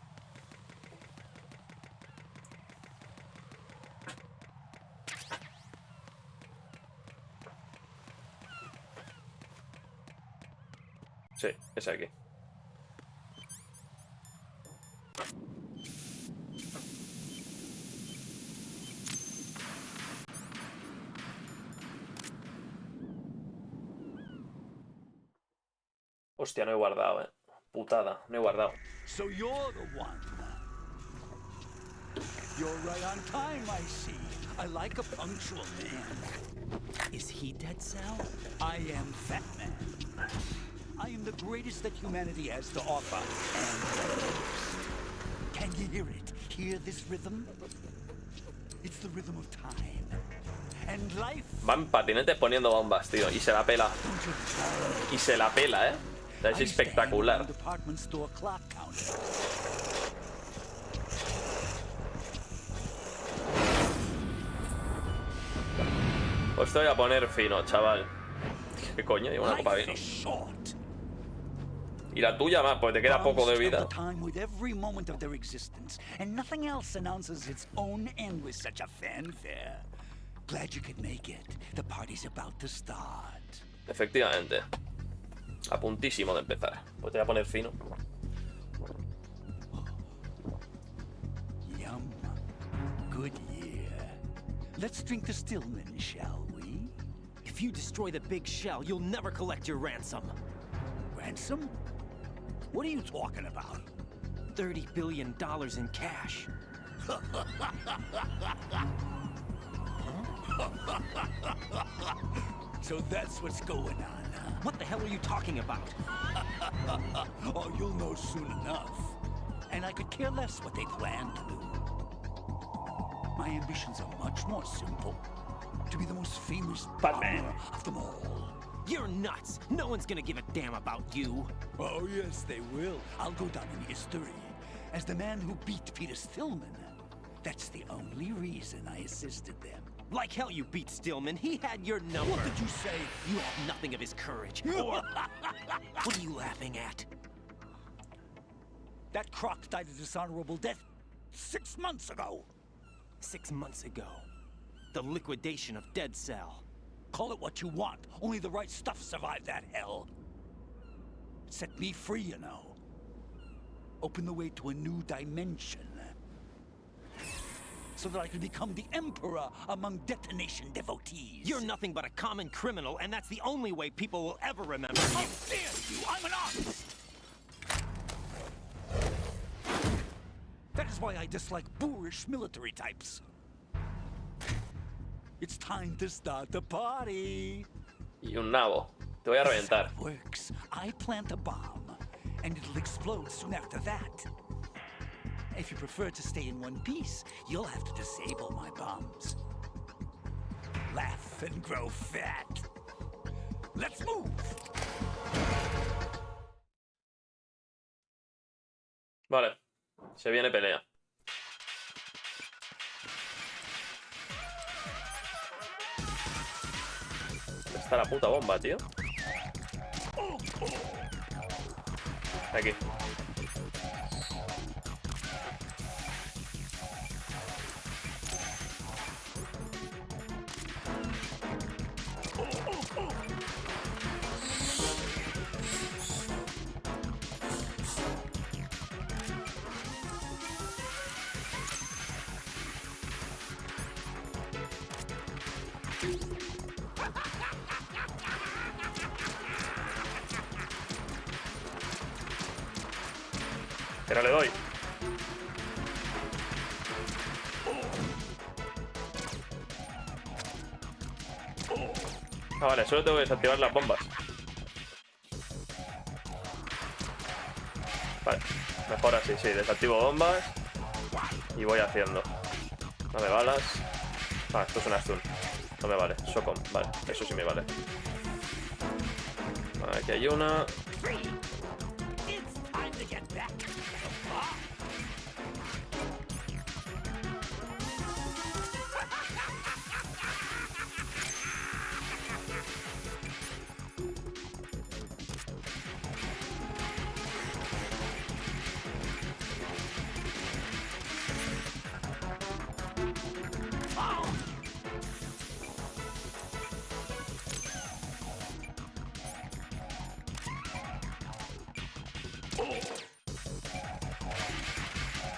Sí, es aquí. Hostia, no he guardado, Putada, no he guardado. So you're the one. You're right on time, I see. I like a punctual man. Is he Dead Cell? I am Fat Man. I am the greatest that humanity has to offer, and the worst. Can you hear it? Hear this rhythm? It's the rhythm of time. Va en patinete poniendo bombas, tío. Y se la pela. Y se la pela, ¿eh? O sea, es espectacular. Pues te voy a poner fino, chaval. ¿Qué coño? Llevo una copa de vino. Y la tuya más, pues te queda poco de vida. Efectivamente. A puntísimo de empezar. Pues te voy a poner fino. Good year. Let's drink the Stillman, shall we? If you destroy the big shell, you'll never collect your ransom. Ransom? What are you talking about? $30 billion in cash. So that's what's going on, huh? What the hell are you talking about? Oh, you'll know soon enough. And I could care less what they plan to do. My ambitions are much more simple. To be the most famous bomber of them all. You're nuts. No one's gonna give a damn about you. Oh, yes, they will. I'll go down in history as the man who beat Peter Stillman. That's the only reason I assisted them. Like hell you beat Stillman. He had your number. What did you say? You have nothing of his courage. Or... What are you laughing at? That croc died a dishonorable death 6 months ago. 6 months ago. The liquidation of Dead Cell. Call it what you want. Only the right stuff survived that hell. It set me free, you know. Open the way to a new dimension. So that I could become the emperor among detonation devotees. You're nothing but a common criminal, and that's the only way people will ever remember you. How dare you! I'm an artist! That is why I dislike boorish military types. It's time to start the party. Y un nabo. Te voy a reventar. It works. I plant a bomb, and it'll explode soon after that. If you prefer to stay in one piece, you'll have to disable my bombs. Laugh and grow fat. Let's move. Vale. Se viene pelea. Está la puta bomba, tío. Aquí. Que no le doy. Ah, vale, solo tengo que desactivar las bombas. Vale, mejor así, sí, desactivo bombas y voy haciendo. Dame balas. Ah, esto es una stun. No me vale, Socom, vale, eso sí me vale. Aquí hay una.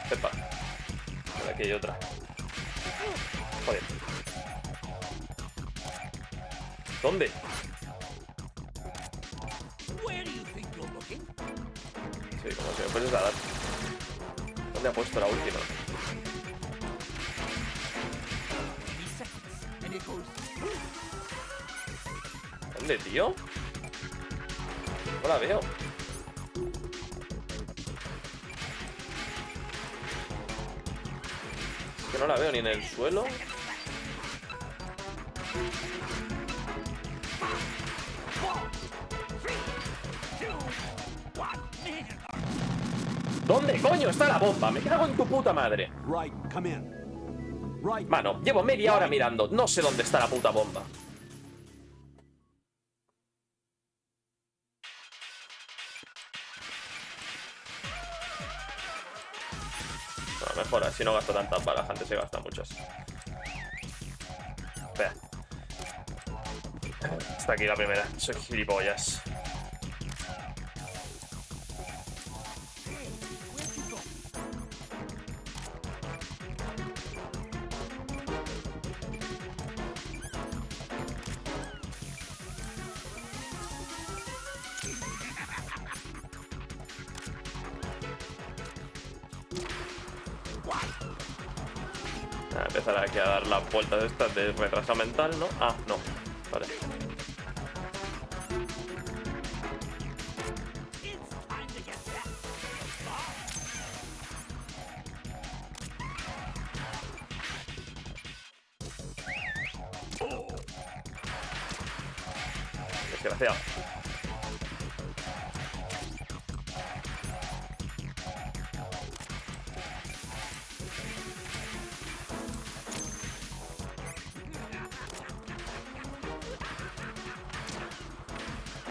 Epa. Por aquí hay otra. Joder. ¿Dónde? Sí, como si me fueses a dar. ¿Dónde ha puesto la última? ¿Dónde, tío? No la veo. Es que no la veo ni en el suelo. ¿Dónde coño está la bomba? Me cago en tu puta madre. Mano, llevo media hora mirando. No sé dónde está la puta bomba. No, mejor así no gasto tantas balas. Antes se gastan muchas. Espera. Está aquí la primera. Soy gilipollas. Voy a empezar aquí a dar las vueltas estas de retraso mental, ¿no? Ah, no. Vale. Desgraciado.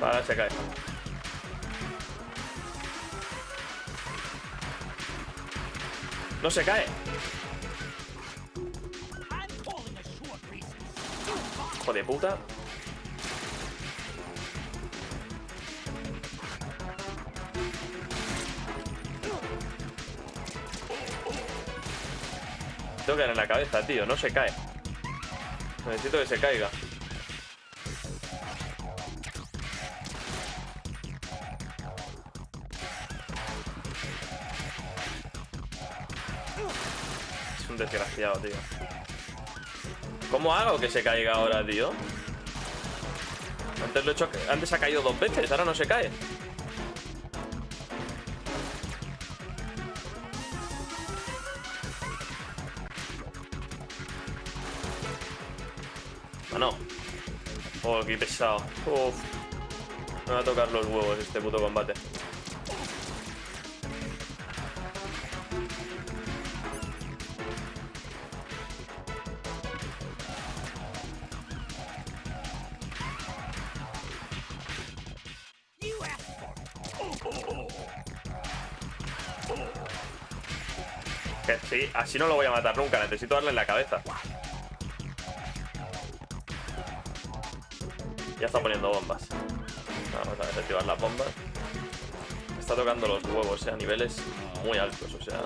Vale, se cae. No se cae. Hijo de puta. Tengo que dar en la cabeza, tío. No se cae. Necesito que se caiga. Es un desgraciado, tío. ¿Cómo hago que se caiga ahora, tío? Antes lo he hecho. Antes ha caído 2 veces, ahora no se cae. Ah, no. Oh, qué pesado. Uf. Me va a tocar los huevos este puto combate. Que sí, así no lo voy a matar nunca. Necesito darle en la cabeza. Ya está poniendo bombas. Vamos a desactivar las bombas. Está tocando los huevos, a niveles muy altos, o sea.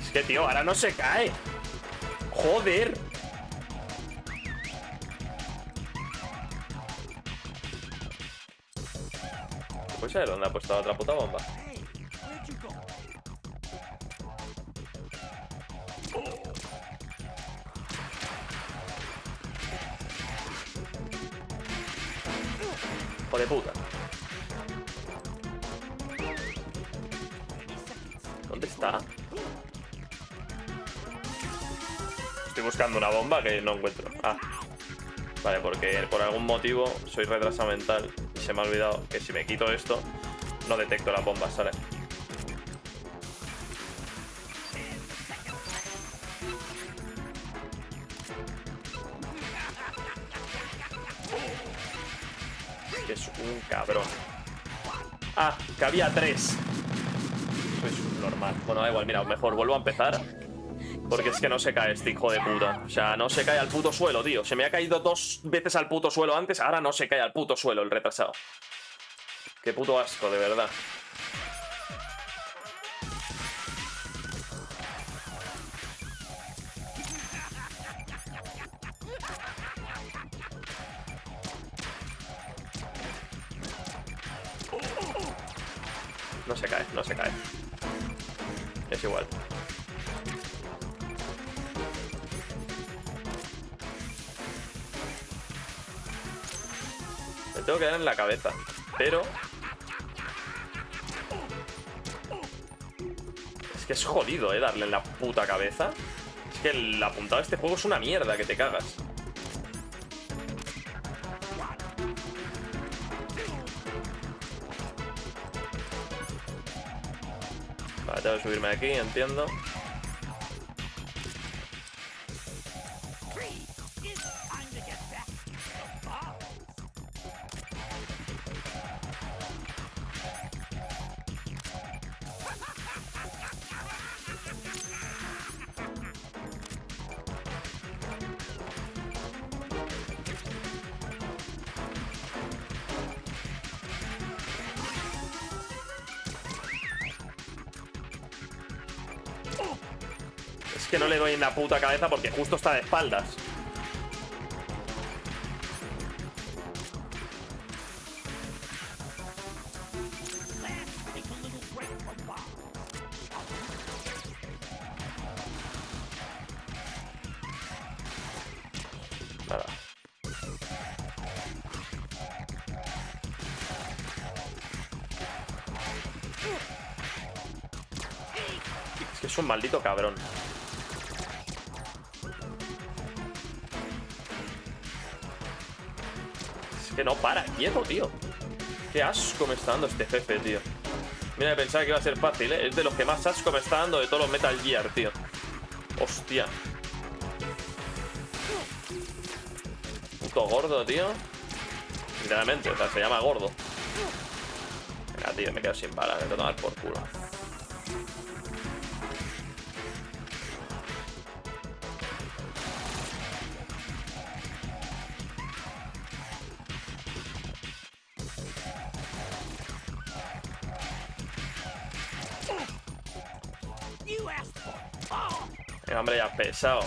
Es que, tío, ahora no se cae. Joder. ¿Puede saber dónde ha puesto la otra puta bomba? Hijo de puta. ¿Dónde está? Estoy buscando una bomba que no encuentro. Ah. Vale, porque por algún motivo soy retrasado mental y se me ha olvidado que si me quito esto no detecto las bombas, ¿sale? Es que es un cabrón. Ah, que había 3. Eso es normal. Bueno, da igual, mira, mejor vuelvo a empezar. Porque es que no se cae este hijo de puta. O sea, no se cae al puto suelo, tío. Se me ha caído 2 veces al puto suelo antes. Ahora no se cae al puto suelo el retrasado. Qué puto asco, de verdad. No se cae, no se cae. Es igual. Le tengo que dar en la cabeza. Pero Es que es jodido, darle en la puta cabeza. Es que el apuntado de este juego es una mierda que te cagas. Vale, tengo que subirme aquí, entiendo. Es que no le doy en la puta cabeza porque justo está de espaldas. Nada. Es que es un maldito cabrón. Es que no para quieto, tío. Qué asco me está dando este jefe, tío. Mira, pensaba que iba a ser fácil, ¿eh? Es de los que más asco me está dando de todos los Metal Gear, tío. Hostia. Puto gordo, tío. Literalmente, o sea, se llama gordo. Venga, tío, me quedo sin balas. Me tengo que tomar por culo. Venga, hombre, ya pesado.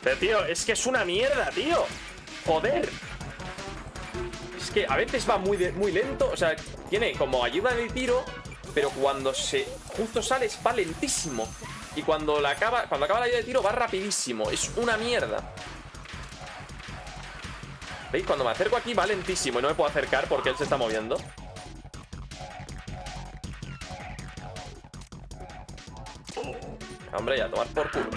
Pero, tío, es que es una mierda, tío. Joder. Es que a veces va muy lento. O sea, tiene como ayuda de tiro, pero cuando justo sales va lentísimo. Y cuando acaba la ayuda de tiro va rapidísimo. Es una mierda. ¿Veis? Cuando me acerco aquí va lentísimo y no me puedo acercar porque él se está moviendo. Hombre, ya, tomar por culo.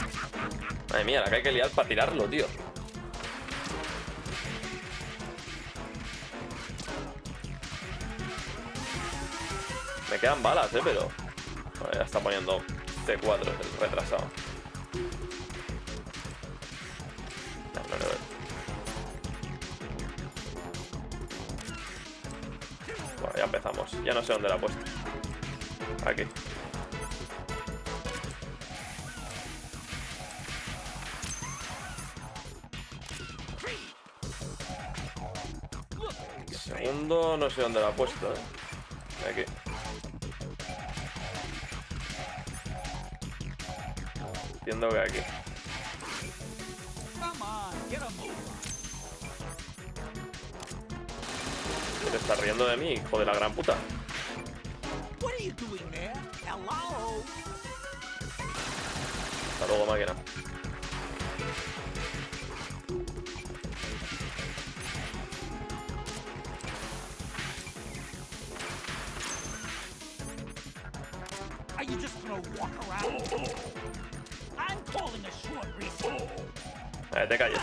Madre mía, la que hay que liar para tirarlo, tío. Me quedan balas, pero... Bueno, ya está poniendo C4 el retrasado. No le doy. Bueno, ya empezamos. Ya no sé dónde la he puesto. Aquí. Segundo, no sé dónde la he puesto, Aquí. Entiendo que aquí. ¿Te estás riendo de mí, hijo de la gran puta? Hasta luego, máquina. Te calles.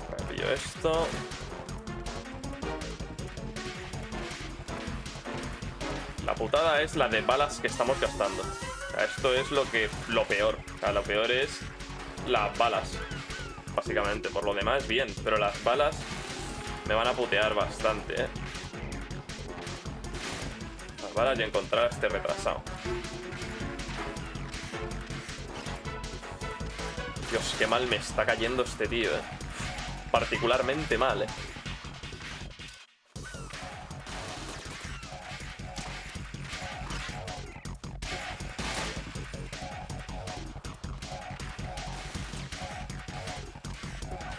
Vale, pillo esto. La putada es la de balas que estamos gastando. Esto es lo peor. O sea, lo peor es las balas, básicamente. Por lo demás, bien. Pero las balas me van a putear bastante, Las balas y encontrar a este retrasado. Dios, qué mal me está cayendo este tío, particularmente mal,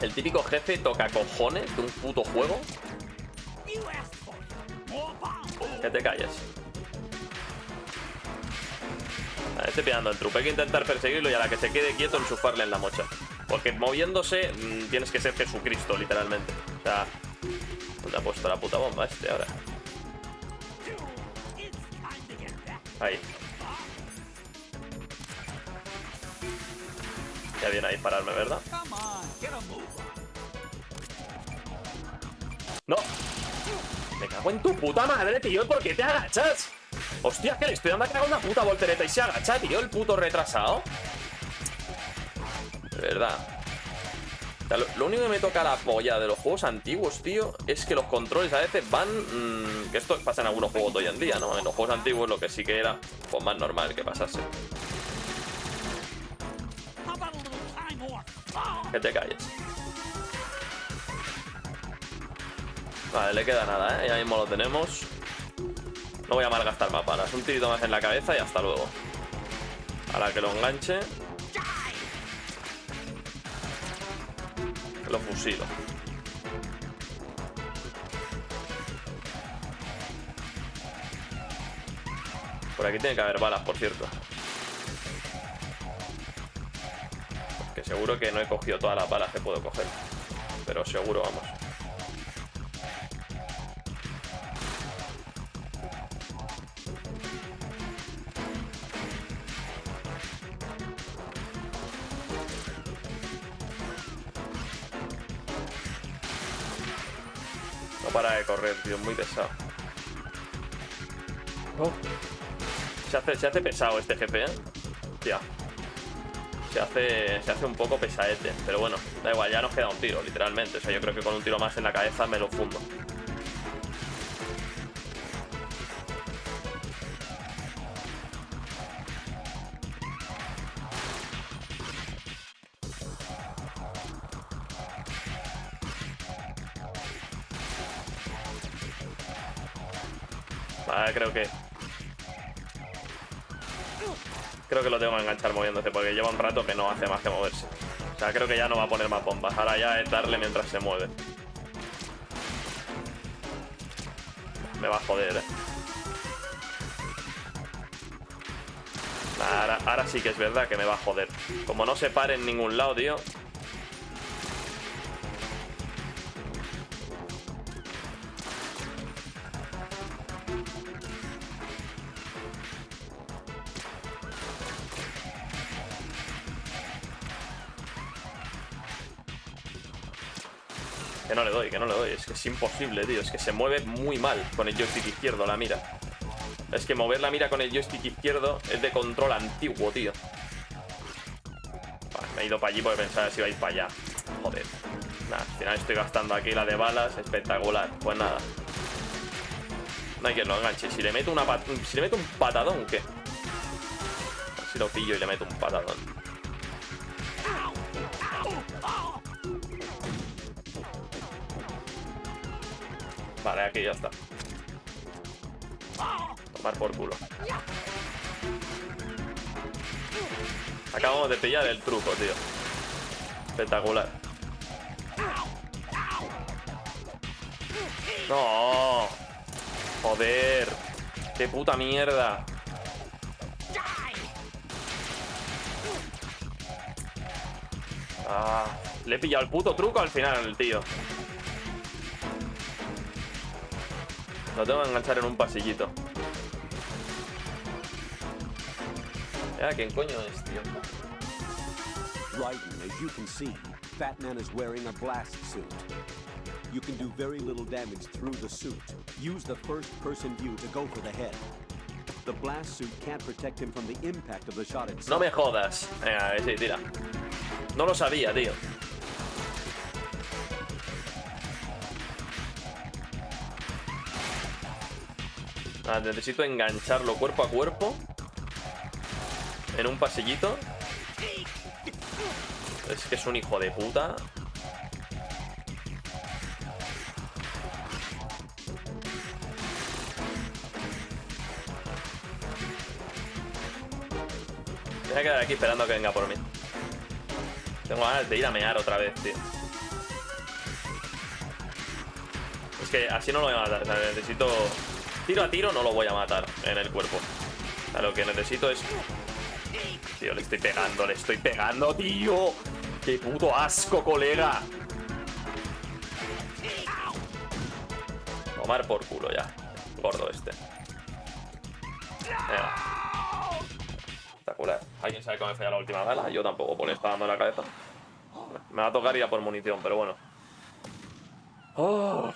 El típico jefe toca cojones de un puto juego. Que te calles. Estoy pillando el truco. Hay que intentar perseguirlo y a la que se quede quieto enchufarle en la mocha. Porque moviéndose tienes que ser Jesucristo, literalmente. O sea, ¿dónde ha puesto la puta bomba este ahora? Ahí. Ya viene a dispararme, ¿verdad? ¡No! Me cago en tu puta madre, tío. ¿Por qué te agachas? Hostia, que le estoy dando a cagar una puta voltereta y se agacha, tío, el puto retrasado. De verdad. O sea, lo único que me toca la polla de los juegos antiguos, tío, es que los controles a veces van... que esto pasa en algunos juegos de hoy en día, ¿no? En los juegos antiguos lo que sí que era, pues, más normal que pasase. Que te calles. Vale, le queda nada, ya mismo lo tenemos. No voy a malgastar más balas. Un tirito más en la cabeza y hasta luego. A la que lo enganche, lo fusilo. Por aquí tiene que haber balas, por cierto. Que seguro que no he cogido todas las balas que puedo coger. Pero seguro, vamos. No para de correr, tío, es muy pesado. Oh. Se hace pesado este jefe, Tía. Se hace un poco pesadete. Pero bueno, da igual, ya nos queda un tiro, literalmente. O sea, yo creo que con un tiro más en la cabeza me lo fundo. Vale, creo que lo tengo que enganchar moviéndose, porque lleva un rato que no hace más que moverse. O sea, creo que ya no va a poner más bombas. Ahora ya es darle mientras se mueve. Me va a joder, Ahora sí que es verdad que me va a joder. Como no se pare en ningún lado, tío. Que no le doy, es que es imposible, tío. Es que se mueve muy mal con el joystick izquierdo la mira. Es que mover la mira con el joystick izquierdo es de control antiguo, tío. Vale, me he ido para allí porque pensaba si iba a ir para allá. Joder. Nada, al final estoy gastando aquí la de balas. Espectacular. Pues nada. No hay que lo enganche. Si le meto un patadón, ¿qué? A ver si lo pillo y le meto un patadón. Vale, aquí ya está. Tomar por culo. Acabamos de pillar el truco, tío. Espectacular. No. Joder. Qué puta mierda. Le he pillado el puto truco al final, tío. Lo tengo que enganchar en un pasillito. ¿Quién coño es, tío? Raiden, as you can see, Fat Man is wearing a blast suit. You can do very little damage through the suit. Use the first-person view to go for the head. The blast suit can't protect him from the impact of the shot itself. No me jodas. Venga, sí, tira. No lo sabía, tío. Necesito engancharlo cuerpo a cuerpo en un pasillito. Es que es un hijo de puta. Me voy a quedar aquí esperando a que venga por mí. Tengo ganas de ir a mear otra vez, tío. Es que así no lo voy a matar, o sea, necesito... Tiro a tiro no lo voy a matar en el cuerpo. O sea, lo que necesito es... Tío, le estoy pegando, tío. ¡Qué puto asco, colega! Tomar por culo ya. Gordo este. Venga. Espectacular. ¿Alguien sabe cómo me falla la última bala? Yo tampoco, Pone está dando en la cabeza. Me va a tocar ir a por munición, pero bueno. Oh.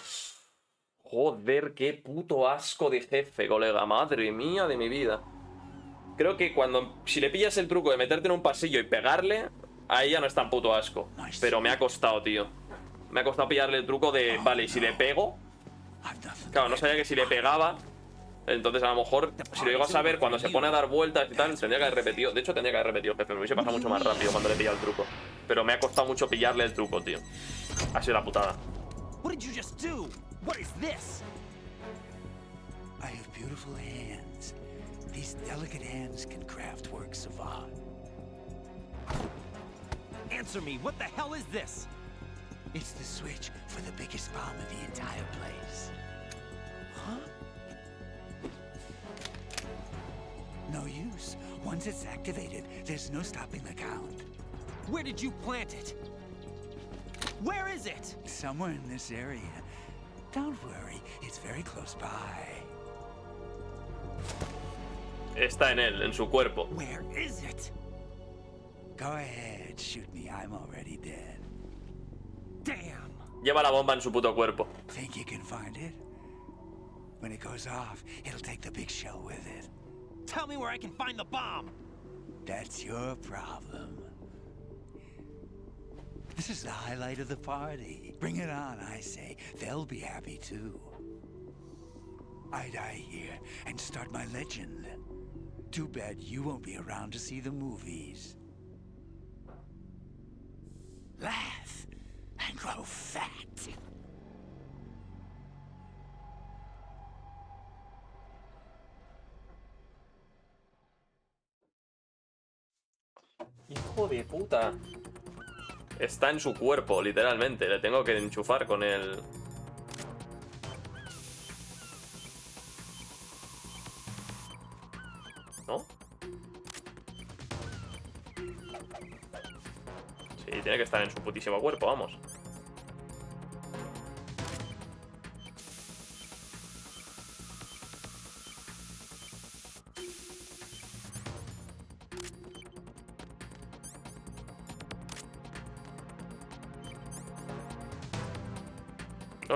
Joder, qué puto asco de jefe, colega. Madre mía de mi vida. Creo que si le pillas el truco de meterte en un pasillo y pegarle, ahí ya no es tan puto asco. Pero me ha costado, tío. Me ha costado pillarle el truco de... Vale, y si le pego... Claro, no sabía que si le pegaba... Entonces a lo mejor, si lo llego a saber, cuando se pone a dar vueltas y tal, tendría que haber repetido. De hecho, tendría que haber repetido, jefe. Me hubiese pasado mucho más rápido cuando le he pillado el truco. Pero me ha costado mucho pillarle el truco, tío. Ha sido la putada. What did you just do? What is this? I have beautiful hands. These delicate hands can craft works of art. Answer me, what the hell is this? It's the switch for the biggest bomb in the entire place. Huh? No use. Once it's activated, there's no stopping the count. Where did you plant it? Where is it? Somewhere in this area. Don't worry, it's very close by. Está en él, en su cuerpo. Where is it? Go ahead, shoot me. I'm already dead. Damn. Lleva la bomba en su puto cuerpo. Think you can find it? When it goes off, it'll take the big shell with it. Tell me where I can find the bomb. That's your problem. This is the highlight of the party. Bring it on, I say. They'll be happy too. I die here and start my legend. Too bad you won't be around to see the movies. Laugh and grow fat. Hijo de puta. Está en su cuerpo, literalmente. Le tengo que enchufar con el... ¿No? Sí, tiene que estar en su putísimo cuerpo, vamos.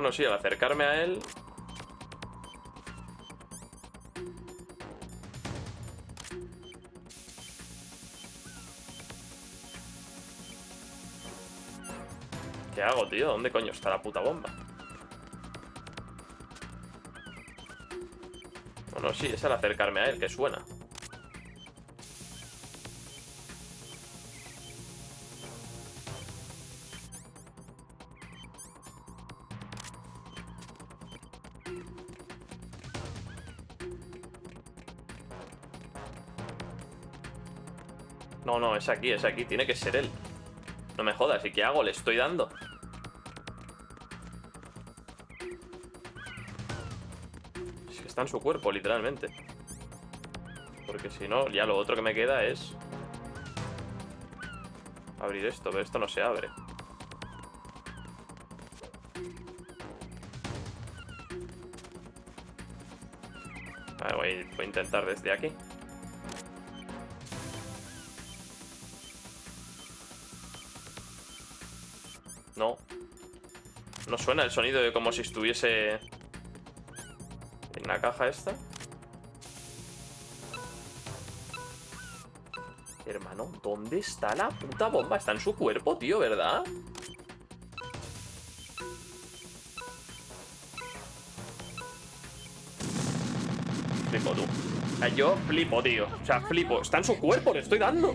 No, sí, al acercarme a él... ¿Qué hago, tío? ¿Dónde coño está la puta bomba? Bueno, sí, es al acercarme a él, que suena. No, es aquí, tiene que ser él. No me jodas, ¿y qué hago? Le estoy dando. Es que está en su cuerpo, literalmente. Porque si no, ya lo otro que me queda es... abrir esto, pero esto no se abre. Vale, voy a intentar desde aquí. No suena el sonido de como si estuviese en la caja esta. Hermano, ¿dónde está la puta bomba? Está en su cuerpo, tío, ¿verdad? Flipo, tú. Yo flipo, tío. O sea, flipo. Está en su cuerpo, le estoy dando.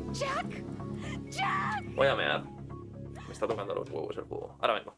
Voy a mear. está tocando los huevos el juego. Ahora vengo.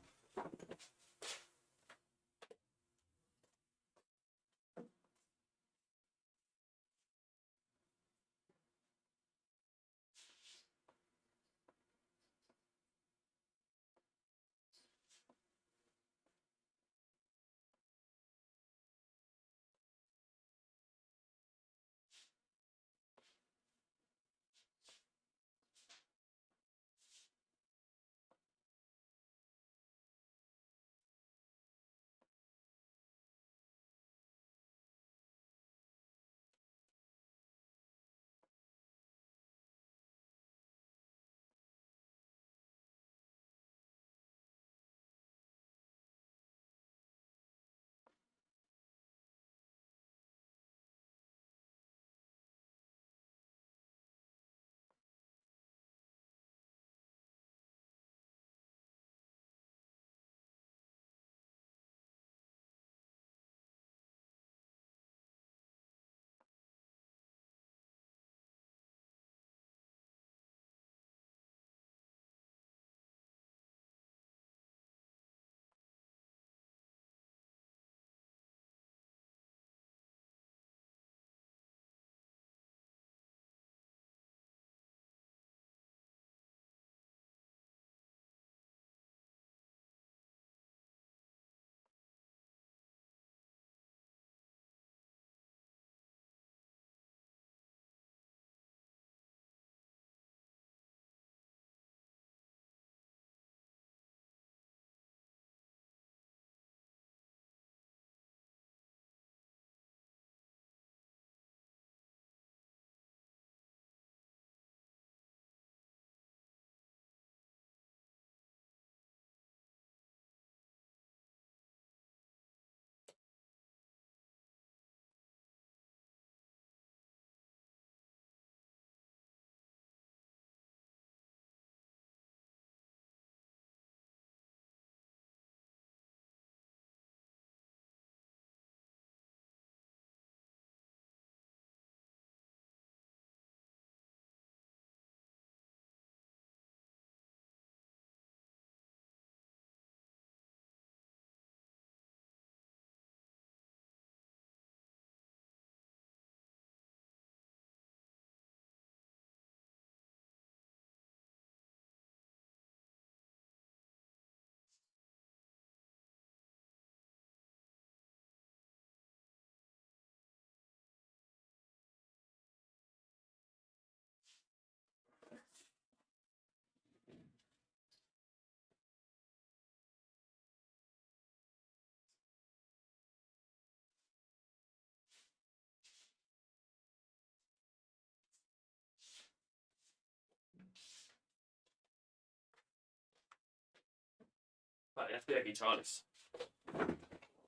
Vale, ya estoy aquí, chavales.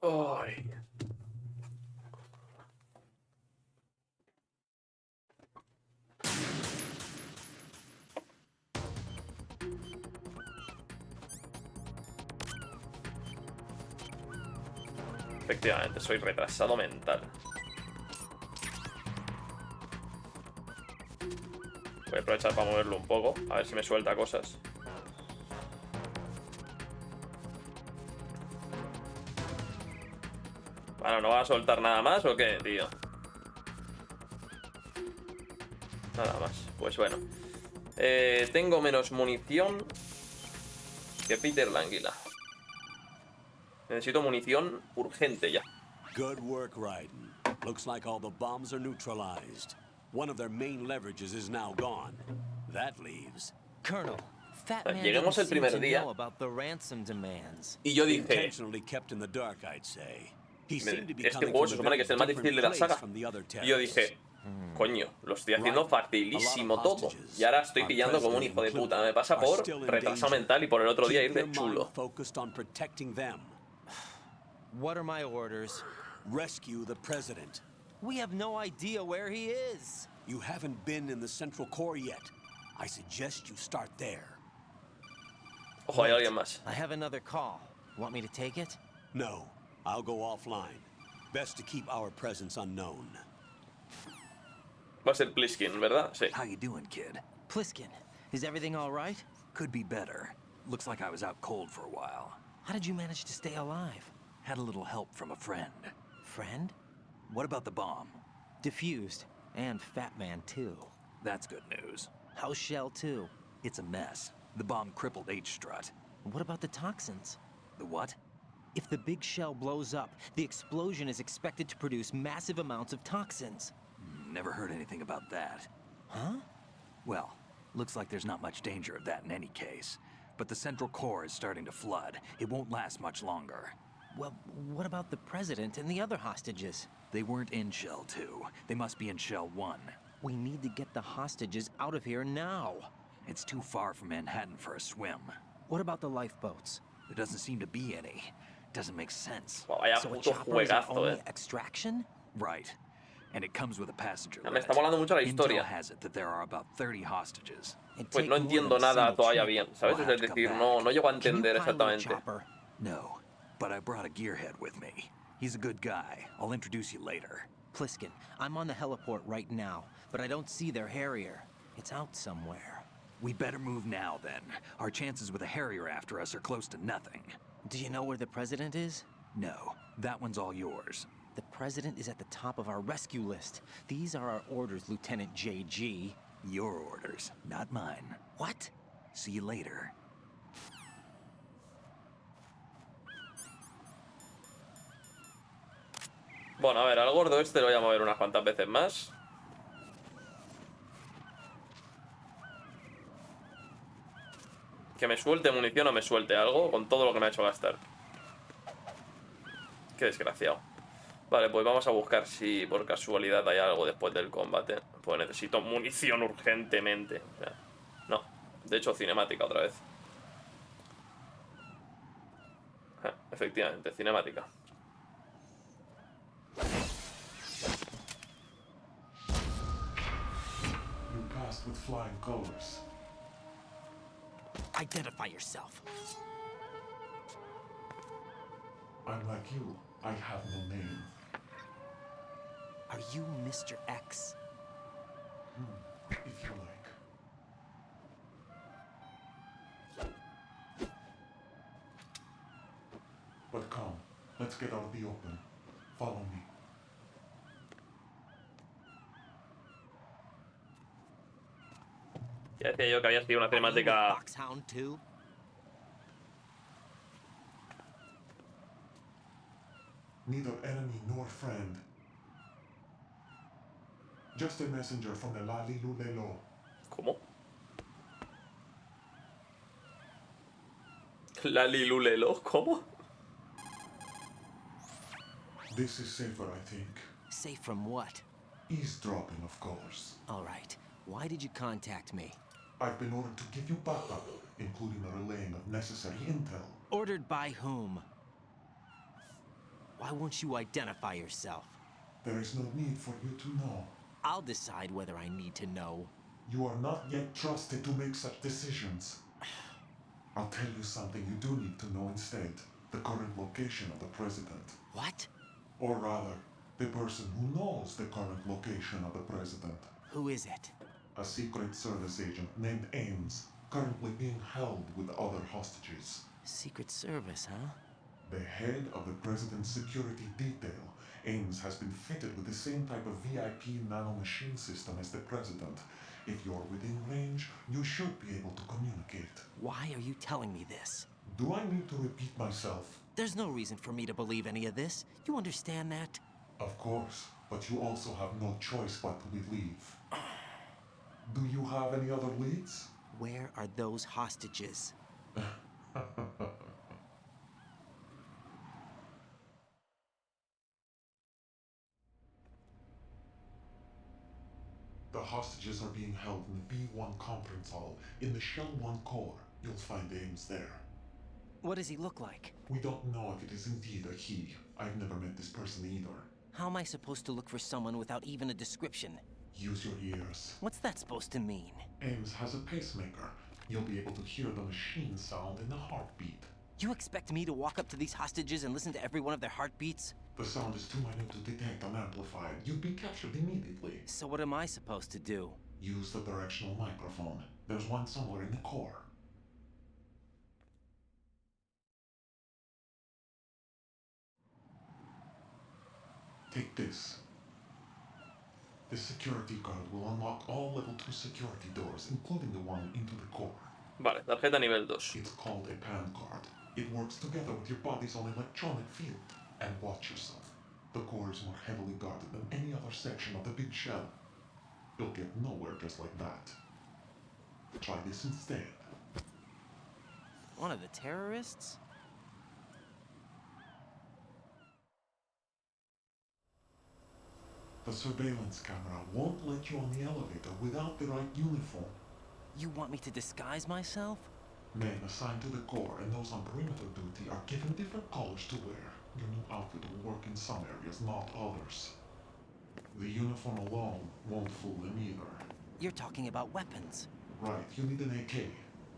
Ay. Efectivamente, soy retrasado mental. Voy a aprovechar para moverlo un poco, a ver si me suelta cosas. Bueno, ¿no va a soltar nada más o qué, tío? Nada más, pues bueno. Tengo menos munición que Peter la anguila. Necesito munición urgente ya. Good work, Raiden. Looks like all the bombs are neutralized. One of their main leverages is now gone. That leaves... Colonel, Fat Man Lleguemos didn't el primer seem to día know about the ransom demands. y yo dije... Intentionally kept in the dark, I'd say. He seemed to be Este coming juego from se a supone que es el más very difícil de la different saga. place from the other Y yo terrorists. dije, coño, lo estoy haciendo facilísimo todo. Y ahora estoy pillando como un hijo de puta. Me pasa por retraso mental y por el otro día ir de chulo. What are my orders? Rescue the president. We have no idea where he is. You haven't been in the central core yet. I suggest you start there. Ojo, hay alguien más. I have another call. Want me to take it? No, I'll go offline. Best to keep our presence unknown. Va a ser Pliskin, ¿verdad? Sí. How you doing, kid? Pliskin, is everything all right? Could be better. Looks like I was out cold for a while. How did you manage to stay alive? Had a little help from a friend. Friend? What about the bomb? Diffused. And Fat Man, too. That's good news. How's Shell 2? It's a mess. The bomb crippled H-strut. What about the toxins? The what? If the big shell blows up, the explosion is expected to produce massive amounts of toxins. Never heard anything about that. Huh? Well, looks like there's not much danger of that in any case. But the central core is starting to flood. It won't last much longer. Well, what about the president and the other hostages? They weren't in Shell 2. They must be in Shell 1. We need to get the hostages out of here now. It's too far from Manhattan for a swim. What about the lifeboats? There doesn't seem to be any. Doesn't make sense. Vaya So a puto chopper is our juegazo, only extraction? Right. And it comes with a passenger Me list. está molando mucho la Intel historia. has it that there are about 30 hostages. Pues no entiendo nada todavía bien, ¿sabes? Es decir, no llego a entender exactamente. No, but I brought a gearhead with me. He's a good guy. I'll introduce you later. Pliskin, I'm on the heliport right now, but I don't see their Harrier. It's out somewhere. We better move now, then. Our chances with a Harrier after us are close to nothing. Do you know where the president is? No, that one's all yours. The president is at the top of our rescue list. These are our orders, Lieutenant JG. Your orders, not mine. What? See you later. Bueno, a ver, al gordo este lo voy a mover unas cuantas veces más. Que me suelte munición o me suelte algo con todo lo que me ha hecho gastar. Qué desgraciado. Vale, pues vamos a buscar si por casualidad hay algo después del combate. Pues necesito munición urgentemente. No, de hecho cinemática otra vez. Efectivamente, cinemática. You passed with flying colors. Identify yourself. I'm like you. I have no name. Are you Mr. X? If you like. But come, let's get out of the open. Follow me. Ya decía yo que había sido una cinemática. Foxhound too? Neither enemy nor friend. Just a messenger from the Lali Lulelo. ¿Cómo? Lalilulelo, ¿cómo? This is safer, I think. Safe from what? Eavesdropping, of course. All right. Why did you contact me? I've been ordered to give you backup, including a relaying of necessary intel. Ordered by whom? Why won't you identify yourself? There is no need for you to know. I'll decide whether I need to know. You are not yet trusted to make such decisions. I'll tell you something you do need to know instead. The current location of the president. What? Or rather, the person who knows the current location of the president. Who is it? A Secret Service agent named Ames, currently being held with other hostages. Secret Service, huh? The head of the president's security detail, Ames has been fitted with the same type of VIP nanomachine system as the president. If you're within range, you should be able to communicate. Why are you telling me this? Do I need to repeat myself? There's no reason for me to believe any of this. You understand that? Of course, but you also have no choice but to believe. Do you have any other leads? Where are those hostages? The hostages are being held in the B1 conference hall in the Shell 1 core. You'll find Ames there. What does he look like? We don't know if it is indeed a he. I've never met this person either. How am I supposed to look for someone without even a description? Use your ears. What's that supposed to mean? Ames has a pacemaker. You'll be able to hear the machine sound in the heartbeat. You expect me to walk up to these hostages and listen to every one of their heartbeats? The sound is too minute to detect unamplified. You'd be captured immediately. So what am I supposed to do? Use the directional microphone. There's one somewhere in the core. Take this. This security card will unlock all level 2 security doors, including the one into the core. Vale, tarjeta nivel 2. It's called a PAN card. It works together with your body's own electronic field. And watch yourself. The core is more heavily guarded than any other section of the big shell. You'll get nowhere just like that. Try this instead. One of the terrorists? The surveillance camera won't let you on the elevator without the right uniform. You want me to disguise myself? Men assigned to the core and those on perimeter duty are given different colors to wear. Your new outfit will work in some areas, not others. The uniform alone won't fool them either. You're talking about weapons. Right, you need an AK.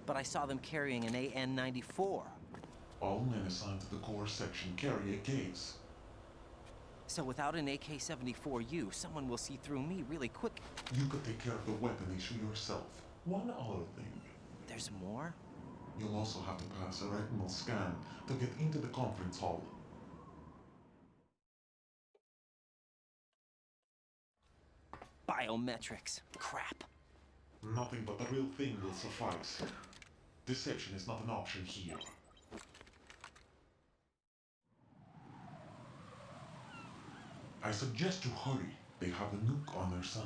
But I saw them carrying an AN-94. All men assigned to the core section carry AKs. So without an AK-74U, someone will see through me really quick. You could take care of the weapon issue yourself. One other thing. There's more? You'll also have to pass a retinal scan to get into the conference hall. Biometrics. Crap. Nothing but the real thing will suffice. Deception is not an option here. I suggest you hurry. They have a nuke on their side.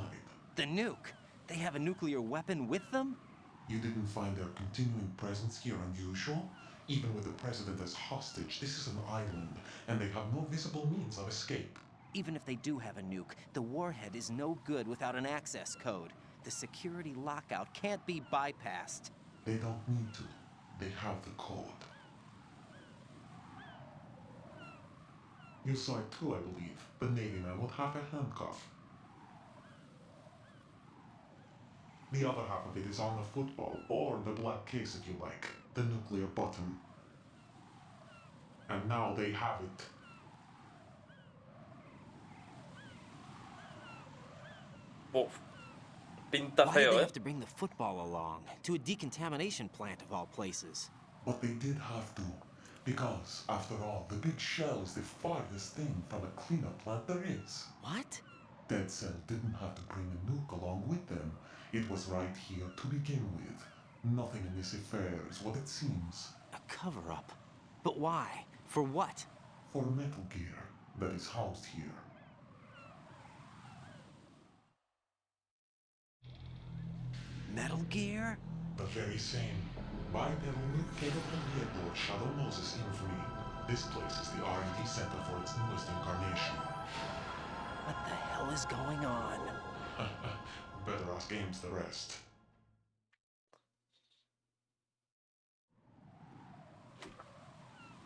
The nuke? They have a nuclear weapon with them? You didn't find their continuing presence here unusual? Even with the president as hostage, this is an island, and they have no visible means of escape. Even if they do have a nuke, the warhead is no good without an access code. The security lockout can't be bypassed. They don't need to. They have the code. You saw it too, I believe. The Navy man with half a handcuff. The other half of it is on the football, or the black case if you like. The nuclear button. And now they have it. Uf. Pinta Why did feo, they eh? have to bring the football along? To a decontamination plant of all places. But they did have to. Because, after all, the big shell is the farthest thing from a cleanup plant there is. What? Dead Cell didn't have to bring a nuke along with them. It was right here to begin with. Nothing in this affair is what it seems. A cover-up? But why? For what? For Metal Gear that is housed here. Metal Gear? The very same. Bipedal nuke-capable vehicle Shadow Moses infamy. This place is the R&D center for its newest incarnation. What the hell is going on? Better ask Ames the rest.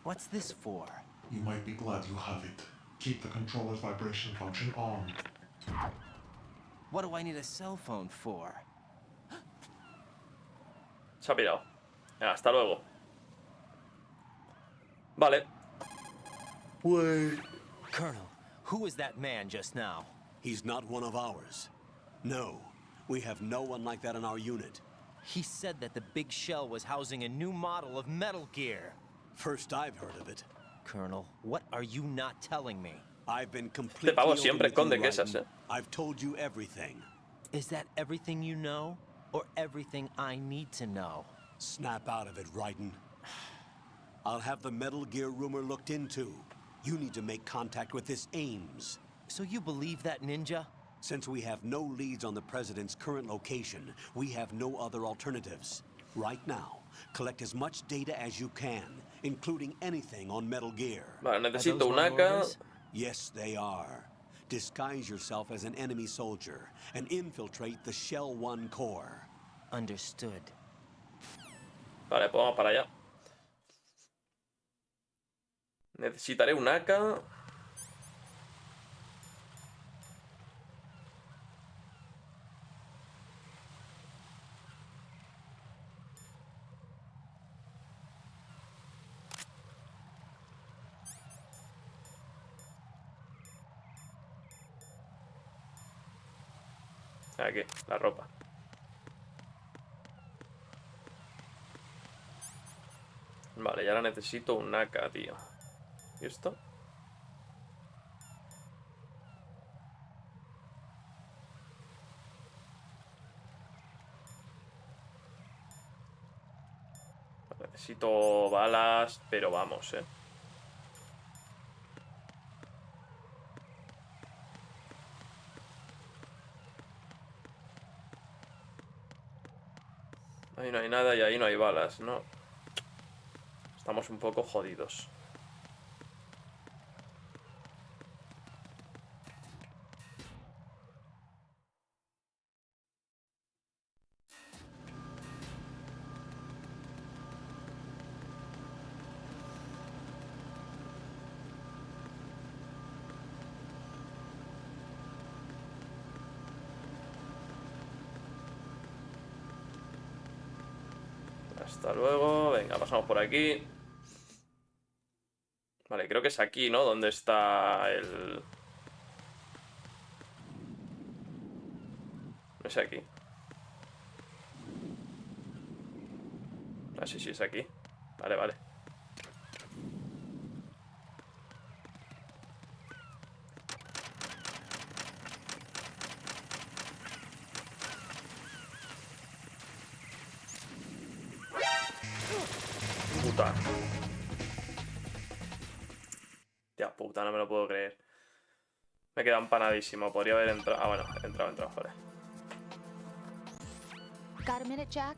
What's this for? You might be glad you have it. Keep the controller's vibration function on. What do I need a cell phone for? Se ha pirado. Hasta luego. Vale. Wait. Colonel, who was that man just now? He's not one of ours. No, we have no one like that in our unit. He said that the big shell was housing a new model of Metal Gear. First I've heard of it. Colonel, what are you not telling me? I've been completely pavo open siempre with you, esconde quesas, Raiden. I've told you everything. Is that everything you know? Or everything I need to know? Snap out of it, Raiden. I'll have the Metal Gear rumor looked into. You need to make contact with this Ames. So you believe that ninja? Since we have no leads on the President's current location, we have no other alternatives. Right now, collect as much data as you can, including anything on Metal Gear. Vale, necesito un AK. Yes, they are. Disguise yourself as an enemy soldier and infiltrate the Shell 1 core. Understood. Vale, pues vamos para allá. Necesitaré un AK. Aquí, la ropa. Vale, y ahora necesito un AK, tío. ¿Y esto? Necesito balas, pero vamos, Ahí no hay nada y ahí no hay balas, ¿no? Estamos un poco jodidos. Hasta luego. Venga, pasamos por aquí. Vale, creo que es aquí, ¿no? Donde está el... No es aquí. Ah, sí, sí, es aquí. Vale, vale. Puta. Tía puta, no me lo puedo creer. Me he quedado empanadísimo. Podría haber entrado... Ah, bueno, he entrado, vale. Got a minute, Jack?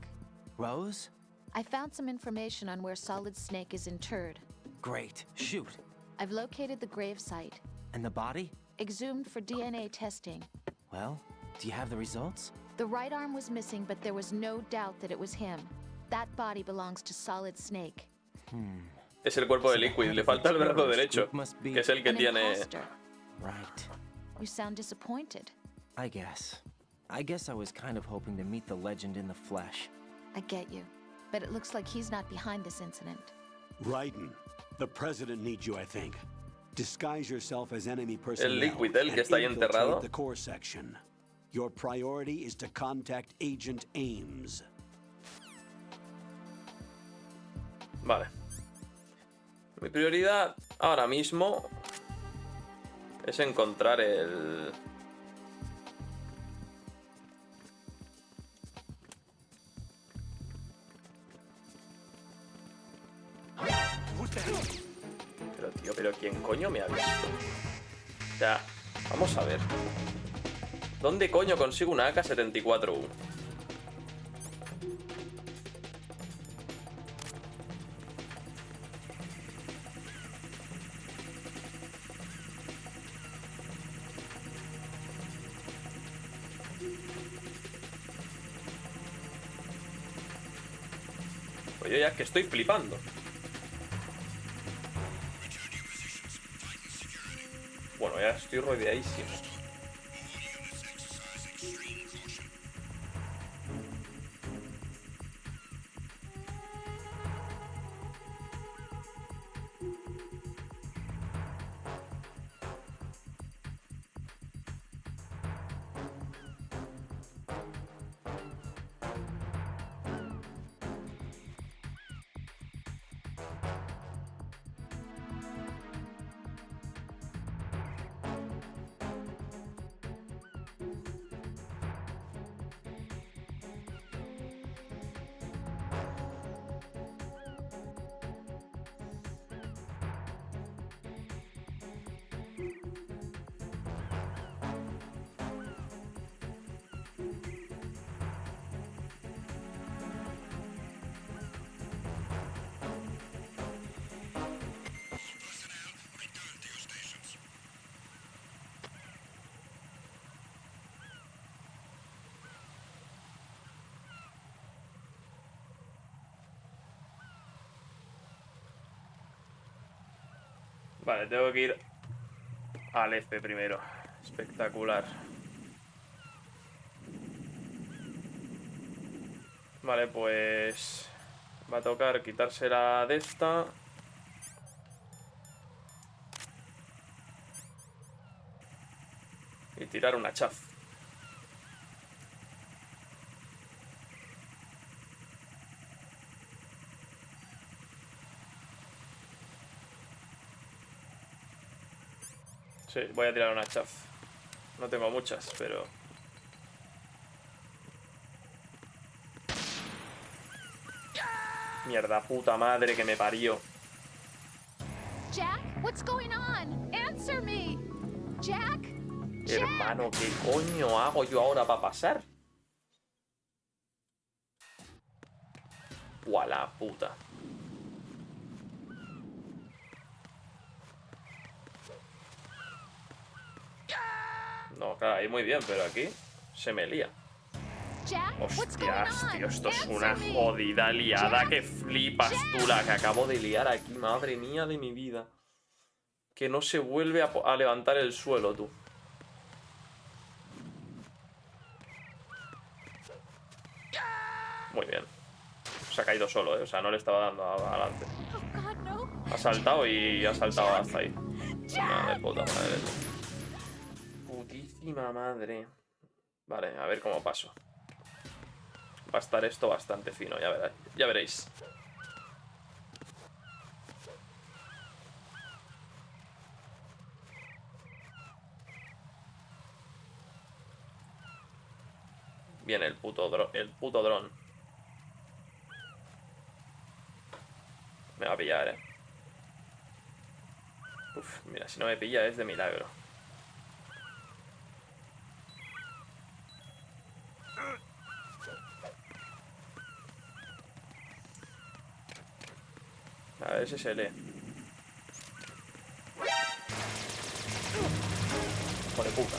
Rose? I found some information on where Solid Snake is interred. Great. Shoot. I've located the gravesite. And the body? Exhumed for DNA testing. Well, do you have the results? The right arm was missing, but there was no doubt that it was him. That body belongs to Solid Snake. Es el cuerpo de Liquid. Le falta el brazo derecho, que es el que tiene... Right. You sound disappointed. I guess I was kind of hoping to meet the legend in the flesh. I get you. But it looks like he's not behind this incident. Raiden, the president needs you, I think. Disguise yourself as enemy personnel. El Liquid, el que está ahí enterrado. The core section. Your priority is to contact Agent Ames. Vale. Mi prioridad ahora mismo es encontrar el... Pero tío, pero ¿quién coño me ha visto? Ya, vamos a ver. ¿Dónde coño consigo una AK-74U? Pues yo ya es que estoy flipando. Bueno, ya estoy rodeadísimo. Vale, tengo que ir al F primero. Espectacular. Vale, pues... va a tocar quitársela de esta. Y tirar una chaf. Sí, voy a tirar una chaf. No tengo muchas, pero... Mierda, puta madre que me parió. Jack, what's going on? Answer me. Jack? Hermano, ¿qué coño hago yo ahora para pasar? ¡Buah, la puta! No, claro, ahí muy bien, pero aquí se me lía. Hostias, tío, esto es una jodida liada que flipas tú la que acabo de liar aquí, madre mía de mi vida. Que no se vuelve a levantar el suelo, tú. Muy bien. Se ha caído solo, ¿eh? O sea, no le estaba dando adelante. Ha saltado y ha saltado hasta ahí. Madre puta madre. Putísima madre. Vale, a ver cómo paso. Va a estar esto bastante fino, ya veréis. Viene el puto dron. Me va a pillar, Uf, mira, si no me pilla es de milagro. A ver si se lee. Hijo de puta.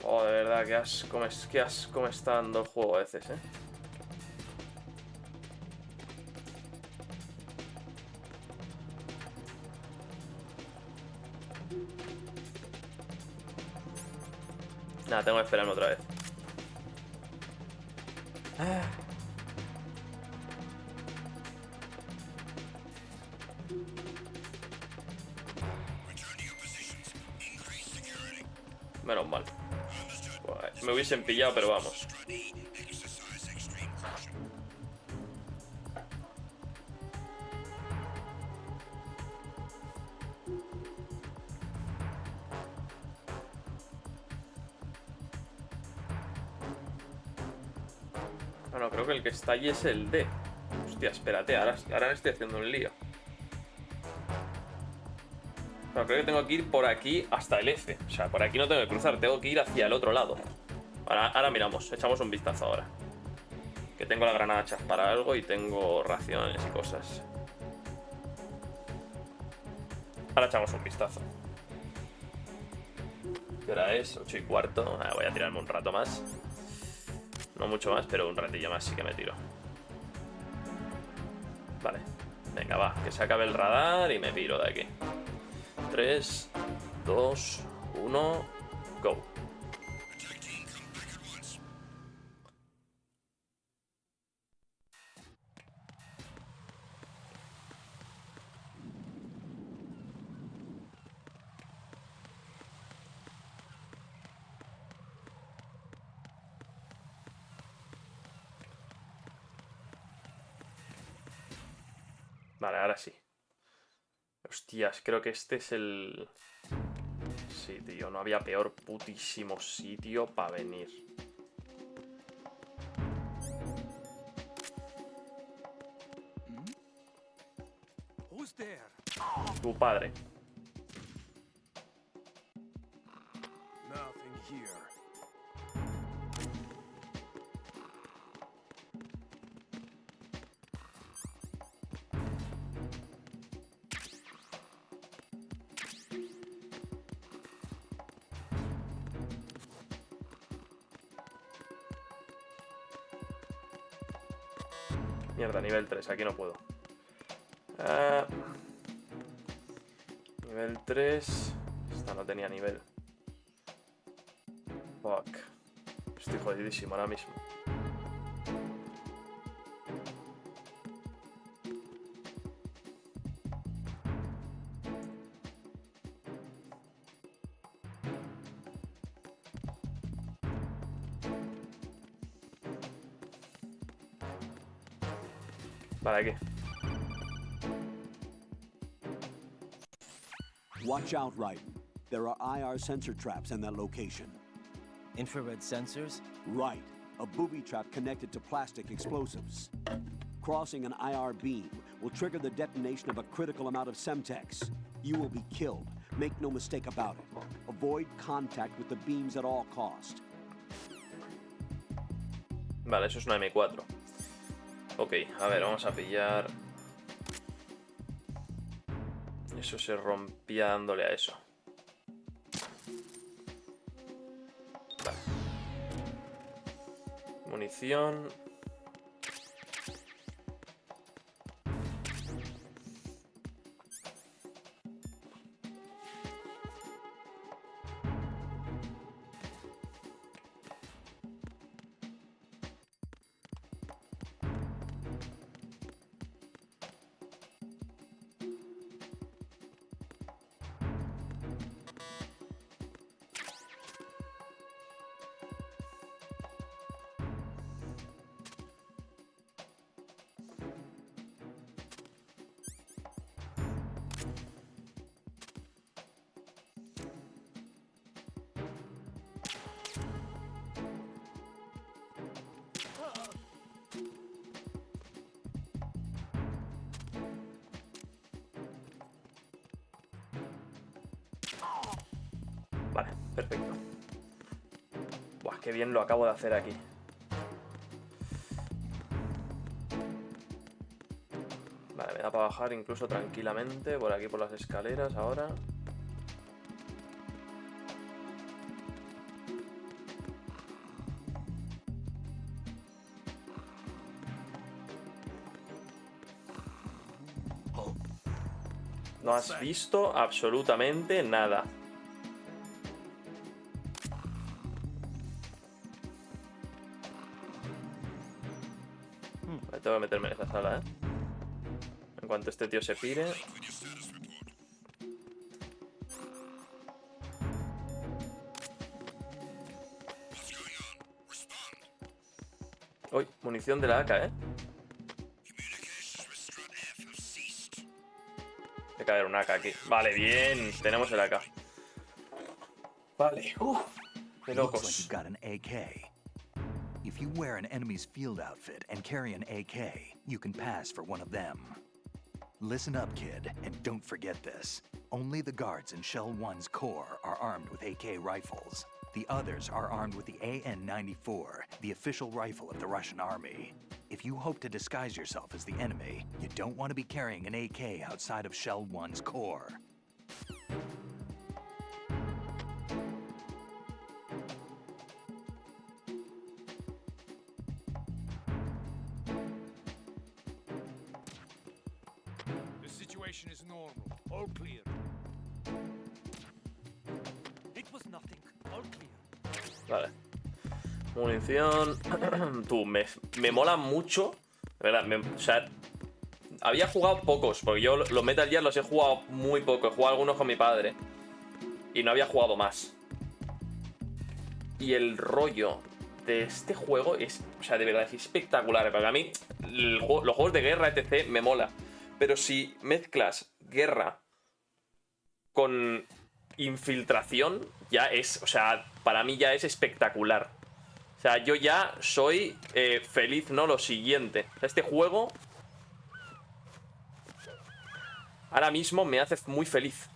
Oh, de verdad, qué asco me está dando el juego a veces, Nada, tengo que esperarme otra vez. Menos mal. Pues, me hubiesen pillado, pero vamos. Bueno, creo que el que está allí es el D. Hostia, espérate, ahora me estoy haciendo un lío. Bueno, creo que tengo que ir por aquí hasta el F. O sea, por aquí no tengo que cruzar, tengo que ir hacia el otro lado. Ahora miramos, echamos un vistazo ahora. Que tengo la granada hecha para algo y tengo raciones y cosas. Ahora echamos un vistazo. ¿Qué hora es? 8:15. Voy a tirarme un rato más. No mucho más, pero un ratillo más sí que me tiro. Vale. Venga, va. Que se acabe el radar y me piro de aquí. 3, 2, 1, go. Vale, ahora sí. Hostias, creo que este es el... Sí, tío, no había peor putísimo sitio para venir. Tu padre. Mierda, nivel 3, aquí no puedo. Nivel 3. Esta no tenía nivel. Fuck. Estoy jodidísimo ahora mismo. Vale, aquí. Watch out, Raiden. There are IR sensor traps in that location. Infrared sensors? Right. a booby trap connected to plastic explosives. Crossing an IR beam will trigger the detonation of a critical amount of Semtex. You will be killed. Make no mistake about it. Avoid contact with the beams at all cost. Vale, eso es una M4. Ok, a ver, vamos a pillar... Eso se rompía dándole a eso. Vale. Munición. Vale, perfecto. Buah, qué bien lo acabo de hacer aquí. Vale, me da para bajar incluso tranquilamente por aquí por las escaleras ahora. No has visto absolutamente nada. Tengo que meterme en esa sala, ¿eh? En cuanto este tío se pire. Uy, munición de la AK, ¿eh? Hay que haber un AK aquí. Vale, bien. Tenemos el AK. Vale. Qué locos. If you wear an enemy's field outfit and carry an AK, you can pass for one of them. Listen up, kid, and don't forget this. Only the guards in Shell 1's core are armed with AK rifles. The others are armed with the AN-94, the official rifle of the Russian army. If you hope to disguise yourself as the enemy, you don't want to be carrying an AK outside of Shell 1's core. The situation is normal. All clear. It was nothing. All clear. Vale. Munición. Tú, me mola mucho. De verdad, o sea, había jugado pocos, porque yo los Metal Gear los he jugado muy poco. He jugado algunos con mi padre. Y no había jugado más. Y el rollo de este juego es, o sea, de verdad, es espectacular. Porque a mí, los juegos de guerra, etc., me mola. Pero si mezclas guerra con infiltración, ya es, o sea, para mí ya es espectacular. O sea, yo ya soy feliz, ¿no? Lo siguiente. Este juego ahora mismo me hace muy feliz.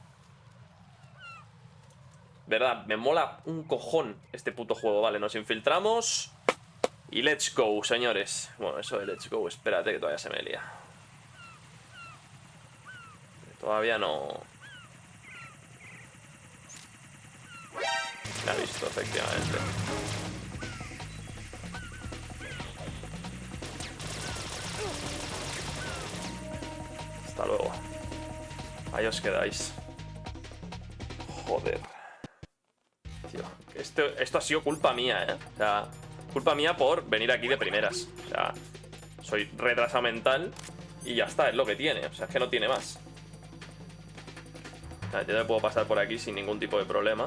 ¿Verdad? Me mola un cojón este puto juego. Vale, nos infiltramos y let's go, señores. Bueno, eso de let's go, espérate que todavía se me lía. Todavía no... Me ha visto, efectivamente. Hasta luego. Ahí os quedáis. Joder. Tío, esto ha sido culpa mía, ¿eh? O sea, culpa mía por venir aquí de primeras. O sea, soy retrasado mental y ya está, es lo que tiene. O sea, es que no tiene más. O sea, yo me puedo pasar por aquí sin ningún tipo de problema.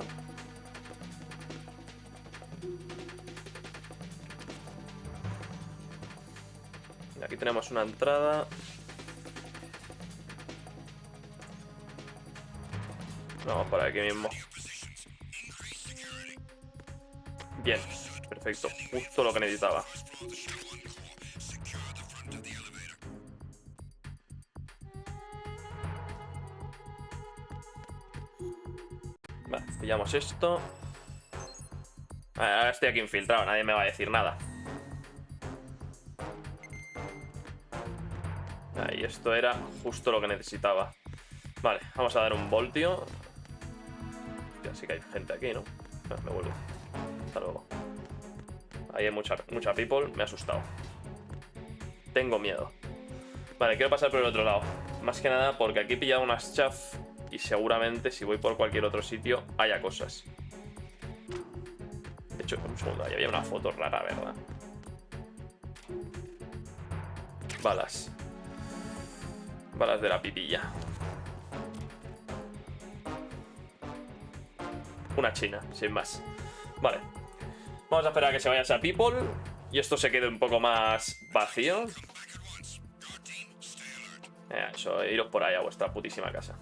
Y aquí tenemos una entrada. Vamos por aquí mismo. Bien, perfecto. Perfecto, justo lo que necesitaba. Vale, pillamos esto. Ahora estoy aquí infiltrado, nadie me va a decir nada. Ahí, esto era justo lo que necesitaba. Vale, vamos a dar un voltio. Ya sí que hay gente aquí, ¿no? No, me vuelvo. Hasta luego. Ahí hay mucha people, me ha asustado. Tengo miedo. Vale, quiero pasar por el otro lado. Más que nada porque aquí he pillado unas chaff y seguramente si voy por cualquier otro sitio haya cosas. De hecho, un segundo, ahí había una foto rara, ¿verdad? Balas. Balas de la pipilla. Una china, sin más. Vale. Vamos a esperar a que se vaya esa people y esto se quede un poco más vacío. Eso, iros por ahí a vuestra putísima casa.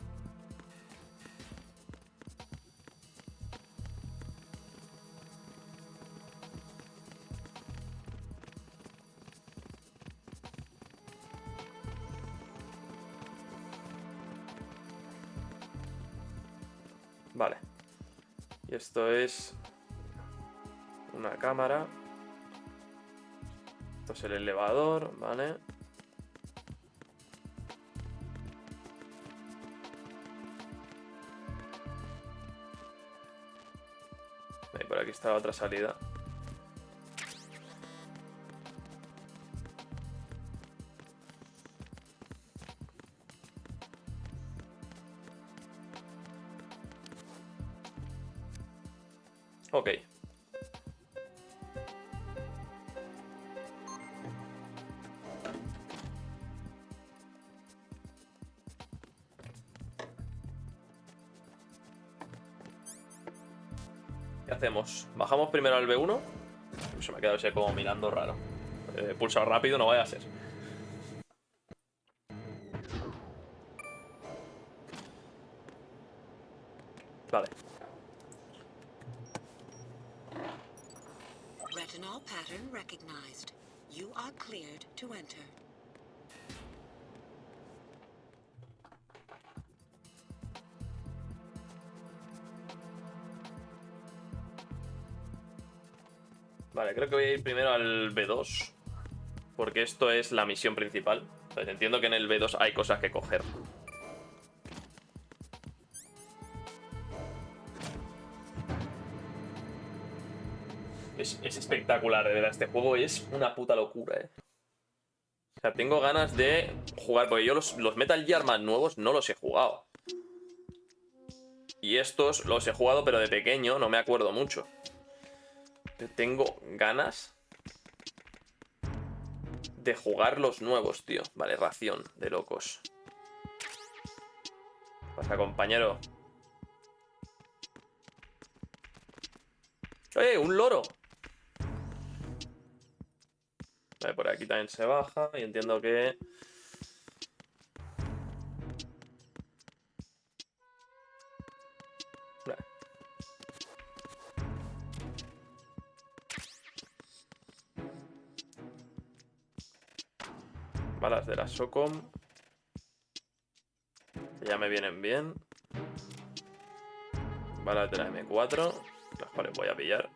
Vale. Y esto es una cámara. Esto es el elevador, ¿vale? Y por aquí está la otra salida. Ok. ¿Qué hacemos? ¿Bajamos primero al B1? Se me ha quedado ese como mirando raro. He pulsado rápido, no vaya a ser. Vale. Retinol pattern recognized. You are cleared to enter. Vale, creo que voy a ir primero al B2. Porque esto es la misión principal. Entonces entiendo que en el B2 hay cosas que coger. Es espectacular, de verdad. Este juego es una puta locura, eh. O sea, tengo ganas de jugar. Porque yo los Metal Gear más nuevos no los he jugado. Y estos los he jugado, pero de pequeño, no me acuerdo mucho. Tengo ganas de jugar los nuevos, tío. Vale, ración de locos. ¿Qué pasa, compañero? ¡Eh, un loro! Vale, por aquí también se baja. Y entiendo que... Vale. Balas de la SOCOM. Que ya me vienen bien. Balas de la M4. Las cuales voy a pillar.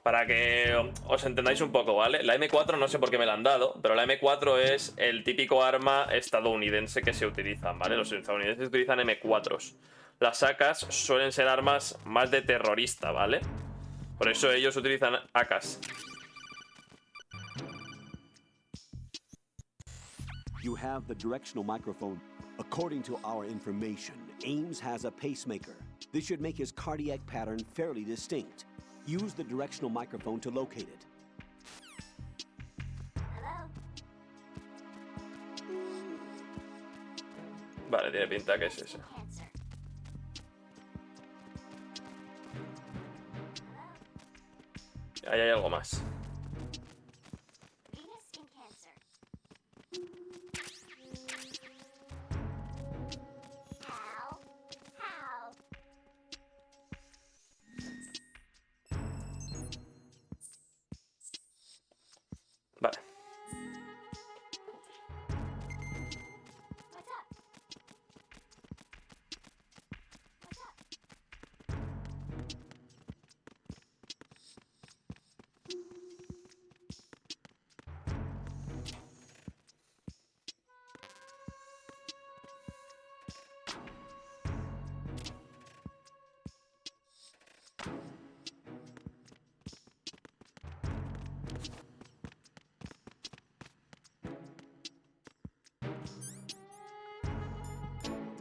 Para que os entendáis un poco, ¿vale? La M4 no sé por qué me la han dado, pero la M4 es el típico arma estadounidense que se utilizan, ¿vale? Los estadounidenses utilizan M4s. Las AKs suelen ser armas más de terrorista, ¿vale? Por eso ellos utilizan AKs. You have the directional microphone. According to our information, Ames has a pacemaker. This should make his cardiac pattern fairly distinct. Use the directional microphone to locate it. Vale, tiene pinta que es ese. Ahí hay algo más.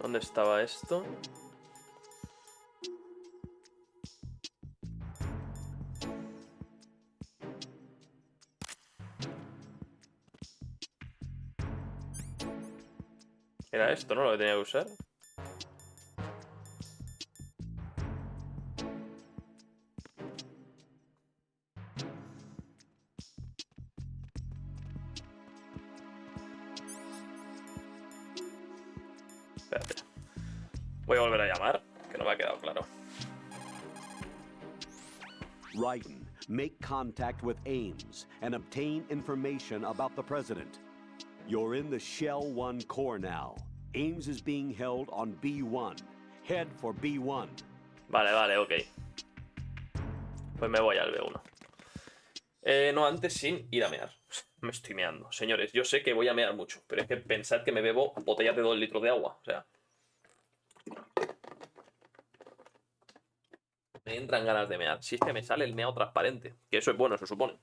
¿Dónde estaba esto? Era esto, ¿no? Lo que tenía que usar. Espérate. Voy a volver a llamar, que no me ha quedado claro. Raiden, make contact with Ames and obtain information about the president. You're in the Shell 1 core now. Ames is being held on B1. Head for B1. Vale, ok. Pues me voy al B1. No, antes sin ir a mear. Me estoy meando. Señores, yo sé que voy a mear mucho, pero es que pensad que me bebo botellas de 2 litros de agua. O sea... Me entran ganas de mear. Si es que me sale el meado transparente. Que eso es bueno, se supone.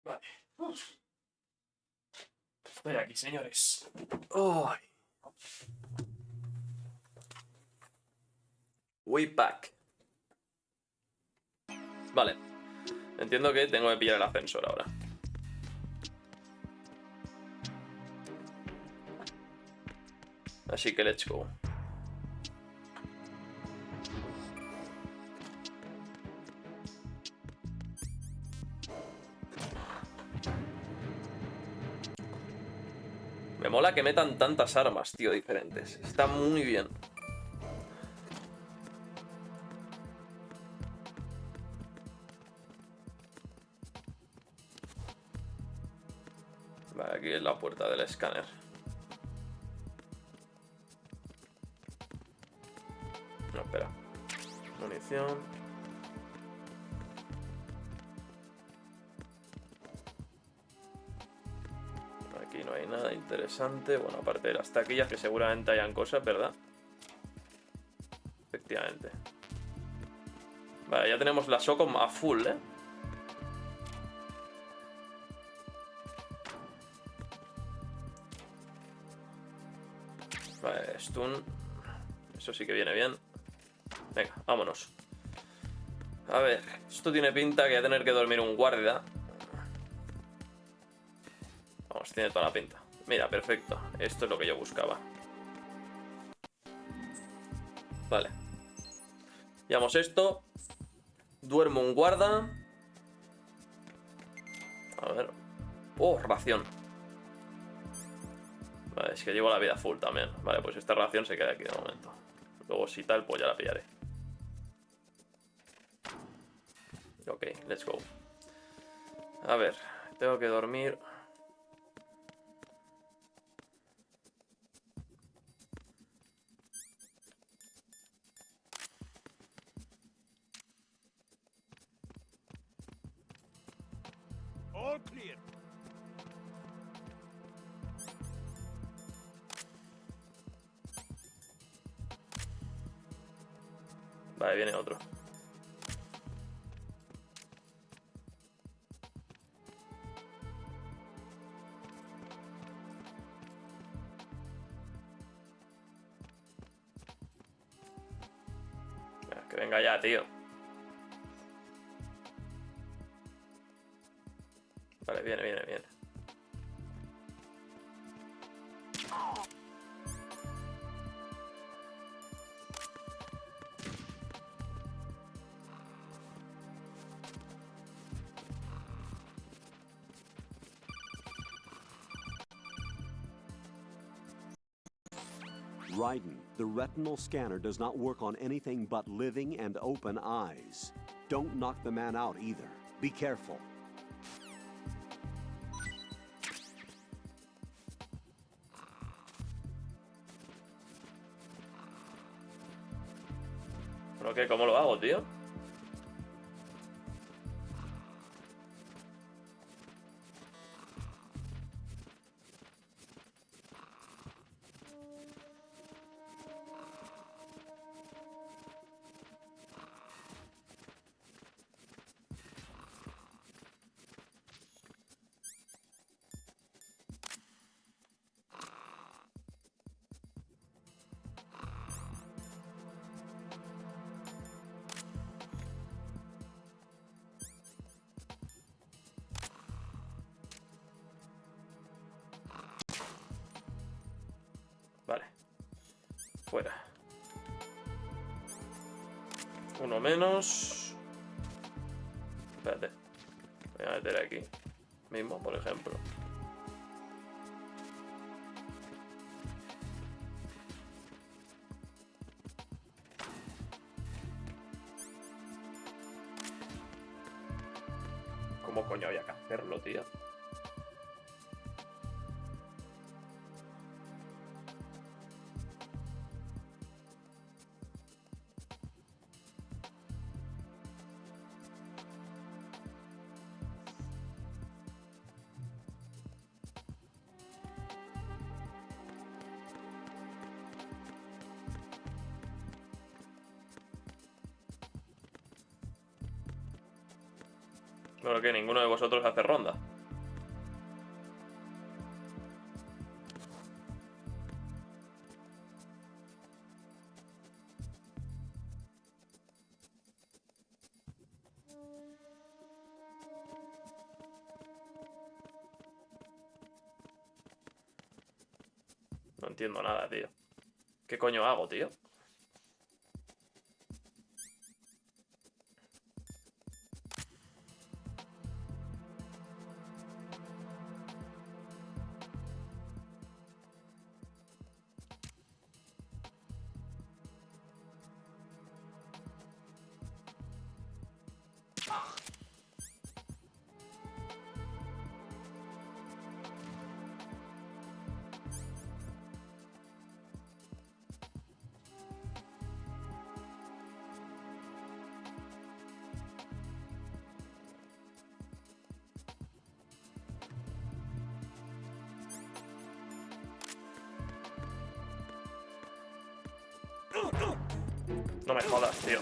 Vale. Estoy aquí, señores. Oh. Way back. Vale. Entiendo que tengo que pillar el ascensor ahora. Así que let's go. Me mola que metan tantas armas, tío, diferentes. Está muy bien. Vale, aquí es la puerta del escáner. No, espera. Munición. Aquí no hay nada interesante. Bueno, aparte de las taquillas, que seguramente hayan cosas, ¿verdad? Efectivamente. Vale, ya tenemos la SOCOM a full, ¿eh? Vale, stun. Eso sí que viene bien. Venga, vámonos. A ver, esto tiene pinta que voy a tener que dormir un guardia. Vamos, tiene toda la pinta. Mira, perfecto. Esto es lo que yo buscaba. Vale. Llevamos esto. Duermo un guarda. A ver. Oh, ración. Vale, es que llevo la vida full también. Vale, pues esta ración se queda aquí de momento. Luego si tal, pues ya la pillaré. Ok, let's go. A ver, tengo que dormir. All clear. Vale, viene otro. Que venga ya, tío. Vale, viene. Raiden, the retinal scanner does not work on anything but living and open eyes. Don't knock the man out either. Be careful. ¿Pero qué? ¿Cómo lo hago, tío? Vale. Fuera. Uno menos. Espérate. Voy a meter aquí mismo, por ejemplo. ¿Cómo coño había que hacerlo, tío? Creo que ninguno de vosotros hace ronda. entiendo nada, tío. ¿Qué coño hago, tío? No me jodas, tío.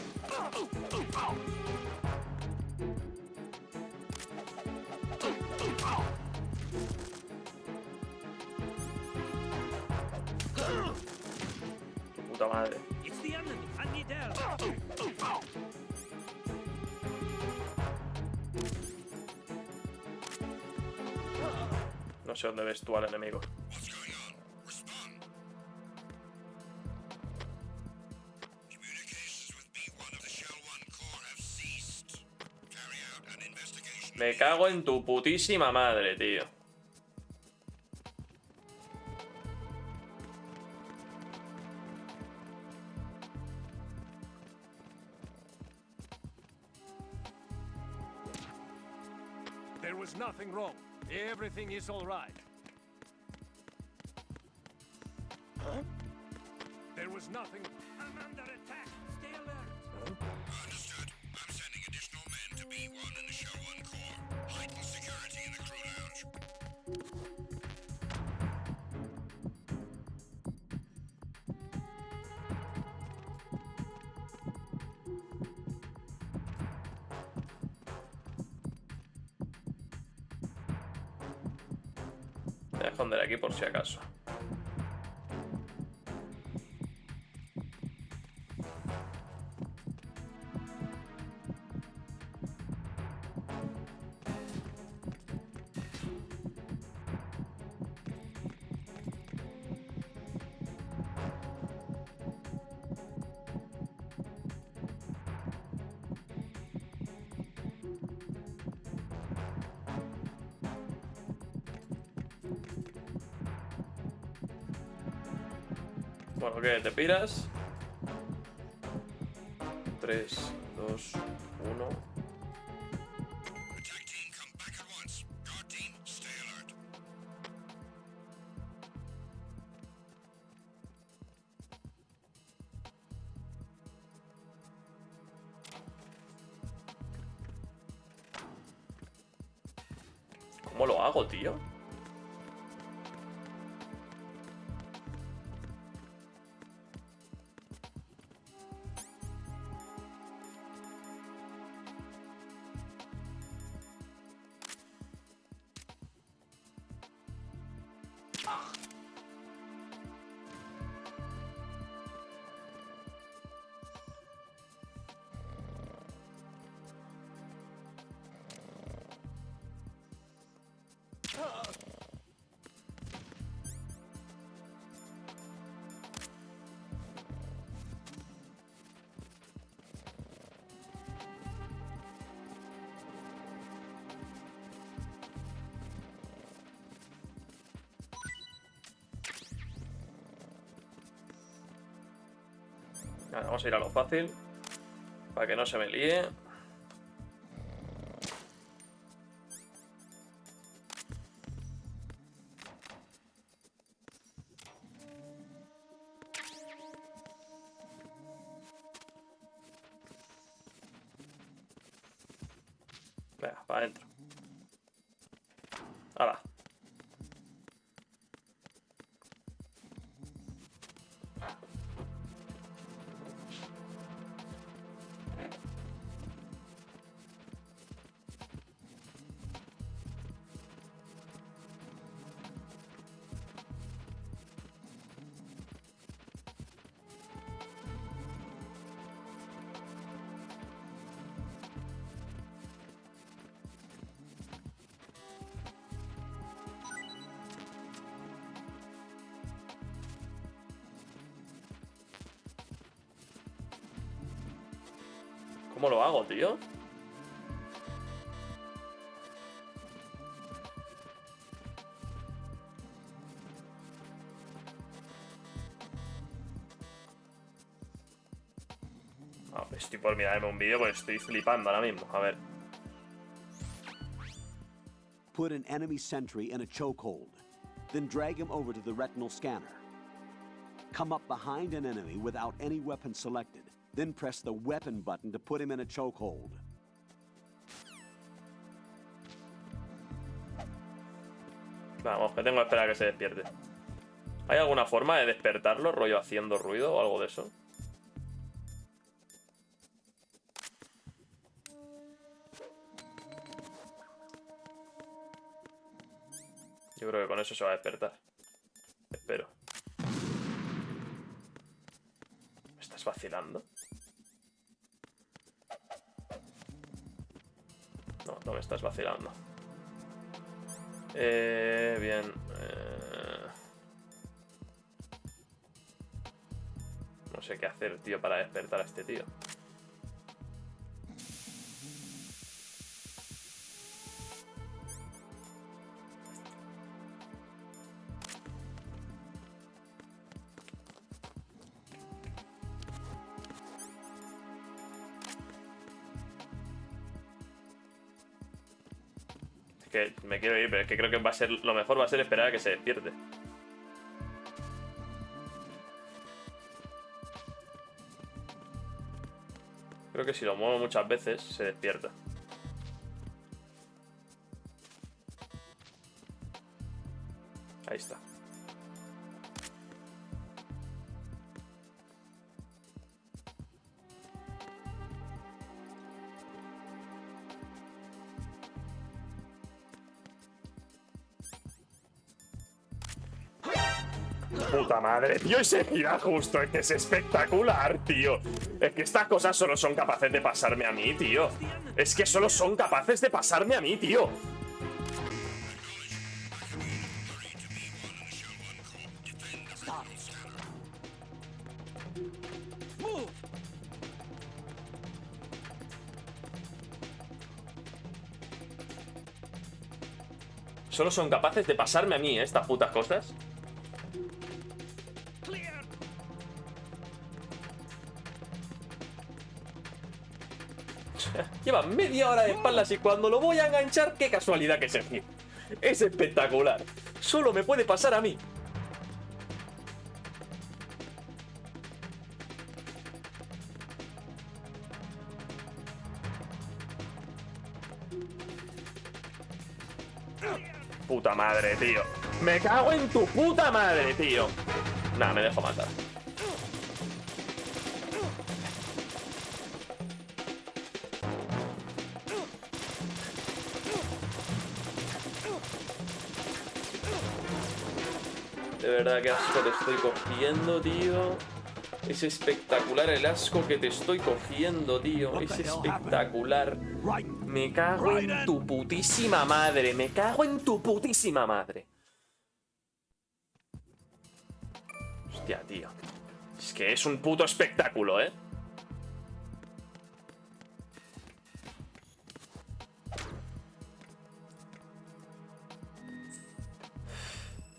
Tu puta madre. It's the enemy. I need help. No sé dónde ves tú al enemigo. Me cago en tu putísima madre, tío. There was nothing wrong. Everything is all right. Huh? There was nothing. I'm under attack. Stay alert. Understood. I'm sending additional men to B1 and the Show 1 core. Heighten security in the crew lounge. Voy a esconder aquí por si acaso. Bueno, ¿qué? ¿Te piras? 3, 2, 1. ¿Cómo lo hago, tío? Vale, vamos a ir a lo fácil para que no se me líe. Venga, para adentro. ¡Hala! ¿Cómo lo hago, tío? Estoy por mirarme un vídeo porque estoy flipando ahora mismo. A ver. Put an enemy sentry in a chokehold. Then drag him over to the retinal scanner. Come up behind an enemy without any weapon selected. Then press the weapon button to put him in a chokehold. Vamos, que tengo que esperar a que se despierte. ¿Hay alguna forma de despertarlo, rollo haciendo ruido o algo de eso? Yo creo que con eso se va a despertar. Espero. ¿Me estás vacilando? No, no me estás vacilando. Bien. No sé qué hacer, tío, para despertar a este tío. Que me quiero ir, pero es que creo que va a ser lo mejor va a ser esperar a que se despierte. Creo que si lo muevo muchas veces se despierta. Ahí está. Puta madre, tío, ese gira justo, es que es espectacular, tío. Es que estas cosas solo son capaces de pasarme a mí, tío. Es que solo son capaces de pasarme a mí, tío. Solo son capaces de pasarme a mí, estas putas cosas. Lleva media hora de espaldas y cuando lo voy a enganchar, qué casualidad que es aquí. Es espectacular. Solo me puede pasar a mí. Puta madre, tío. Me cago en tu puta madre, tío. Nah, me dejo matar. De verdad, qué asco te estoy cogiendo, tío. Es espectacular el asco que te estoy cogiendo, tío. Es espectacular. Me cago en tu putísima madre. Me cago en tu putísima madre. Hostia, tío. Es que es un puto espectáculo, ¿eh?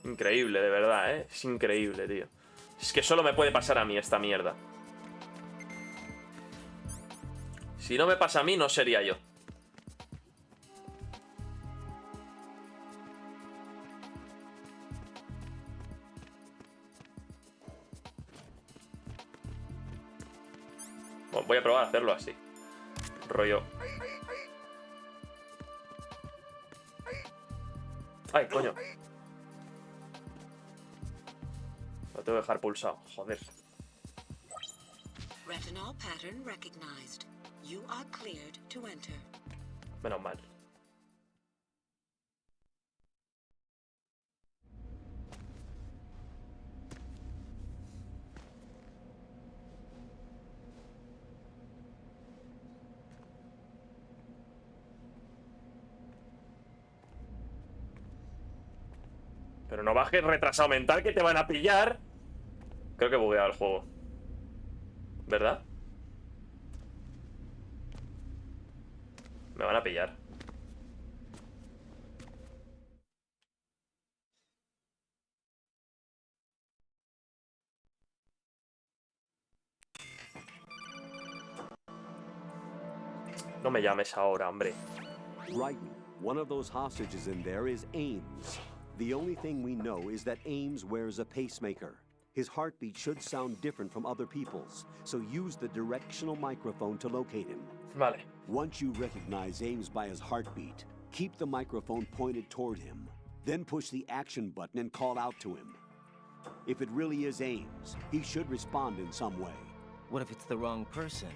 Increíble, de verdad, ¿eh? Es increíble, tío. Es que solo me puede pasar a mí esta mierda. Si no me pasa a mí, no sería yo. Bueno, voy a probar a hacerlo así. Rollo. Ay, coño. Lo tengo que dejar pulsado, joder. Retinal pattern recognized. You are cleared to enter. Menos mal. Pero no bajes retrasado mental que te van a pillar. Creo que he bugueado el juego. ¿Verdad? Me van a pillar. No me llames ahora, hombre. Right. One of those hostages in there is Ames. The only thing we know is that Ames wears a pacemaker. His heartbeat should sound different from other people's, so use the directional microphone to locate him. Vale. Once you recognize Ames by his heartbeat, keep the microphone pointed toward him. Then push the action button and call out to him. If it really is Ames, he should respond in some way. What if it's the wrong person?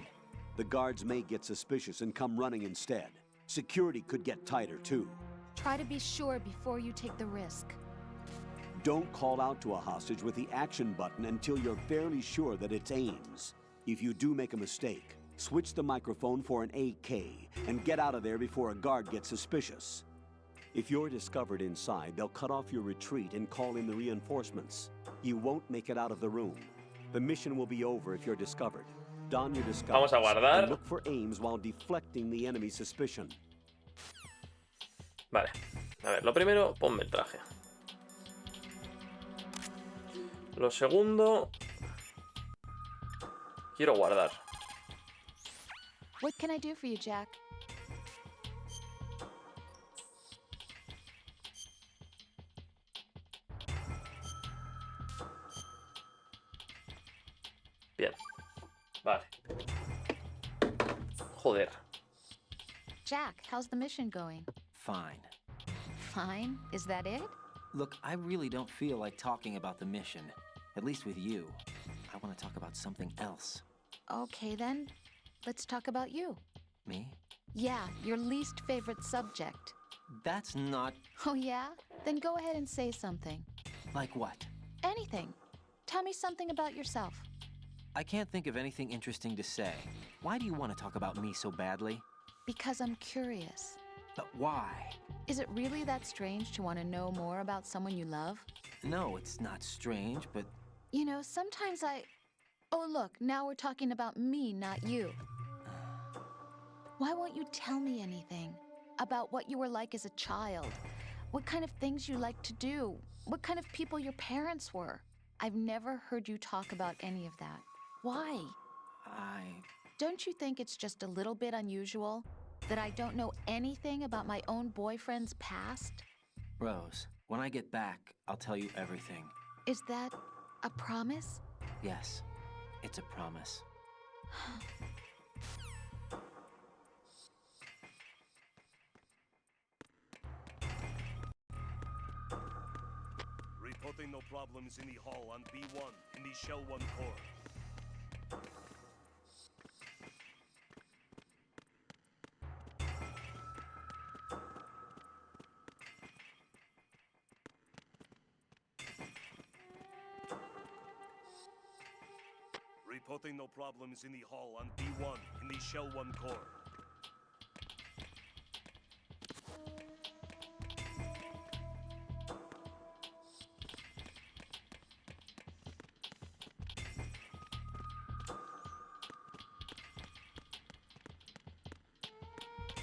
The guards may get suspicious and come running instead. Security could get tighter, too. Try to be sure before you take the risk. Don't call out to a hostage with the action button until you're fairly sure that it's Ames. If you do make a mistake, switch the microphone for an AK and get out of there before a guard gets suspicious. If you're discovered inside, they'll cut off your retreat and call in the reinforcements. You won't make it out of the room. The mission will be over if you're discovered. Don your disguise Vamos a guardar. and look for Ames while deflecting the enemy's suspicion. Vale. A ver, lo primero, ponme el traje. Lo segundo... Quiero guardar. What can I do for you, Jack? Bien. Vale. Joder. Jack, how's the mission going? Fine. Fine? Is that it? Look, I really don't feel like talking about the mission. At least with you. I want to talk about something else. Okay, then. Let's talk about you. Me? Yeah, your least favorite subject. That's not... Oh, yeah? Then go ahead and say something. Like what? Anything. Tell me something about yourself. I can't think of anything interesting to say. Why do you want to talk about me so badly? Because I'm curious. But why? Is it really that strange to want to know more about someone you love? No, it's not strange, but... You know, sometimes I... Oh, look, now we're talking about me, not you. Why won't you tell me anything? About what you were like as a child? What kind of things you like to do? What kind of people your parents were? I've never heard you talk about any of that. Why? Don't you think it's just a little bit unusual that I don't know anything about my own boyfriend's past? Rose, when I get back, I'll tell you everything. Is that a promise? Yes, it's a promise. Reporting no problems in the hall on B1 in the Shell 1 core. Reporting no problems in the hall on B1 in the Shell 1 core.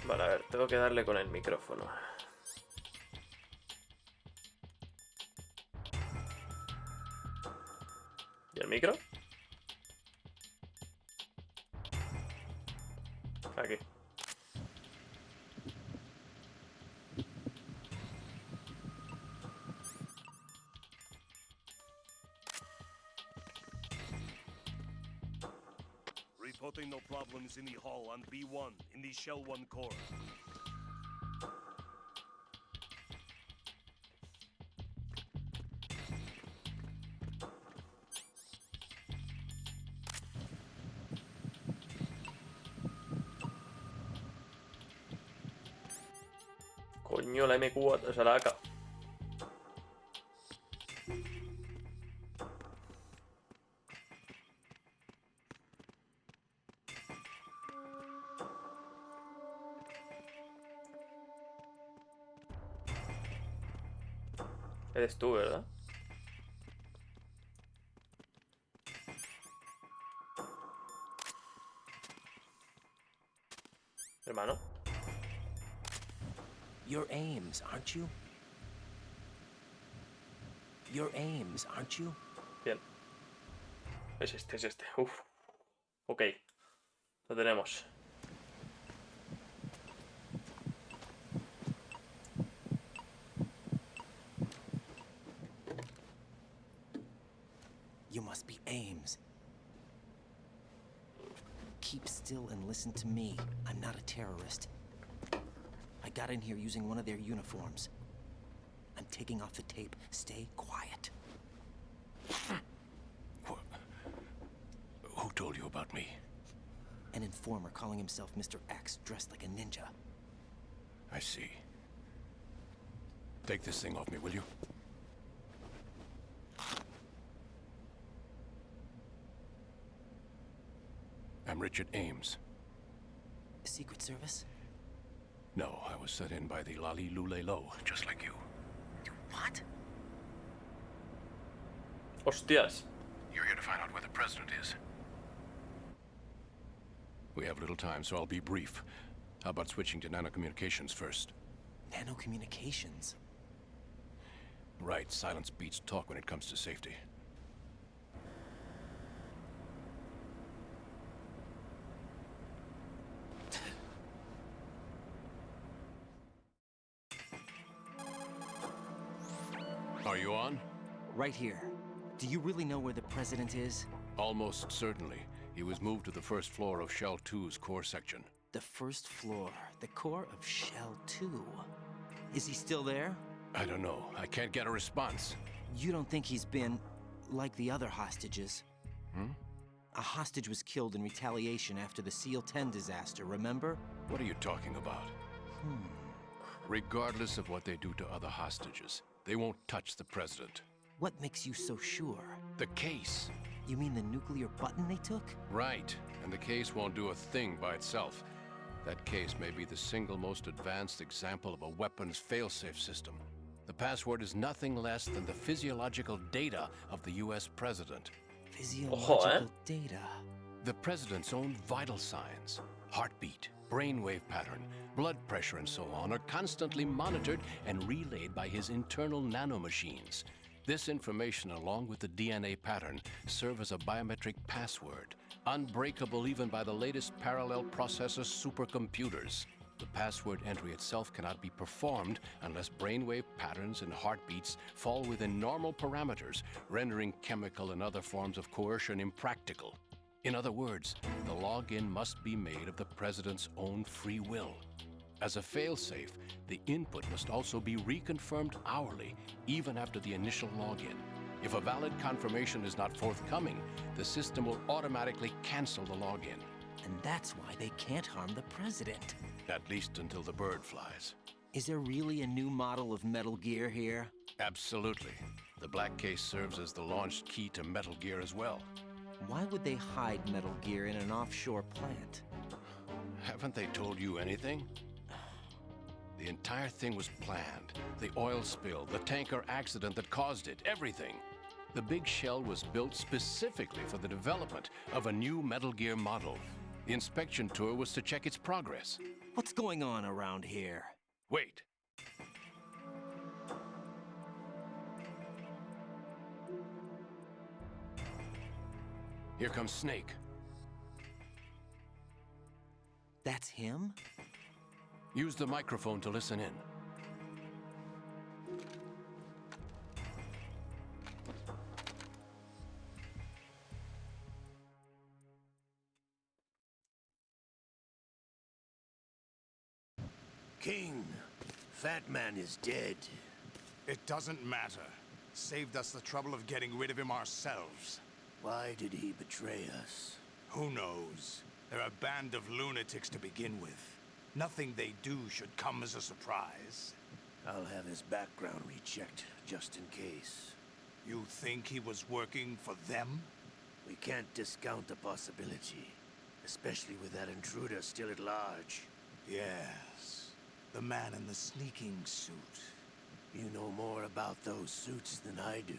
Vale, a ver, tengo que darle con el micrófono. ¿Y el micro? Aquí. Reporting no problems in the hall on B1 in the Shell 1 core. Coño, la M4, o sea, la AK. Eres tú, ¿verdad? Hermano. You're Ames, aren't you? You're Ames, aren't you? Bien. Es este, es este. Uf. Ok. Lo tenemos. You must be Ames. Keep still and listen to me. I'm not a terrorist. I got in here using one of their uniforms. I'm taking off the tape. Stay quiet. Who told you about me? An informer calling himself Mr. X, dressed like a ninja. I see. Take this thing off me, will you? I'm Richard Ames. Secret Service? No, I was set in by the Lali Lule Lo, just like you. What? Hostias. You're here to find out where the president is. We have little time, so I'll be brief. How about switching to nanocommunications first? Nanocommunications? Right, silence beats talk when it comes to safety. Are you on? Right here. Do you really know where the president is? Almost certainly. He was moved to the first floor of Shell 2's core section. The first floor, the core of Shell 2. Is he still there? I don't know. I can't get a response. You don't think he's been like the other hostages? Hmm? A hostage was killed in retaliation after the SEAL 10 disaster, remember? What are you talking about? Regardless of what they do to other hostages, they won't touch the president. What makes you so sure? The case. You mean the nuclear button they took? Right. And the case won't do a thing by itself. That case may be the single most advanced example of a weapons failsafe system. The password is nothing less than the physiological data of the US president. Physiological data? The president's own vital signs, heartbeat, brainwave pattern, blood pressure, and so on are constantly monitored and relayed by his internal nanomachines. This information, along with the DNA pattern, serve as a biometric password, unbreakable even by the latest parallel processor supercomputers. The password entry itself cannot be performed unless brainwave patterns and heartbeats fall within normal parameters, rendering chemical and other forms of coercion impractical. In other words, the login must be made of the president's own free will. As a failsafe, the input must also be reconfirmed hourly, even after the initial login. If a valid confirmation is not forthcoming, the system will automatically cancel the login. And that's why they can't harm the president. At least until the bird flies. Is there really a new model of Metal Gear here? Absolutely. The black case serves as the launch key to Metal Gear as well. Why would they hide Metal Gear in an offshore plant? Haven't they told you anything? The entire thing was planned. The oil spill, the tanker accident that caused it, everything. The big shell was built specifically for the development of a new Metal Gear model. The inspection tour was to check its progress. What's going on around here? Wait. Here comes Snake. That's him? Use the microphone to listen in. King, Fat Man is dead. It doesn't matter. Saved us the trouble of getting rid of him ourselves. Why did he betray us? Who knows? They're a band of lunatics to begin with. Nothing they do should come as a surprise. I'll have his background rechecked, just in case. You think he was working for them? We can't discount the possibility, especially with that intruder still at large. Yes. The man in the sneaking suit. You know more about those suits than I do.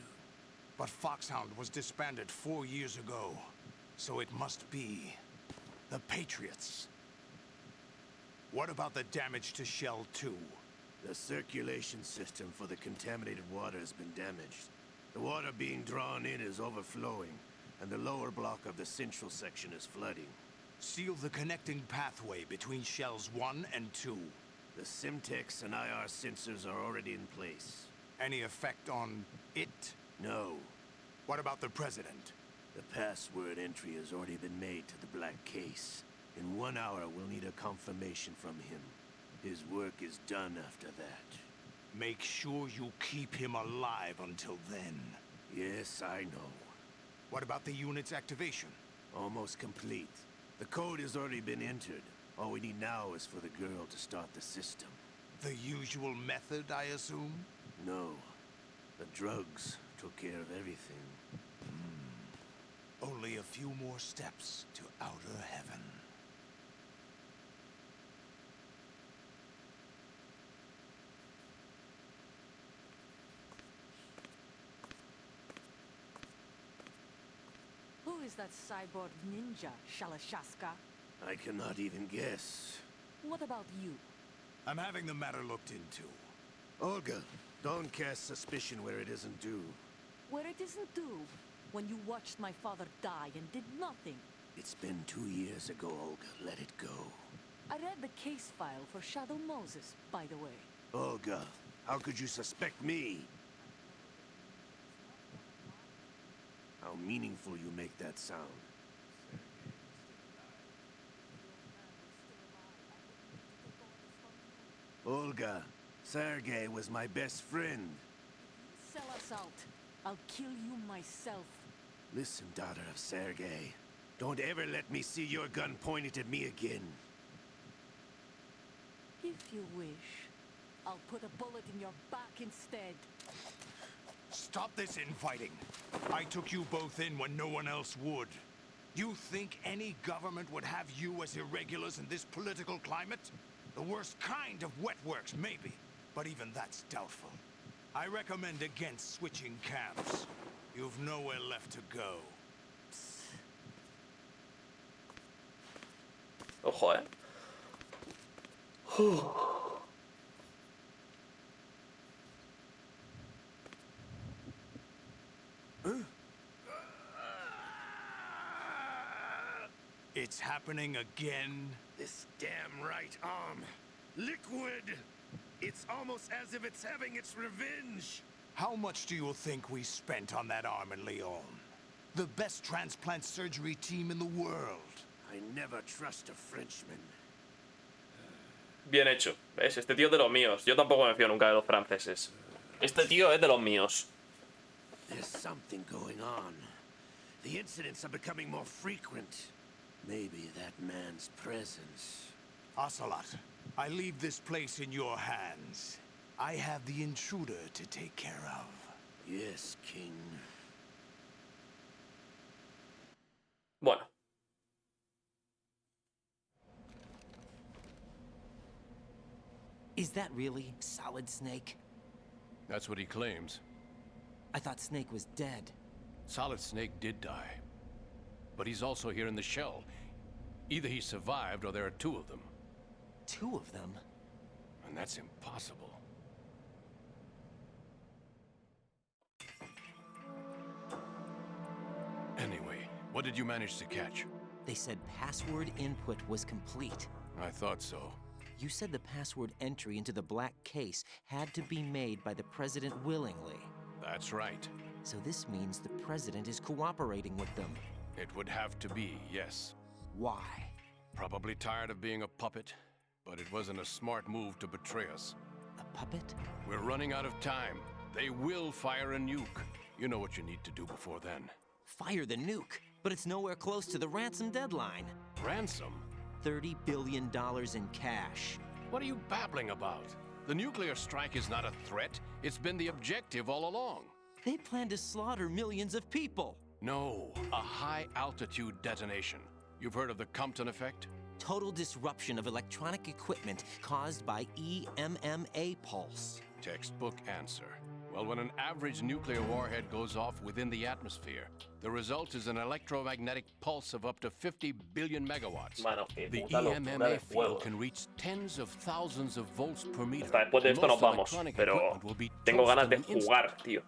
But Foxhound was disbanded 4 years ago, so it must be the Patriots. What about the damage to Shell 2? The circulation system for the contaminated water has been damaged. The water being drawn in is overflowing, and the lower block of the central section is flooding. Seal the connecting pathway between shells 1 and 2. The Simtex and IR sensors are already in place. Any effect on it? No. What about the President? The password entry has already been made to the black case. In 1 hour, we'll need a confirmation from him. His work is done after that. Make sure you keep him alive until then. Yes, I know. What about the unit's activation? Almost complete. The code has already been entered. All we need now is for the girl to start the system. The usual method, I assume? No. The drugs took care of everything. Only a few more steps to outer heaven. Who is that cyborg ninja, Shalashaska? I cannot even guess. What about you? I'm having the matter looked into. Olga, don't cast suspicion where it isn't due. Where it isn't due, when you watched my father die and did nothing. It's been 2 years ago, Olga. Let it go. I read the case file for Shadow Moses, by the way. Olga, how could you suspect me? How meaningful you make that sound. Olga, Sergei was my best friend. Sell us out. I'll kill you myself. Listen, daughter of Sergei. Don't ever let me see your gun pointed at me again. If you wish, I'll put a bullet in your back instead. Stop this infighting. I took you both in when no one else would. You think any government would have you as irregulars in this political climate? The worst kind of wet works, maybe. But even that's doubtful. I recommend against switching camps. You've nowhere left to go. Ojo, It's happening again. This damn right arm. Liquid! It's almost as if it's having its revenge. How much do you think we spent on that arm in Lyon? The best transplant surgery team in the world. I never trust a Frenchman. Bien hecho. ¿Ves? Este tío es de los míos. Yo tampoco me fío nunca de los franceses. Este tío es de los míos. There's something going on. The incidents are becoming more frequent. Maybe that man's presence. Ocelot, I leave this place in your hands. I have the intruder to take care of. Yes, King. Bueno. Is that really Solid Snake? That's what he claims. I thought Snake was dead. Solid Snake did die. But he's also here in the shell. Either he survived or there are 2 of them. 2 of them? And that's impossible. Anyway, what did you manage to catch? They said password input was complete. I thought so. You said the password entry into the black case had to be made by the President willingly. That's right. So this means the President is cooperating with them. It would have to be, yes. Why? Probably tired of being a puppet, but it wasn't a smart move to betray us. A puppet? We're running out of time. They will fire a nuke. You know what you need to do before then. Fire the nuke, but it's nowhere close to the ransom deadline. Ransom? $30 billion in cash. What are you babbling about? The nuclear strike is not a threat. It's been the objective all along. They plan to slaughter millions of people. No, a high-altitude detonation. You've heard of the Compton effect? Total disruption of electronic equipment caused by EMMA pulse. Textbook answer. Well, when an average nuclear warhead goes off within the atmosphere, the result is an electromagnetic pulse of up to 50 billion megawatts. Mano, The puta locura de EMMA juego. field can reach tens of thousands of volts per meter. Hasta después de esto nos Most vamos, electronic pero equipment will be tengo toast ganas de in an instant. jugar, tío.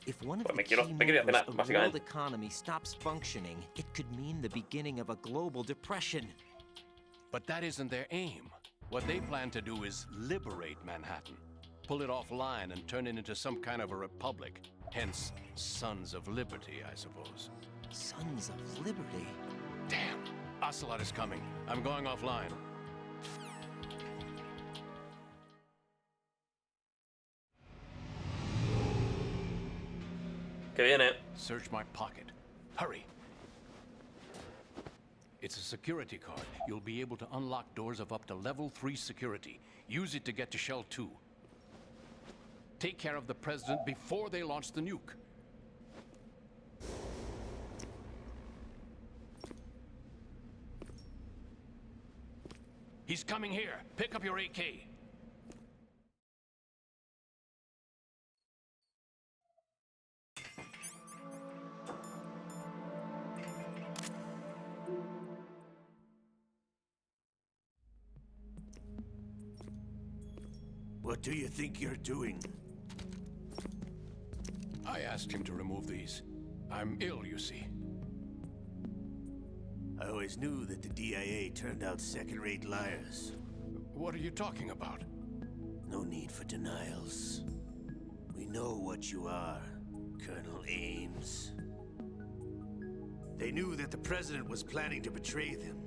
If one of Pues the me quiero key ir a movers cenar, of world básicamente. economy stops functioning, it could mean the beginning of a global depression. But that isn't their aim. What they plan to do is liberate Manhattan, pull it offline and turn it into some kind of a republic. Hence, Sons of Liberty, I suppose. Sons of Liberty? Damn! Ocelot is coming. I'm going offline. Que viene. Search my pocket. Hurry! It's a security card. You'll be able to unlock doors of up to level 3 security. Use it to get to Shell 2. Take care of the president before they launch the nuke. He's coming here. Pick up your AK. What do you think you're doing? I asked him to remove these. I'm ill, you see. I always knew that the DIA turned out second-rate liars. What are you talking about? No need for denials. We know what you are, Colonel Ames. They knew that the president was planning to betray them.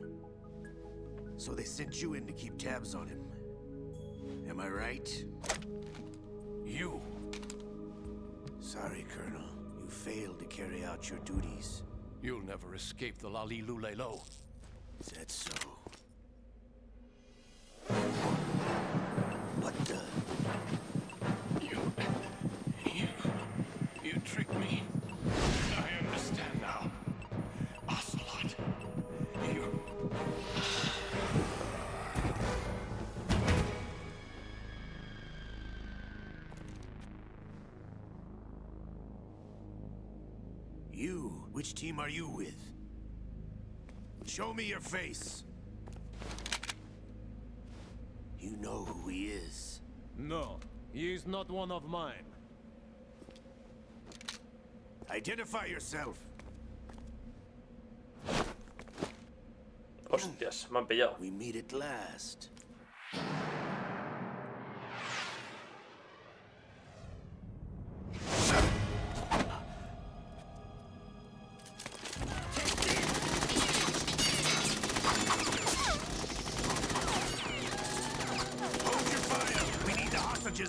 So they sent you in to keep tabs on him. Am I right? You. Sorry, Colonel. You failed to carry out your duties. You'll never escape the Lali-Lulelo. Is that so? What the? You tricked me. I understand now. Ocelot. You... You? Which team are you with? Show me your face. You know who he is. No, he is not one of mine. Identify yourself. Hostias, me han pillado. We meet at last.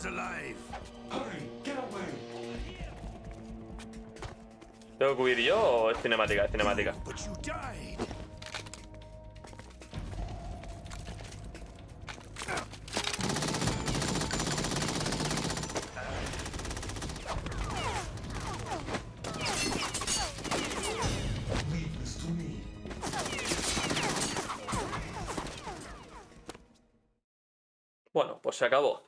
Alive. Hurry, get away. ¿Tengo que huir yo o es cinemática? Es cinemática. But you died. Leave this to me. Bueno, pues se acabó.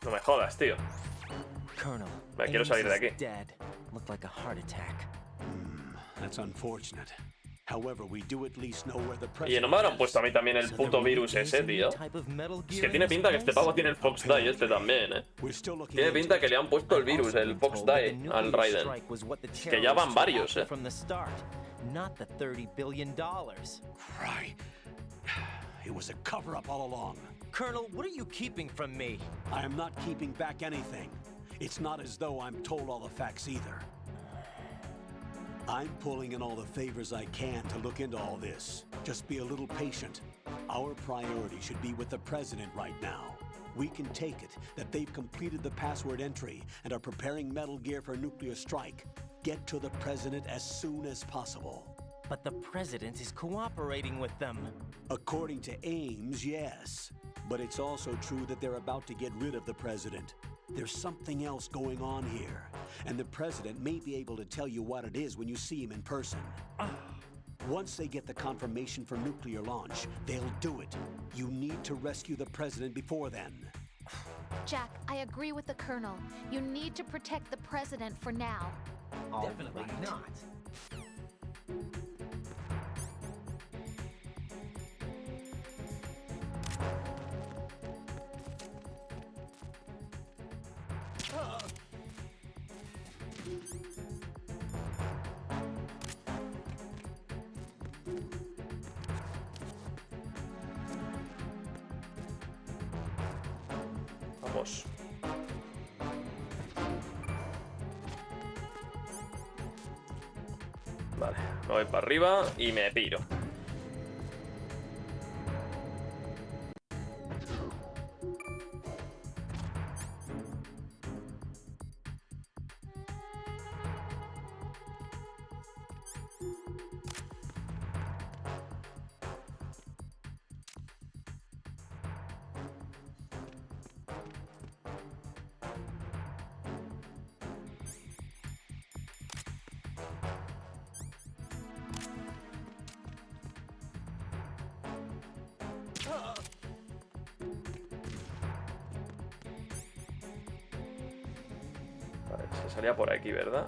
No me jodas, tío. Colonel, Me quiero salir de aquí. Dead. Looked like a heart attack. That's unfortunate. However, we do at least know where the Y no me habrán puesto a mí también el puto virus ese, tío. Es que tiene pinta que este pavo tiene el Fox Die este también, Tiene pinta que le han puesto el virus, el Fox Die, al Raiden. Es que ya van varios, Not the $30 billion. Right. It was a cover-up all along. Colonel, what are you keeping from me? I am not keeping back anything. It's not as though I'm told all the facts either. I'm pulling in all the favors I can to look into all this. Just be a little patient. Our priority should be with the president right now. We can take it that they've completed the password entry and are preparing Metal Gear for nuclear strike. Get to the president as soon as possible. But the president is cooperating with them. According to Ames, yes. But it's also true that they're about to get rid of the president. There's something else going on here. And the president may be able to tell you what it is when you see him in person. Once they get the confirmation for nuclear launch, they'll do it. You need to rescue the president before then. Jack, I agree with the Colonel. You need to protect the president for now. Definitely not. Vamos. Vale, me voy para arriba y me piro. Vale, se salía por aquí, ¿verdad?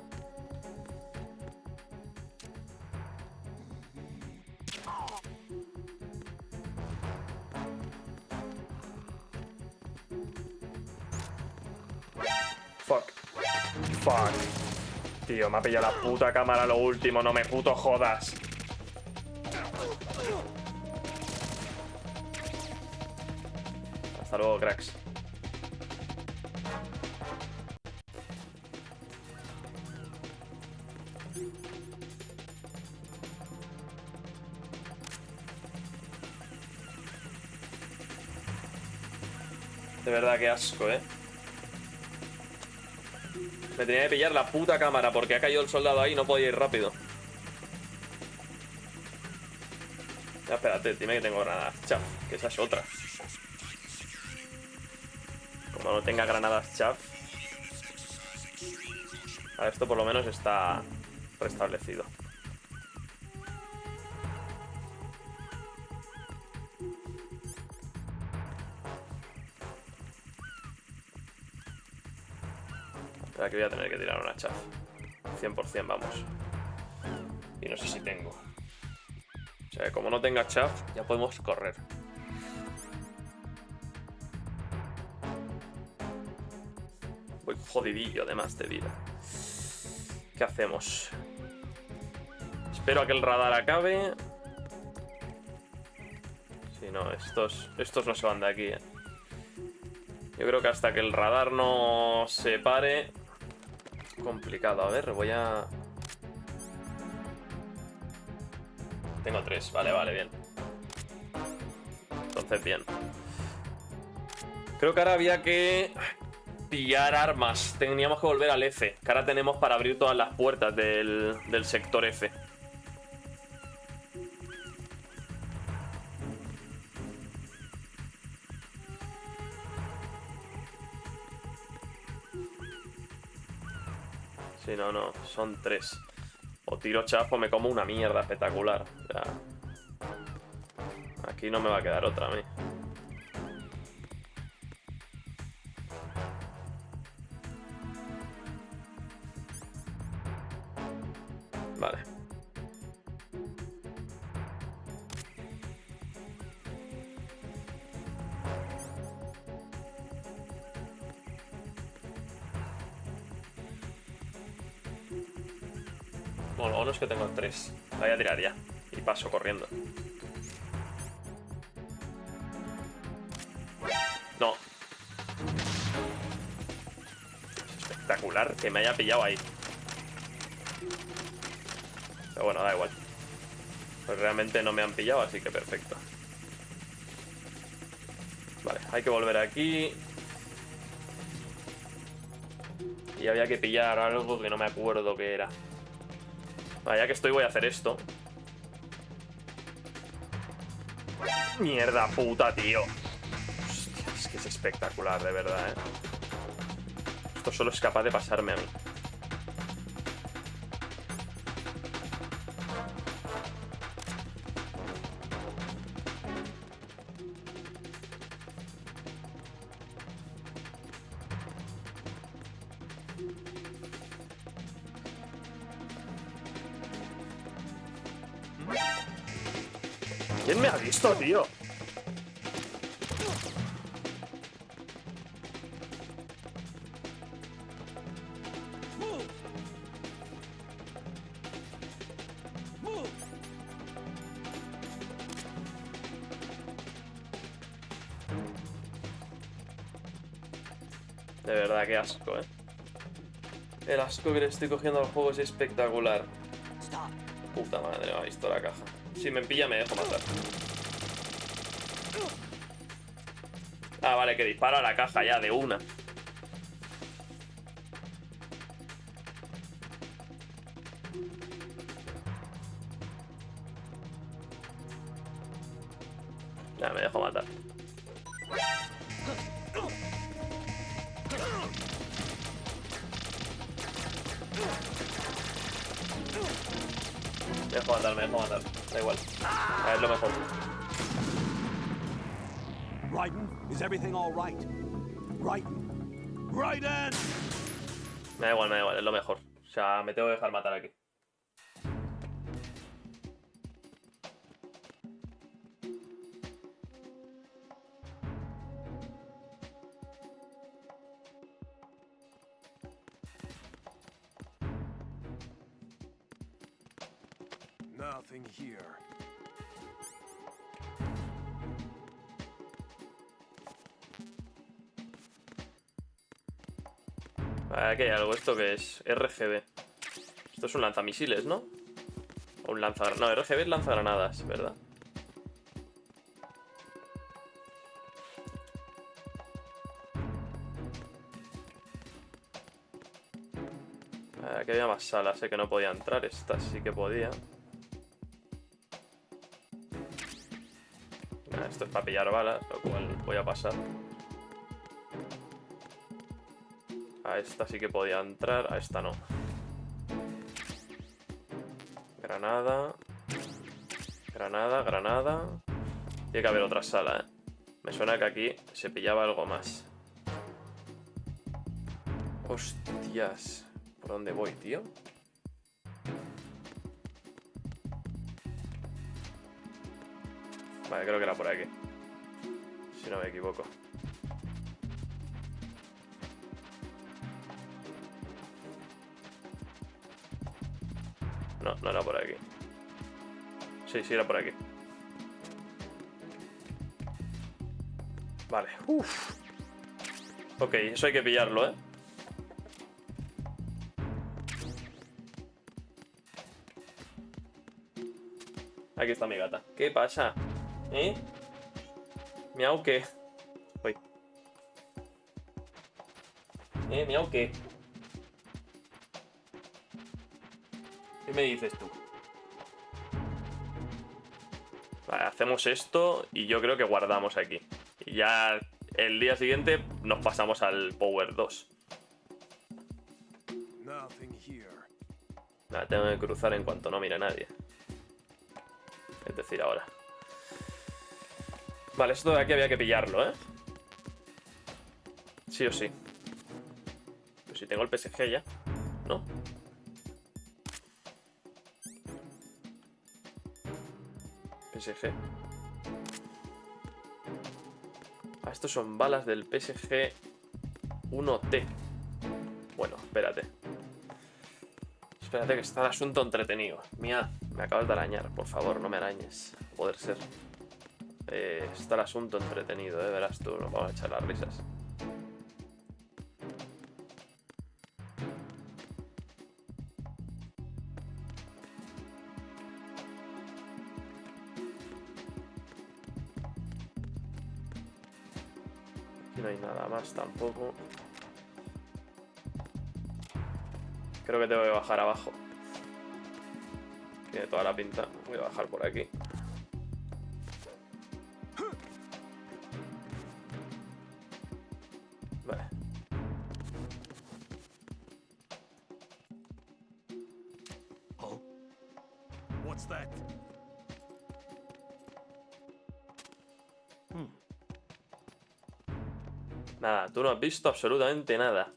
Fuck. Fuck. Tío, me ha pillado la puta cámara lo último, no me puto jodas. Hasta luego, cracks. De verdad, qué asco, ¿eh? Me tenía que pillar la puta cámara porque ha caído el soldado ahí y no podía ir rápido. Ya, espérate, dime que tengo granadas chaff, que esa es otra. Como no tenga granadas chaff. Vale, esto por lo menos está restablecido. Aquí voy a tener que tirar una chaff. 100% vamos. Y no sé si tengo. O sea, como no tenga chaff, ya podemos correr. Voy jodidillo además de vida. ¿Qué hacemos? Espero a que el radar acabe. Si no, estos no se van de aquí, ¿eh? Yo creo que hasta que el radar no se pare... Complicado, a ver, voy a... Tengo 3, vale, bien. Entonces, bien. Creo que ahora había que pillar armas. Teníamos que volver al F, que ahora tenemos para abrir todas las puertas del sector F. Sí, no, son 3. O tiro chaff o me como una mierda espectacular. O sea, aquí no me va a quedar otra a mí. Vale. Bueno, lo bueno es que tengo 3. La voy a tirar ya. Y paso corriendo. No. Es espectacular que me haya pillado ahí. Pero bueno, da igual. Pues realmente no me han pillado, así que perfecto. Vale, hay que volver aquí. Y había que pillar algo que no me acuerdo qué era. Vale, ya que estoy voy a hacer esto. Mierda puta, tío. Hostia, es que es espectacular, de verdad, ¿eh? Esto solo es capaz de pasarme a mí. ¿Quién me ha visto, tío? De verdad, qué asco, ¿eh? El asco que le estoy cogiendo al juego es espectacular. Puta madre, me ha visto la caja. Si me pilla me dejo matar. Ah, vale, que dispara a la caja ya de una. Ya, me dejo matar. Me dejo matar. Da igual. Es lo mejor. Raiden, is everything all right? Raiden. Raiden! Me da igual, es lo mejor. O sea, me tengo que dejar matar aquí. Nothing here. Aquí hay algo. ¿Esto qué es? RGB. Esto es un lanzamisiles, ¿no? O un lanzagranadas. No, RGB es lanzagranadas, ¿verdad? Aquí había más salas, sé que no podía entrar. Esta sí que podía. Esto es para pillar balas, lo cual voy a pasar. A esta sí que podía entrar, a esta no. Granada. Granada. Tiene que haber otra sala, ¿eh? Me suena que aquí se pillaba algo más. Hostias. ¿Por dónde voy, tío? Vale, creo que era por aquí. Si no me equivoco. No, no era por aquí. Sí, era por aquí. Vale. Uff. Ok, eso hay que pillarlo, ¿eh? Aquí está mi gata. ¿Qué pasa? ¿Eh? Miau, ¿qué? Uy. Miau, ¿qué? ¿Qué me dices tú? Vale, hacemos esto y yo creo que guardamos aquí. Y ya el día siguiente nos pasamos al Power 2. Nada, tengo que cruzar en cuanto no mire a nadie. Es decir, ahora. Vale, esto de aquí había que pillarlo, ¿eh? Sí o sí. Pero si tengo el PSG ya, ¿no? PSG. Ah, estos son balas del PSG 1T. Bueno, espérate. Espérate que está el asunto entretenido. Mía, me acabas de arañar. Por favor, no me arañes. A poder ser. Está el asunto entretenido, verás tú. Nos vamos a echar las risas. Aquí no hay nada más tampoco. Creo que tengo que bajar abajo. Tiene toda la pinta. Voy a bajar por aquí. What's that? Nada, tú no has visto absolutamente nada.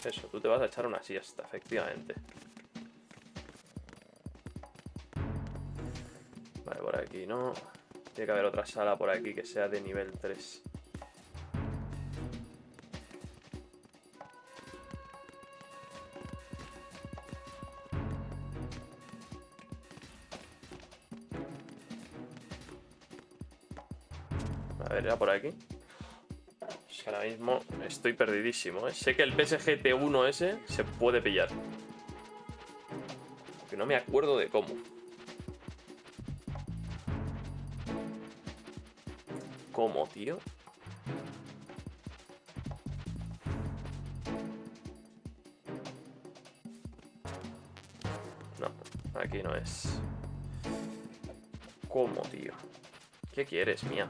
Eso, tú te vas a echar una siesta, efectivamente. Vale, por aquí no. Tiene que haber otra sala por aquí que sea de nivel 3. A ver, era por aquí. Es que ahora mismo estoy perdidísimo, ¿eh? Sé que el PSG T1 ese se puede pillar. Que no me acuerdo de cómo. ¿Cómo, tío? No, aquí no es. ¿Cómo, tío? ¿Qué quieres, mía?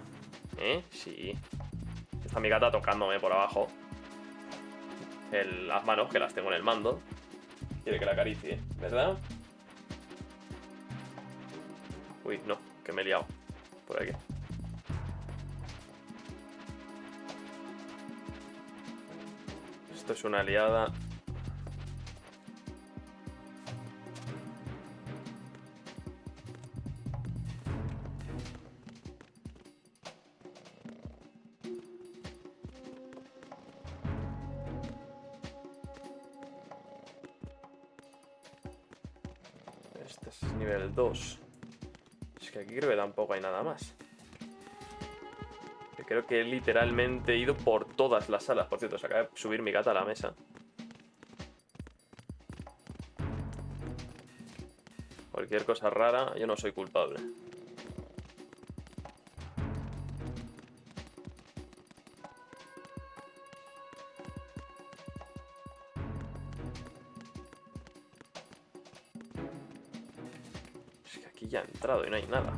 ¿Eh? Sí. Está mi gata tocándome por abajo. Las manos, que las tengo en el mando. Quiere que la acaricie, ¿verdad? Uy, no, que me he liado. Por aquí. Esto es una liada. Este es nivel 2. Es que aquí creo que tampoco hay nada más. Yo creo que literalmente he ido por todas las salas. Por cierto, se acaba de subir mi gata a la mesa. Cualquier cosa rara, yo no soy culpable. Es que aquí ya he entrado y no hay nada.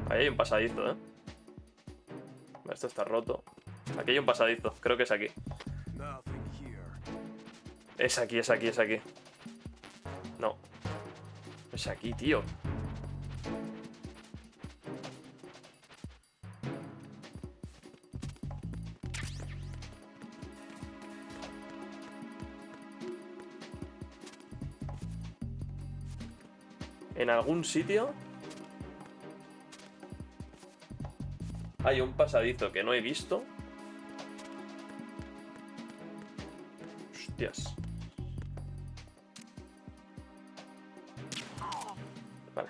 Ahí hay un pasadizo, ¿eh? Esto está roto. Aquí hay un pasadizo, creo que es aquí. Es aquí, es aquí, es aquí. No. Es aquí, tío. En algún sitio hay un pasadizo que no he visto. Hostias. Vale.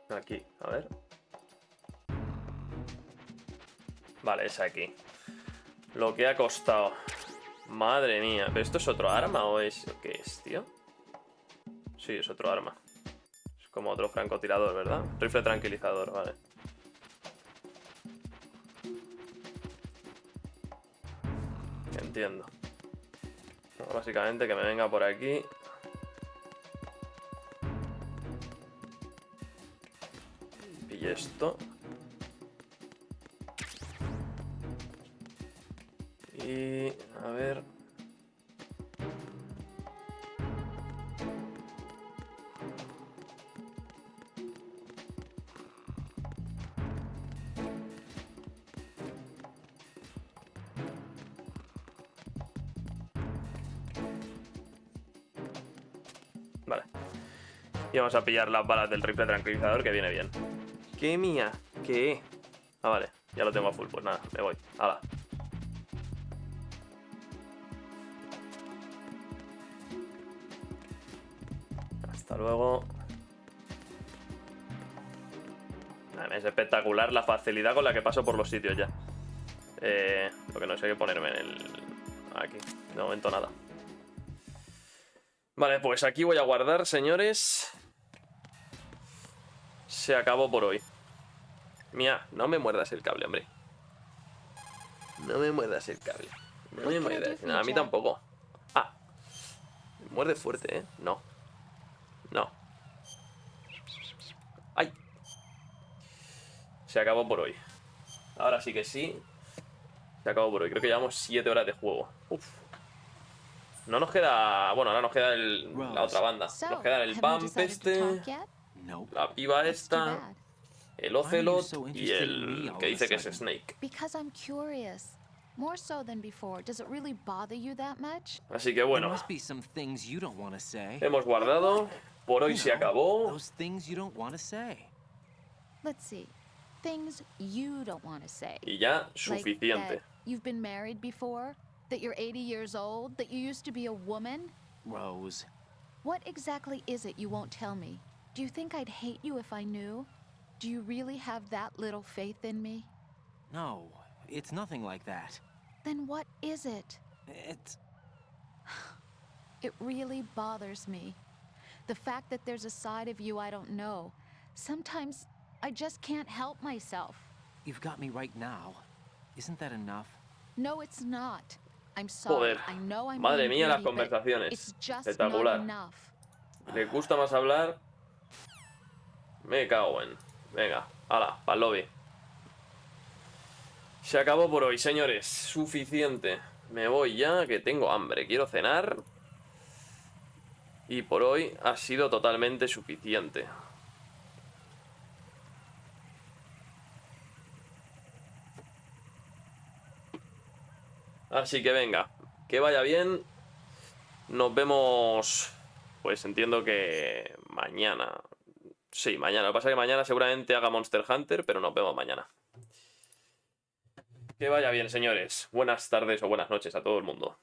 Aquí, a ver. Vale, es aquí. Lo que ha costado. Madre mía. ¿Pero esto es otro arma o es... ¿Qué es, tío? Sí, es otro arma. Es como otro francotirador, ¿verdad? Rifle tranquilizador, vale. Entiendo. Bueno, básicamente que me venga por aquí. Pille esto. Y... a ver... Vale. Y vamos a pillar las balas del rifle tranquilizador, que viene bien. ¿Qué mía? ¿Qué? Ah, vale. Ya lo tengo a full. Pues nada, me voy. ¡Hala! Hasta luego. Es espectacular la facilidad con la que paso por los sitios ya. Lo que no sé qué ponerme en el... Aquí. De momento nada. Vale, pues aquí voy a guardar, señores. Se acabó por hoy. Mía, no me muerdas el cable, hombre. No me muerdas el cable. No me muerdas. No, a mí tampoco. Ah. Muerde fuerte, ¿eh? No. No. ¡Ay! Se acabó por hoy. Ahora sí que sí. Se acabó por hoy. Creo que llevamos 7 horas de juego. Uf. No nos queda... Bueno, ahora nos queda la otra banda. Nos queda el Bump este, la piba esta, el Ocelot y el que dice que es Snake. Así que bueno, hemos guardado. Por hoy se acabó. Y ya, suficiente. That you're 80 years old? That you used to be a woman? Rose. What exactly is it you won't tell me? Do you think I'd hate you if I knew? Do you really have that little faith in me? No, it's nothing like that. Then what is it? It's... It really bothers me. The fact that there's a side of you I don't know. Sometimes I just can't help myself. You've got me right now. Isn't that enough? No, it's not. I'm sorry. Joder, I know I'm madre being mía las greedy, but conversaciones. it's just Espectacular. not enough. ¿Le gusta más hablar? Me cago en... Venga, hala, pa'l lobby. Se acabó por hoy, señores. Suficiente. Me voy ya, que tengo hambre. Quiero cenar. Y por hoy ha sido totalmente suficiente. Así que venga, que vaya bien. Nos vemos, pues entiendo que mañana. Sí, mañana. Lo que pasa es que mañana seguramente haga Monster Hunter, pero nos vemos mañana. Que vaya bien, señores. Buenas tardes o buenas noches a todo el mundo.